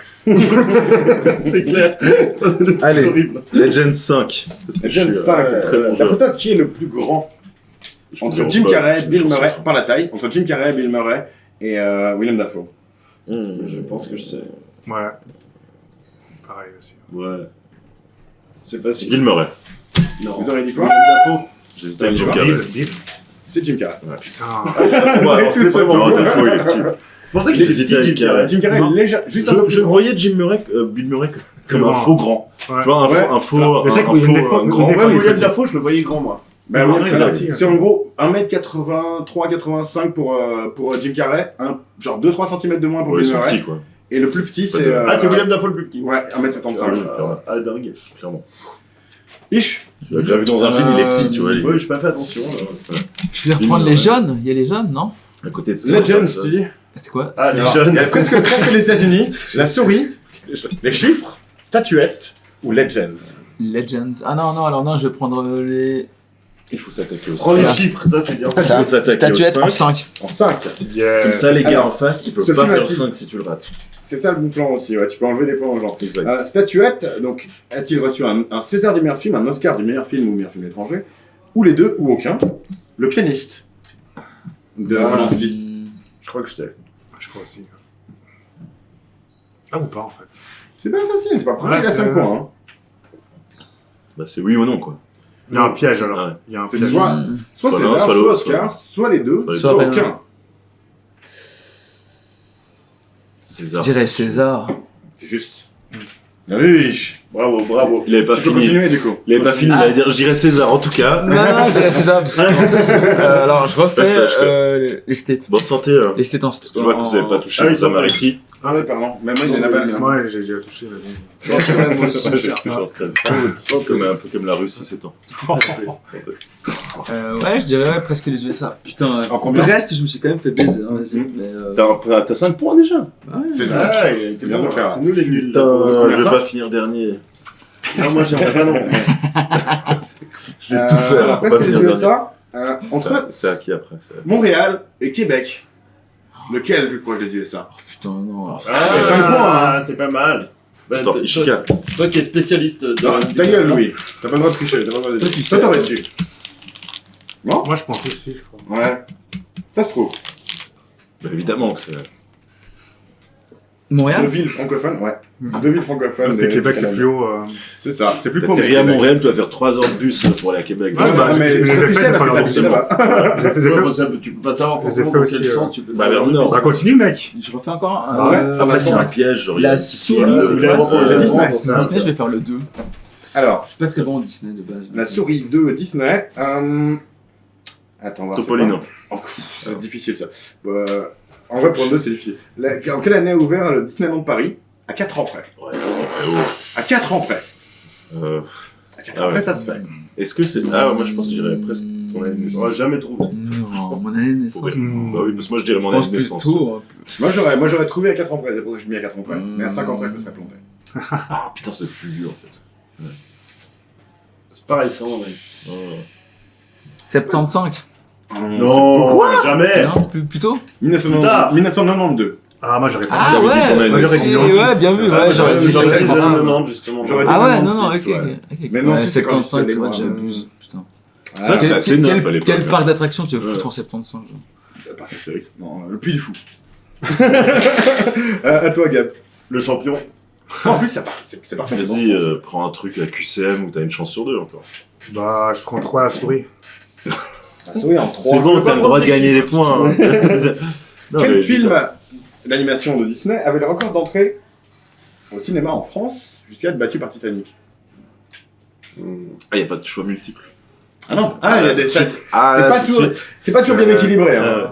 C'est clair. Ça doit être Allez. horrible. Legend 5. Parce que je James suis, 5. très bon D'après joueur. toi, qui est le plus grand entre Je Jim me Carrey, je Bill me Murray, sens- par la taille, entre Jim Carrey, Bill Murray et William Dafoe? Je pense que je sais. Ouais. Pareil aussi. Ouais. C'est facile. Bill Murray. Non. Vous aurez dit quoi? William Dafoe. J'hésitais avec Jim Bill. Carrey. Bill. C'est Jim Carrey. Putain. Ouais, alors c'est tous vraiment fait. Dafoe, il est petit. Je pensais qu'il J'hésitais était avec petit, Jim Carrey. Jim Carrey Non. est légère, juste un peu Je plus grand. voyais Bill Murray comme un Grand. faux grand. Ouais. Tu vois, un faux. Mais c'est un que William faux, Dafoe- un grand. William Ouais, il est William petit. Dafoe, je le voyais grand, moi. Bah, Non, William il est Carrey, petit, c'est en gros 1m83-85 pour Jim Carrey, genre 2-3 cm de moins pour Ouais, ils Bill sont Murray. petits, quoi. Et le plus petit, Pas c'est. de- Ah, c'est William Dafoe le plus petit. Ouais, 1m75. Ah, Ah, dingue. Clairement. Ish, Tu l'as déjà vu dans un film, il est petit, tu vois. il est Ouais, j'ai pas fait attention. Je vais reprendre les jeunes. Il y a les jeunes, non? À côté de ça. Legends, tu dis. C'était quoi? Ah, les Alors, jeunes. Il y a presque les États-Unis, la souris, les chiffres, statuettes ou Legends. Legends. Ah non, non, alors non, je vais prendre les. Il faut s'attaquer au Prends les 5. chiffres, ça c'est bien. Il faut s'attaquer au Statuettes en 5. 5. En 5. Comme ça, les gars Alors, en face, ils peuvent ce pas film faire a-t-il- 5 si tu le rates. C'est ça le bon plan aussi, ouais, tu peux enlever des points aux gens. Exact. Statuette, donc, a-t-il reçu un César du meilleur film, un Oscar du meilleur film ou meilleur film étranger, ou les deux, ou aucun? Le pianiste de Polanski. Je crois que je t'ai. Je crois aussi. Ah ou pas en fait. C'est pas facile, c'est pas premier, Ouais, il a c'est 5 vrai. points. Hein. Bah, c'est oui ou non, quoi. Il y a un piège alors. Ouais. Il y a un C'est piège. soit Soit l'un, César, soit soit l'autre, Oscar, soit les deux, soit soit rien. aucun. César. Je dirais c'est sûr. César. C'est juste. Oui, Bravo, bravo. Il avait pas tu peux fini. continuer du coup. Il avait pas fini, il allait dire je dirais César en tout cas. Non, non, je dirais César. Alors, je refais Stage, quoi. les stats. Bonne santé. Alors. Les stats en Parce que je vois que vous avez pas touché Ah oui, aux c'est vrai. Amariti. Ah oui, pardon. Mais moi, il y en a pas bien. Moi j'ai déjà touché, mais bon. Ouais, moi aussi. Je pense que c'est comme un peu comme la Russie ces temps. Ouais, je dirais presque les USA. Putain, En combien? le reste, je me suis quand même fait baiser. Hein, vas-y. Mhm. Mais, T'as 5 points déjà. ouais, C'est c'est ça. Ah, il a été Bien bon. de faire. C'est nous les nuls. Putain, combien je vais ça pas finir dernier. Non, moi j'aimerais pas non plus. Je vais tout faire. Après, Pas c'est finir les USA, entre C'est à qui après Montréal et Québec. Lequel est le plus proche des USA? Putain, non. Ah, C'est 5 points, hein. C'est pas mal. Bah, Attends, toi- Ishika. toi qui es spécialiste de. Ta gueule, Louis. T'as pas le droit de tricher. T'as pas le droit de Toi, tu Ça sais. t'aurais su. Moi je pense aussi, je crois. Ouais. Ça se trouve. Bah, évidemment que c'est. Deux Montréal? villes francophones, ouais. Deux villes francophones. Parce que des- Québec c'est Canadiens. plus haut. C'est ça, c'est plus pauvre. T'es rien à Québec. Montréal, tu vas faire 3 heures de bus pour aller à Québec. Ouais, bah, mais je les ai tu fait, sais, c'est parce pas que leur t'habites là-bas. J'ai fait des Ouais, faits. bah, ça, tu peux pas savoir Je les ai forcément fait dans aussi, quel sens tu peux. Bah, vers le nord. Bah continue mec. Je refais encore Ah ouais. un. Après, c'est un piège. Genre, il y a La une petite- souris, c'est voulais quoi? avoir- C'est Disney. Disney, je vais faire le 2. Alors, Je suis pas très bon en Disney de base. la souris 2 Disney. Attends, on va voir. Topolino. Oh, c'est difficile ça. En vrai, pour un 2, c'est difficile. En quelle année a ouvert le Disneyland Paris? À 4 ans près. Ouais. À 4 ans près. À 4 ans Ah ouais. près, ça se fait. Est-ce que c'est. Ah, moi je pense que je dirais presque ton année de naissance. J'aurais jamais trouvé. Non, mon année de naissance. Ouais. Hmm. Bah oui, parce que moi je dirais Je mon année pense de plus naissance. tôt. Moi, j'aurais trouvé à 4 ans près, c'est pour ça que je l'ai mis à 4 ans près. Mais à 5 ans près, je me serais planté. Ah putain, c'est plus vieux en fait. C'est pas récent, mec. 75. Non, Quoi? jamais. Non, plus tôt? 1992. Ah moi j'aurais pas. Ah t'avais dit ton ouais! année Moi, j'aurais dit Ouais, ouais, bien vu. Ouais, j'aurais dit. J'aurais dit Ah, 90 justement. J'aurais dit Ah ouais, non, non, 96, ok, ouais. ok. Mais non, Ouais, c'est quand 75, j'étais c'est vrai que loin. j'abuse. Putain. C'est vrai que c'était assez neuf à l'époque. Quel parc d'attractions tu veux Ouais. foutre en 75? genre Parc Astérix. Non, le Puy du Fou. À toi, Gab. Le champion. En plus, c'est parfait. Vas-y, prends un truc à QCM où t'as une chance sur 2 encore. Bah je prends 3 à la souris. La souris en 3. C'est bon, t'as le droit de gagner les points. Hein. Non, mais Quel je dis film ça. d'animation de Disney avait le record d'entrée au cinéma en France jusqu'à être battu par Titanic? Ah, y a pas de choix multiples. Ah non, il y a des stats. Ah, C'est là, pas tout de tout- suite. C'est pas toujours bien équilibré. Hein.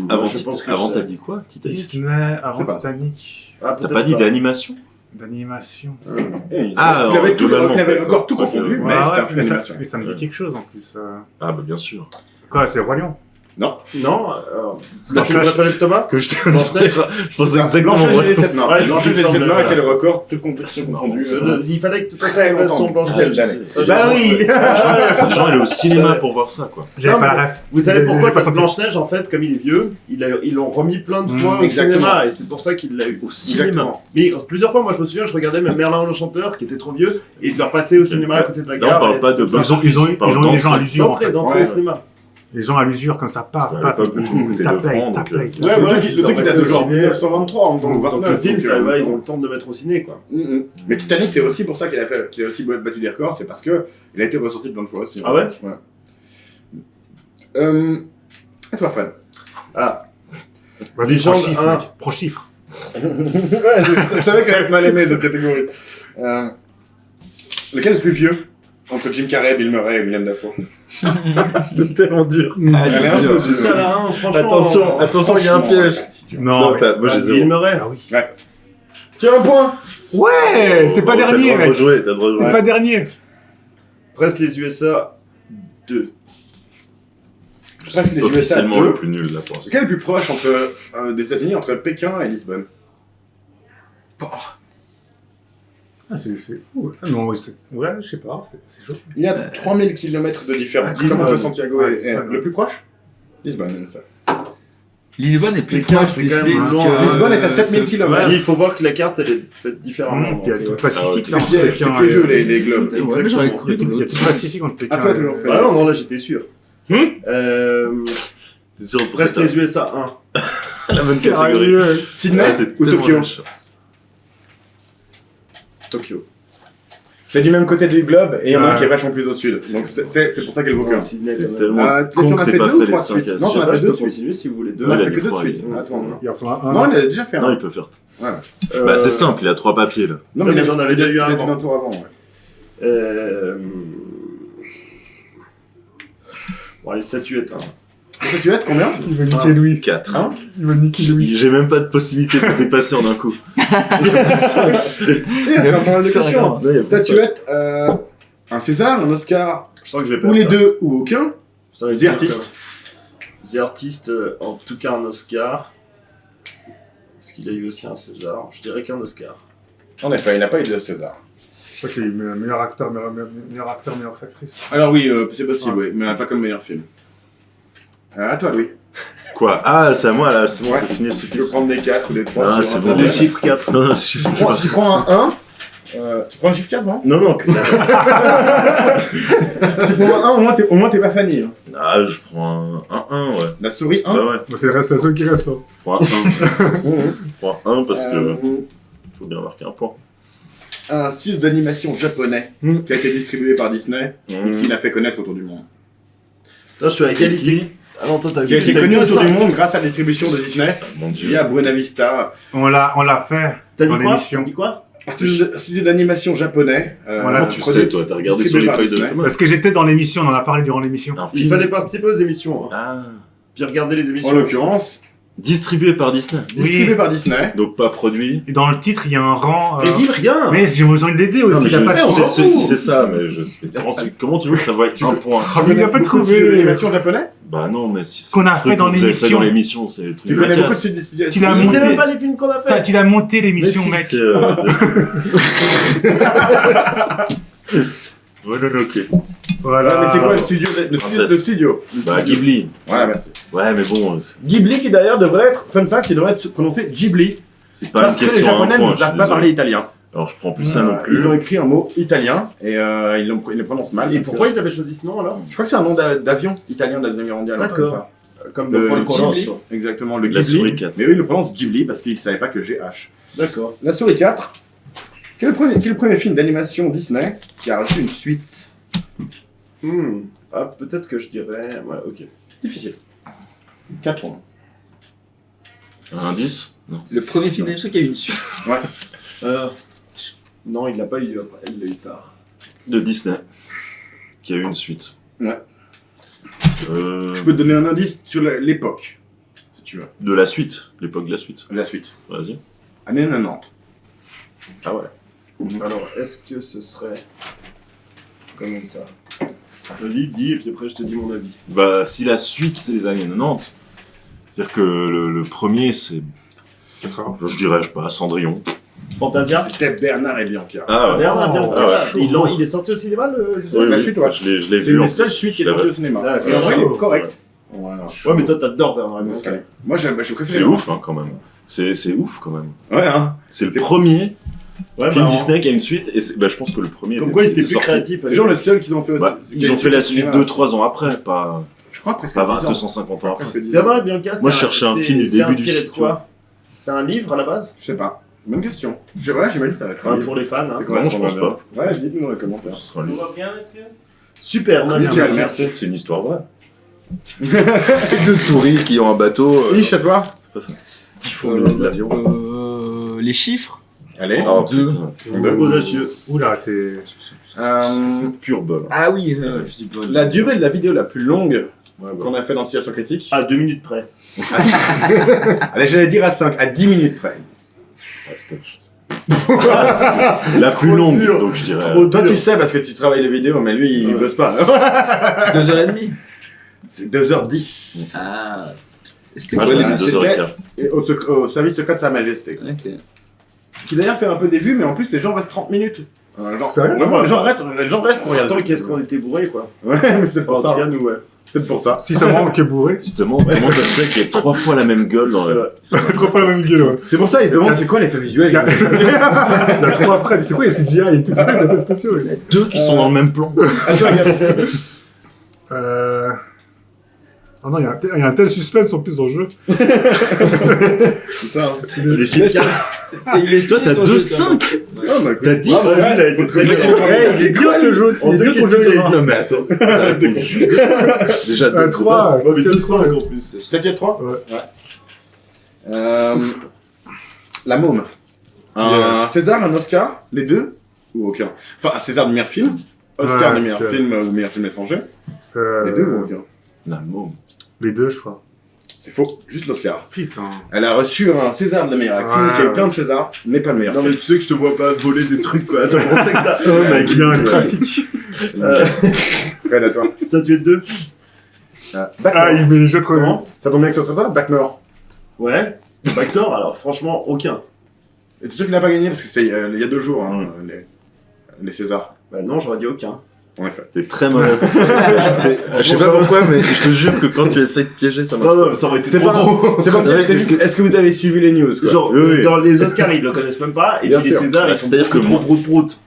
Avant, je pense que avant je t'as sais. dit quoi Titanic. Disney Je avant sais pas. Titanic. Ah, T'as peut-être pas dit d'animation D'animation. Ah, il avait tout globalement, il avait le d'accord. record tout confondu, Ouais, mais c'était un film mais, ça, d'animation. mais ça me dit quelque chose en plus. Ah, bah bien sûr. Quoi, c'est Roi Lion? Non, le Blanche-Neige. film préféré de Thomas Que je te Blanche-Neige. Je pensais exactement Blanche-Neige et les au sept nains. Ouais, c'est Blanche-Neige ce et les qui me sept nains semblait, était le ouais. record tout C'est confondu. Il fallait que tout Très fasse longtemps. son Blanche-Neige. Très Ça, j'ai- Bah oui. Ah ouais. Genre, elle est au cinéma Ouais. pour voir ça, quoi. J'avais Non, pas mais- la ref. Vous savez J'ai pourquoi? pas Parce que senti. Blanche-Neige, en fait, comme il est vieux, ils l'ont remis plein de fois au exactement. cinéma et c'est pour ça qu'il l'a eu. Au cinéma. Exactement. Mais plusieurs fois, moi je me souviens, je regardais même Merlin le chanteur qui était trop vieux et il leur passait au cinéma à côté de la Là, on gare. parle et pas de tout ça. Ils ont eu les gens à l'usure en D'entrée, fait. d'entrée Ouais. au cinéma. Les gens à l'usure comme ça, paf, Ouais, paf. pas beaucoup coûté Tape de francs, play, donc, tape play. Ouais, Le voilà, truc qui date de genre 1923, en tant que 29. Donc le film, donc, ils ont le temps de le mettre au ciné quoi. Mais Titanic, c'est aussi pour ça qu'il a aussi battu des records, c'est parce que il a été ressorti plein de fois aussi. Ah ouais? À toi, Fred. Ah, Vas-y, Légende pro chiffre, un. mec. Pro chiffre. Ouais, je savais qu'elle allait être mal aimée cette catégorie. Lequel est le plus vieux entre Jim Carrey, Bill Murray et William Dafoe? C'est tellement dur. Elle est un peu c'est ça là, hein, franchement. Attention, il y a un piège. Non, mais- Moi j'ai Bill zéro. Murray. Ah oui. Tu as un point. Ouais, t'es pas T'as le dernier, droit de mec. rejouer, t'as le droit de T'es rejouer. pas dernier. Presque les USA 2. Presque les USA Officiellement 2. le plus nul là pour l'instant. Quel est le plus proche des États-Unis entre Pékin et Lisbonne? Ah, c'est fou. Ah, non, ouais, je sais pas, c'est chaud. Il y a 3000 km de différence. Lisbonne. Entre Santiago Ouais, et Lisbonne, le plus proche Lisbonne, en fait. Lisbonne est plus Pékin, proche c'est des quand même States loin. que... Lisbonne est à 7000 km. Il faut voir que la carte, elle est faite différemment. Puis il y a tout le Pacifique là, C'est entre piège, Pékin c'est piégeux et- les globes. Ouais, mais j'aurais Il y cru. a tout le Pacifique entre Pékin À toi, et- toujours fait. Bah non, là j'étais sûr. C'est sûr, Presque les USA 1. la bonne catégorie. Sydney Ah, t'es ou tellement Tokyo? lâche. Tokyo. C'est du même côté du globe et il y en a un Ouais. qui est vachement plus au sud. Donc c'est pour ça qu'elle vaut qu'un. Sydney, T'es quand même. tellement Tu en con as que fait t'as pas deux ou fait les trois 5 suites? à Non, Je t'en sais as pas, fait je deux peux de suite. continuer si vous voulez deux. On a il a fait dit que deux de trois, suite. il- Attends. Il en faut un. Non, il a déjà fait Non, un. il peut faire. Voilà. Bah, c'est simple, il a 3 papiers là. Non, mais j'en avais déjà eu il un a avant. un tour avant. Ouais. Bon, les statuettes. Hein. Les statuettes, combien? Il veut niquer Louis. 4. Hein? Il veut niquer Louis. J'ai même pas de possibilité de dépasser en un coup. Il y a pas mal de C'est questions. rien. Non, il y a pas de Statuette, un César, un Oscar, Je sens que je vais ou perdre. les ça. deux ou aucun. Ça va être The dur, Artist. quand même. The Artist, en tout cas un Oscar. Est-ce qu'il a eu aussi un César? Je dirais qu'un Oscar. En effet, il n'a pas eu de César. Je crois qu'il y a eu meilleur acteur, meilleure actrice. Alors oui, c'est possible, Ouais. oui, mais pas comme meilleur film. À toi, Louis. Quoi? Ah, c'est à moi là, c'est bon, Ouais. c'est fini le Tu veux supplice. prendre des 4 ou des 3 Ah, c'est bon, Des ouais. chiffres 4. Non, non, je suis Si tu prends un 1, tu prends un chiffre 4, non? Non, non, que... Si tu prends un 1, au moins t'es pas Fanny. Hein. Ah, je prends un 1, ouais. La souris 1. Ouais, ouais. Bon, c'est le reste, c'est ceux qui restent. Hein. Je prends un 1. Mhm. Je prends un parce que Euh, faut bien marquer un point. un style d'animation japonais qui a été distribué par Disney et qui l'a fait connaître autour du monde. Toi, je suis à égalité. Ah non, toi, t'as Qui a été t'as connu eu autour cinq. du monde grâce à la distribution de Disney Mon dieu. via Buena Vista. On l'a fait T'as dans dit quoi? l'émission. T'as dit quoi? Un style d'animation japonais. Voilà, Tu sais, toi, t'as regardé sur les feuilles de tomates. Parce que j'étais dans l'émission, on en a parlé durant l'émission. Un Il film. fallait participer aux émissions. Hein. Ah. Puis regarder les émissions. En l'occurrence, Distribué par Disney. distribué par Disney. Donc pas produit. Et dans le titre, il y a un rang. Mais dis rien! Mais j'ai besoin de l'aider aussi. Non, mais il a pas on s'en c'est fout. c'est ça, mais je... comment tu veux que ça vaille un point? Il n'a pas beaucoup de trouvé. styles d'animation japonais. Bah non, mais si c'est Qu'on a le truc fait dans que vous avez fait l'émission. dans l'émission, c'est le truc Tu de connais beaucoup de Mathias. styles d'animation. Tu l'as Il sait monté. même pas les films qu'on a fait! Tu l'as monté Mais l'émission, si, mec. c'est, Voilà, ok. Voilà. Mais c'est quoi le studio Princesse. le studio Bah Ghibli. Voilà, merci. Ouais, mais bon, Ghibli qui d'ailleurs devrait être, fun fact, il devrait être prononcé Ghibli. c'est pas une Parce que les question à un Japonais point, ne je suis savent pas parler désolé. italien. Alors je prends plus ça non plus. Ils ont écrit un mot italien et ils le prononcent mal. Et parce pourquoi que- ils avaient choisi ce nom alors? Je crois que c'est un nom d'avion italien de la Deuxième Guerre mondiale. un truc D'accord. comme ça. Comme Le le Porco Ghibli, Rosso. exactement, le La Ghibli. souris 4. Mais eux, ils le prononcent Ghibli parce qu'ils ne savaient pas que GH. D'accord. La souris 4. Quel est le premier film d'animation Disney qui a reçu une suite? Ah, peut-être que je dirais. Ouais, ok. Difficile. 4 points. Un indice? Non. Le premier film d'animation qui a eu une suite. Non, il l'a pas eu après, il l'a eu tard. De Disney. Qui a eu une suite. Ouais. Euh, Je peux te donner un indice sur l'époque, si tu veux. De la suite. L'époque de la suite. La suite. Vas-y. Années 90. Ah ouais. Alors, est-ce que ce serait. Comme ça? Vas-y, dis, et puis après je te dis mon avis. Bah si la suite c'est les années 90. C'est-à-dire que le premier c'est. 80. Je dirais, je sais pas, Cendrillon. Fantasia? C'était Bernard et Bianca. Ah ouais. Bernard Bianca. Ah ouais. Il est sorti au cinéma le. Oui, La oui. suite, ouais. Je l'ai C'est vu en une seule plus. suite qui est Je l'avais- sortie au cinéma. D'accord. Et en vrai, il est Oh, correct. Voilà. Ouais, mais toi t'adores Bernard Bianca. Ok. Moi, je préfère. C'est ouf hein, quand même. C'est ouf quand même. Ouais, hein. C'est le premier Ouais, film bah, Disney qui a une suite et bah, je pense que le premier Comme était- quoi ils étaient était plus sorti. créatifs. C'est genre le seul qu'ils ont fait aussi. Bah, ils ont fait la suite 2-3 ans après, pas Je crois presque 20, 10 ans. 250 ans après. Presque 10 ans. Bernard et Bianca, Moi, je cherchais un film du c'est début du inspiré de cycle. quoi? C'est un livre à la base? Je sais pas. Bonne question. Ouais, j'imagine que ça va être un Enfin, livre. pour les fans. Hein. C'est quoi, Non, je pense pas. Ouais, dites-nous dans les commentaires. Ce sera un livre. bien, monsieur? Super, Nickel, merci. merci. C'est une histoire vraie. C'est deux souris qui ont un bateau. Ish, à toi. C'est pas ça. Qui font de l'avion. Les chiffres. Allez. Oh deux. putain. Audacieux. Oula, t'es. C'est pur bol. Ah oui, je dis pas. La durée de la vidéo la plus longue Ouais, qu'on a fait dans Situation Critique, À 2 minutes près. allez, j'allais dire à 5, à 10 minutes près. Ouais, c'était- La plus Trop longue, dur. donc je dirais. Trop Toi, dur. tu sais parce que tu travailles les vidéos, mais lui, il Ouais. bosse pas. 2h30. C'est 2h10. Ah. C'était Moi, quoi je les dirais C'était- 2h15. Et au service secret de Sa Majesté. Ok. Qui d'ailleurs fait un peu des vues, mais en plus, les gens restent 30 minutes. Genre, Sérieux vraiment, les gens restent pour regarder. Attends, qu'est-ce qu'on était bourrés, quoi. Ouais, mais c'est pour En tout ça. cas, nous, ouais. Peut-être pour ça. Si seulement qui est bourré. Justement, comment ça se fait qu'il y ait 3 fois la même gueule dans C'est le. vrai. Trois fois la même gueule, ouais. C'est pour ça, ils se demandent c'est quoi l'effet visuel. Il y a 3 Fred. C'est quoi les CGI et tout? C'est quoi les effets spéciaux? Il y a 2 qui sont dans le même plan. Attends, regarde. Ah non, il y a un tel suspense en plus dans le jeu. C'est ça. Hein. Les chiffres. Toi, t'as 2-5. Oh, bah, écoute. T'as 10. Ah, bah, lui, il a été très bien. Il est bien le jeu. En Il est deux, bien ton qu'est-ce qu'il jeu. est Thomas. Non, mais attends. Déjà, 3. Ouais, mais 2-5 en plus. 7 3 Ouais. La Môme. Un César, un Oscar, les deux ou aucun? Enfin, un César du meilleur film, Oscar Ouais, du meilleur Oscar. film ou meilleur film étranger, les deux ou aucun? La môme. Les deux, je crois. C'est faux, juste l'Oscar. Putain. Elle a reçu un César de la meilleure actrice, Ouais, c'est ouais. plein de Césars, mais pas le meilleur Non, mais film. tu sais que je te vois pas voler des trucs, quoi. Attends, on sait que t'as. Oh mec, il y a un trafic. Fred, à toi. Statuette 2. Backmore. Ah, il met les jeux trop Comment? Ça tombe bien que ce soit toi, Backmore. Ouais. Bactor, alors franchement, aucun. Et t'es sûr qu'il n'a pas gagné parce que c'était il y a 2 jours, hein, les Césars. Bah non, j'aurais dit aucun. En effet. T'es très mauvais pour faire. Je sais pas pourquoi, mais je te jure que quand tu essaies de piéger, ça marche. Non, non, ça aurait été C'est trop pas, drôle. c'est pas bien, c'était juste, est-ce que vous avez suivi les news quoi? Genre, Oui, oui. dans les Oscars, ils le connaissent même pas, et Bien puis les sûr. Césars, ils sont C'est-à-dire que beaucoup trop prout.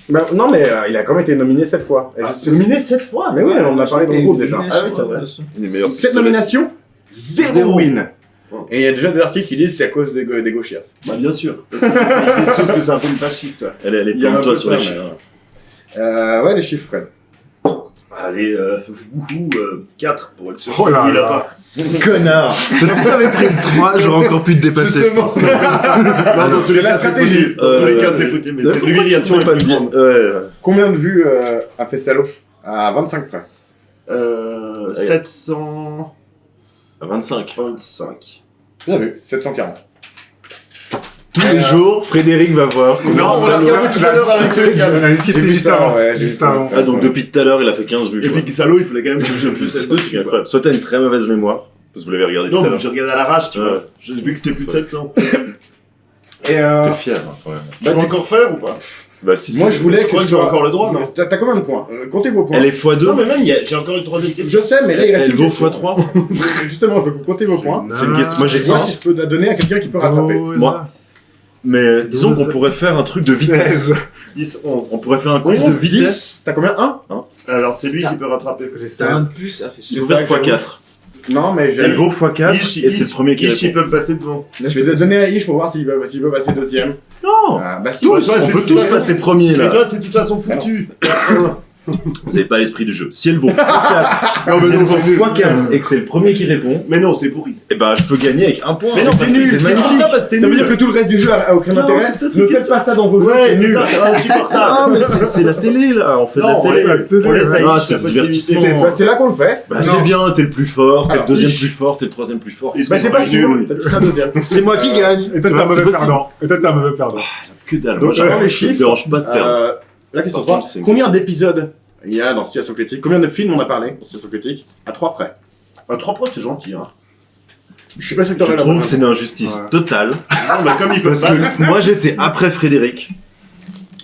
Bah, non, mais il a quand même été nominé 7 fois. Et je- Nominé 7 fois. Mais oui, on en a parlé dans le groupe déjà. Ah oui, c'est vrai. Les meilleurs 7 nominations, 0 Zéro. win. Oh. Et il y a déjà des articles qui disent c'est à cause des gauchias. Bah bien sûr. Parce qu'ils disent tous que c'est un peu une fasciste. Ouais. Elle est Il y a plein un de toi peu sur les ça, chiffres. Ouais, les chiffres, Fred. Allez, 4 pour être sûr. Oh là Il a là. pas. Connard. Si t'avais pris le 3, j'aurais encore pu te dépasser. Justement. Non, dans tous les C'est la cas, c'est stratégie. foutu. Dans tous les cas, c'est foutu. Mais c'est l'humiliation est pas plus le dire. grande. Ouais. Combien de vues a fait Salo? À 25 près. 725. 25. Bien vu, 740. Tous les jours, Frédéric va voir. Non, on l'a regardé tout à l'heure avec le câble. On a essayé J'ai vu juste ça, avant. ouais, j'ai vu Juste ça. avant. Ah, donc depuis tout à l'heure, il a fait 15 vues. Et quoi. puis Salaud, il fallait quand même que je puisse C'est être dessus. quoi. incroyable. Soit t'as une très mauvaise mémoire, parce que vous l'avez regardé tout Non, à mais l'heure. j'ai regardé à l'arrache, tu Ouais. vois. J'ai vu que c'était plus de 700. Et T'es fier, hein, quand même. Tu peux encore faire ou pas? Bah, si, moi si. je voulais Je que crois ce que j'ai soit- encore le droit, non? T'as combien de points? Comptez vos points. Elle est x2. Non, mais même, j'ai encore une troisième question. Je sais, mais là il reste Elle une vaut question. x3. Justement, je veux que vous comptez vos points. C'est une question. Moi, j'ai Et voir 10. si je peux la donner à quelqu'un qui peut rattraper. Moi. Mais disons qu'on pourrait faire un truc de vitesse. 16. 10, 11. On pourrait faire un quiz de 11, vitesse. 10. T'as combien? 1? Alors, c'est lui qui peut rattraper. J'ai C'est un 16. de plus. Ah, fait Il chier. faut C'est faire ça que x4. Non, mais Elle vaut x4 et c'est le premier qui Ish, il répond. peut me passer devant. je vais te donner à Ish pour voir s'il peut passer deuxième. Non. Bah si. Tous, toi, on c'est peut tout tous ça. passer premier Mais là. toi, c'est de toute façon foutu. Vous avez pas l'esprit du jeu. Si elle vaut x4, Non, si mais elle non, vaut c'est nul. x4 et que c'est le premier qui répond, Mais non, c'est pourri. et ben je peux gagner avec un point. Mais non, parce c'est que nul. c'est C'est magnifique. ça parce que t'es Ça veut nul. dire que tout le reste du jeu a aucun Non, intérêt. c'est peut-être Ne une faites question. pas ça dans vos jeux, Ouais, c'est c'est nul. ça, c'est insupportable. Ah mais c'est la télé là, on fait de la Non, télé. on laisse à Ah, Ish c'est la du possibilité. divertissement. C'est là qu'on le fait. Bah Non. c'est bien, t'es le plus fort, t'es le Alors, deuxième Ish. plus fort, t'es le troisième plus fort. Ils Bah c'est pas sont sûr. nuls. T'as plus ça deuxième. C'est moi qui gagne. Et peut-être Tu vois, un c'est mauvais possible. perdant. Et peut-être un mauvais perdant. Que dalle. Donc Moi j'avais les ça me chiffres. dérange pas de perdre. La question Par 3. contre, c'est une Combien d'épisodes il y a dans Situation Critique? Combien de films on a parlé dans Situation Critique? À 3 près. 3 points, c'est gentil. Hein. Je suis pas sûr que Je t'aurais la trouve bonne que c'est une injustice Ouais. totale. Non, mais comme il peut Parce pas. que moi j'étais après Frédéric.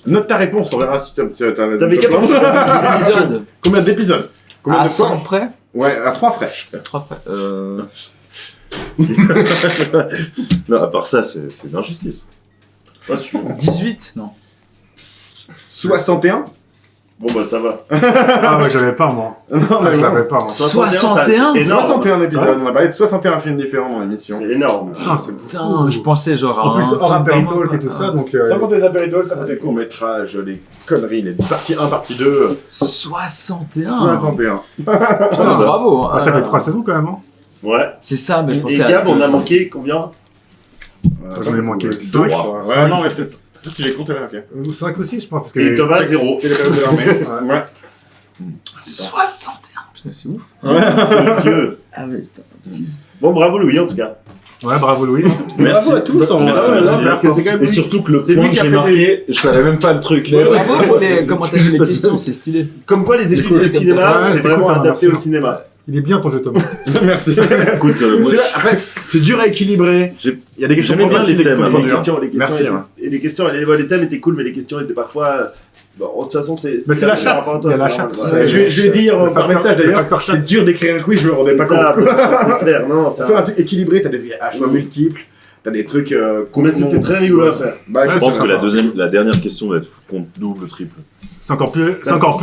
Note ta réponse, on verra si t'as T'avais qu'à penser Épisode. Combien d'épisodes? Combien À de fois? 100 près. Ouais, à 3 près. 3 près. Non, à part ça, c'est une injustice. Pas sûr. 18. Non. 61? Bon, bah ça va. Ah ouais, j'avais pas moi. Non, Ah, mais je bon. l'avais pas moi. 61, c'est énorme. 61 épisodes, on a parlé de 61 films différents dans l'émission. C'est énorme. Putain, c'est Putain, je pensais genre En à plus, un hors film par mois, apéritif et tout quoi. ça, donc. Ça compte les apéritifs, ça compte les courts-métrages, les conneries, les parties 1, partie 2. 61. 61. Putain, ça. bravo. Ah, ça fait 3 saisons quand même, hein. Ouais. C'est ça, mais je Et pensais à. Gab, on a manqué combien? J'en ai manqué 2, 5. je crois. Ouais, non, mais peut-être. Peut-être qu'il est compté, ok. Ou 5 aussi, je pense. Parce que Et Thomas, 0. C'est les périodes de l'armée. Ouais. 61. Putain, c'est ouf. Mon Dieu. Ah oui, putain. Bon, bravo Louis en tout cas. Ouais, bravo Louis. Merci à tous, en Merci, vrai, merci. Parce que c'est quand même Et lui- surtout que le c'est point lui que qui a j'ai fait marqué, je savais même pas le truc. Bravo pour les commentaires Je sais les pas si questions, c'est- c'est stylé. Comme quoi, les études cool, de comme ça. cinéma, Ouais, c'est c'est vraiment cool, hein, adapté merci. au cinéma. Il est bien ton jeu Thomas. Merci. Écoute, moi, Après, c'est dur à équilibrer. j'ai- Il y a des questions J'aimais bien faciles, les des thèmes, questions avant Les dures. questions, Merci, étaient- hein. et les questions, les thèmes étaient cool, mais les questions étaient parfois. Bon, de toute façon, c'est. Mais c'est la chatte, par rapport à il y a toi, la c'est chatte. normal. Ouais, Je vais dire Le par facteur- message le d'ailleurs, facteur chat. c'est dur d'écrire un quiz, je me rendais C'est pas ça, compte. bien sûr, c'est clair. Non, Pour ça. faire un truc équilibré, t'as des choix Ouais. multiples, t'as des trucs. Mais c'était très rigolo à faire. Bah, Ouais, Je pense c'est que sympa. la dernière question va être compte double, triple. C'est encore plus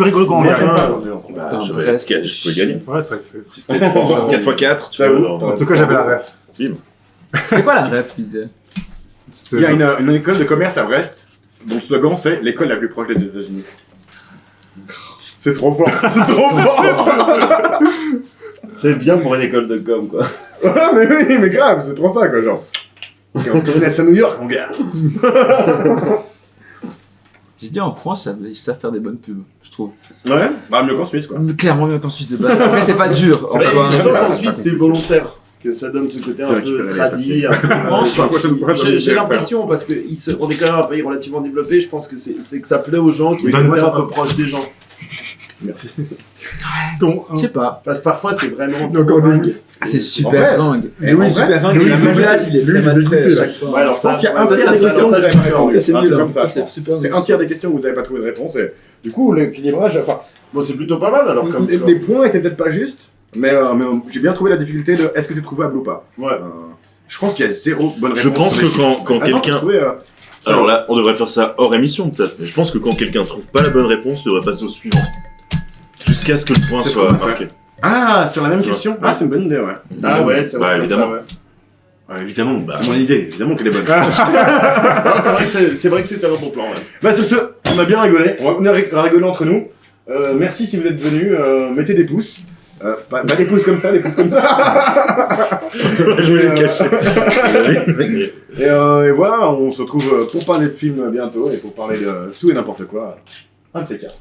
rigolo qu'on C'est gagne. pas- Bah, Je peux gagner. Ouais, c'est vrai que c'est. Si c'était 4 x 4, tu J'avoue. vois. En tout cas, j'avais la ref. C'est quoi la ref qu'il disait? Il y a une école de commerce à Brest dont le slogan c'est l'école la plus proche des États-Unis. C'est trop fort, c'est trop fort. C'est bien pour une école de com, quoi. Ah, mais oui, mais grave, c'est trop ça quoi, genre. T'es en business à New York, mon gars. J'ai dit en France, ils savent faire des bonnes pubs, je trouve. Ouais, bah mieux qu'en Suisse quoi. Clairement mieux qu'en Suisse de base. Après, c'est pas dur en Mais soi. je pense en Suisse, c'est volontaire que ça donne ce côté un J'ai peu récupéré les tradit. J'ai l'impression, parce qu'on est quand même un pays relativement développé, je pense que c'est que ça plaît aux gens qui Oui, sont donne-moi un ton- peu proches des gens. Merci. Ton Je sais pas. Parce que parfois, c'est vraiment Donc, trop on dingue. est- C'est En super dingue. Et Oui, en super dingue. Louis, Le doublage, il est Louis, très il est mal fait dégoûté, à là. chaque fois. Ouais, alors ça, Je pense qu'il y a un ça, tiers ça, des ça, questions ça, que je vous suis avez d'accord. pas C'est un nul, truc hein. comme ça. Ça, c'est super C'est nul. un tiers des questions où vous n'avez pas trouvé de réponse. Et du coup, l'équilibrage, enfin, Bon, c'est plutôt pas mal alors comme score. les points étaient peut-être pas justes, mais j'ai bien trouvé la difficulté de est-ce que c'est trouvable ou pas. Ouais. Je pense qu'il y a zéro bonne réponse. Je pense sur que les quand Ah non, quelqu'un. trouvé, Alors là, on devrait faire ça hors émission peut-être, mais je pense que quand quelqu'un trouve pas la bonne réponse, il devrait passer au suivant. Jusqu'à ce que le point C'est ce soit qu'on va faire. marqué. Ah, sur la même Ouais. question Ah, c'est une bonne idée, ouais. Ah ouais, c'est Bah, vrai. évidemment. Évidemment, c'est mon idée, évidemment qu'elle est bonne. C'est vrai que c'est vrai que c'était un bon plan. Ouais. Bah, sur ce, on a bien rigolé, on va rigoler entre nous. Merci si vous êtes venus, mettez des pouces. Pas des pouces comme ça, des pouces comme ça. Je voulais le cacher. Et voilà, on se retrouve pour parler de films bientôt et pour parler de tout et n'importe quoi. Un de ces quatre.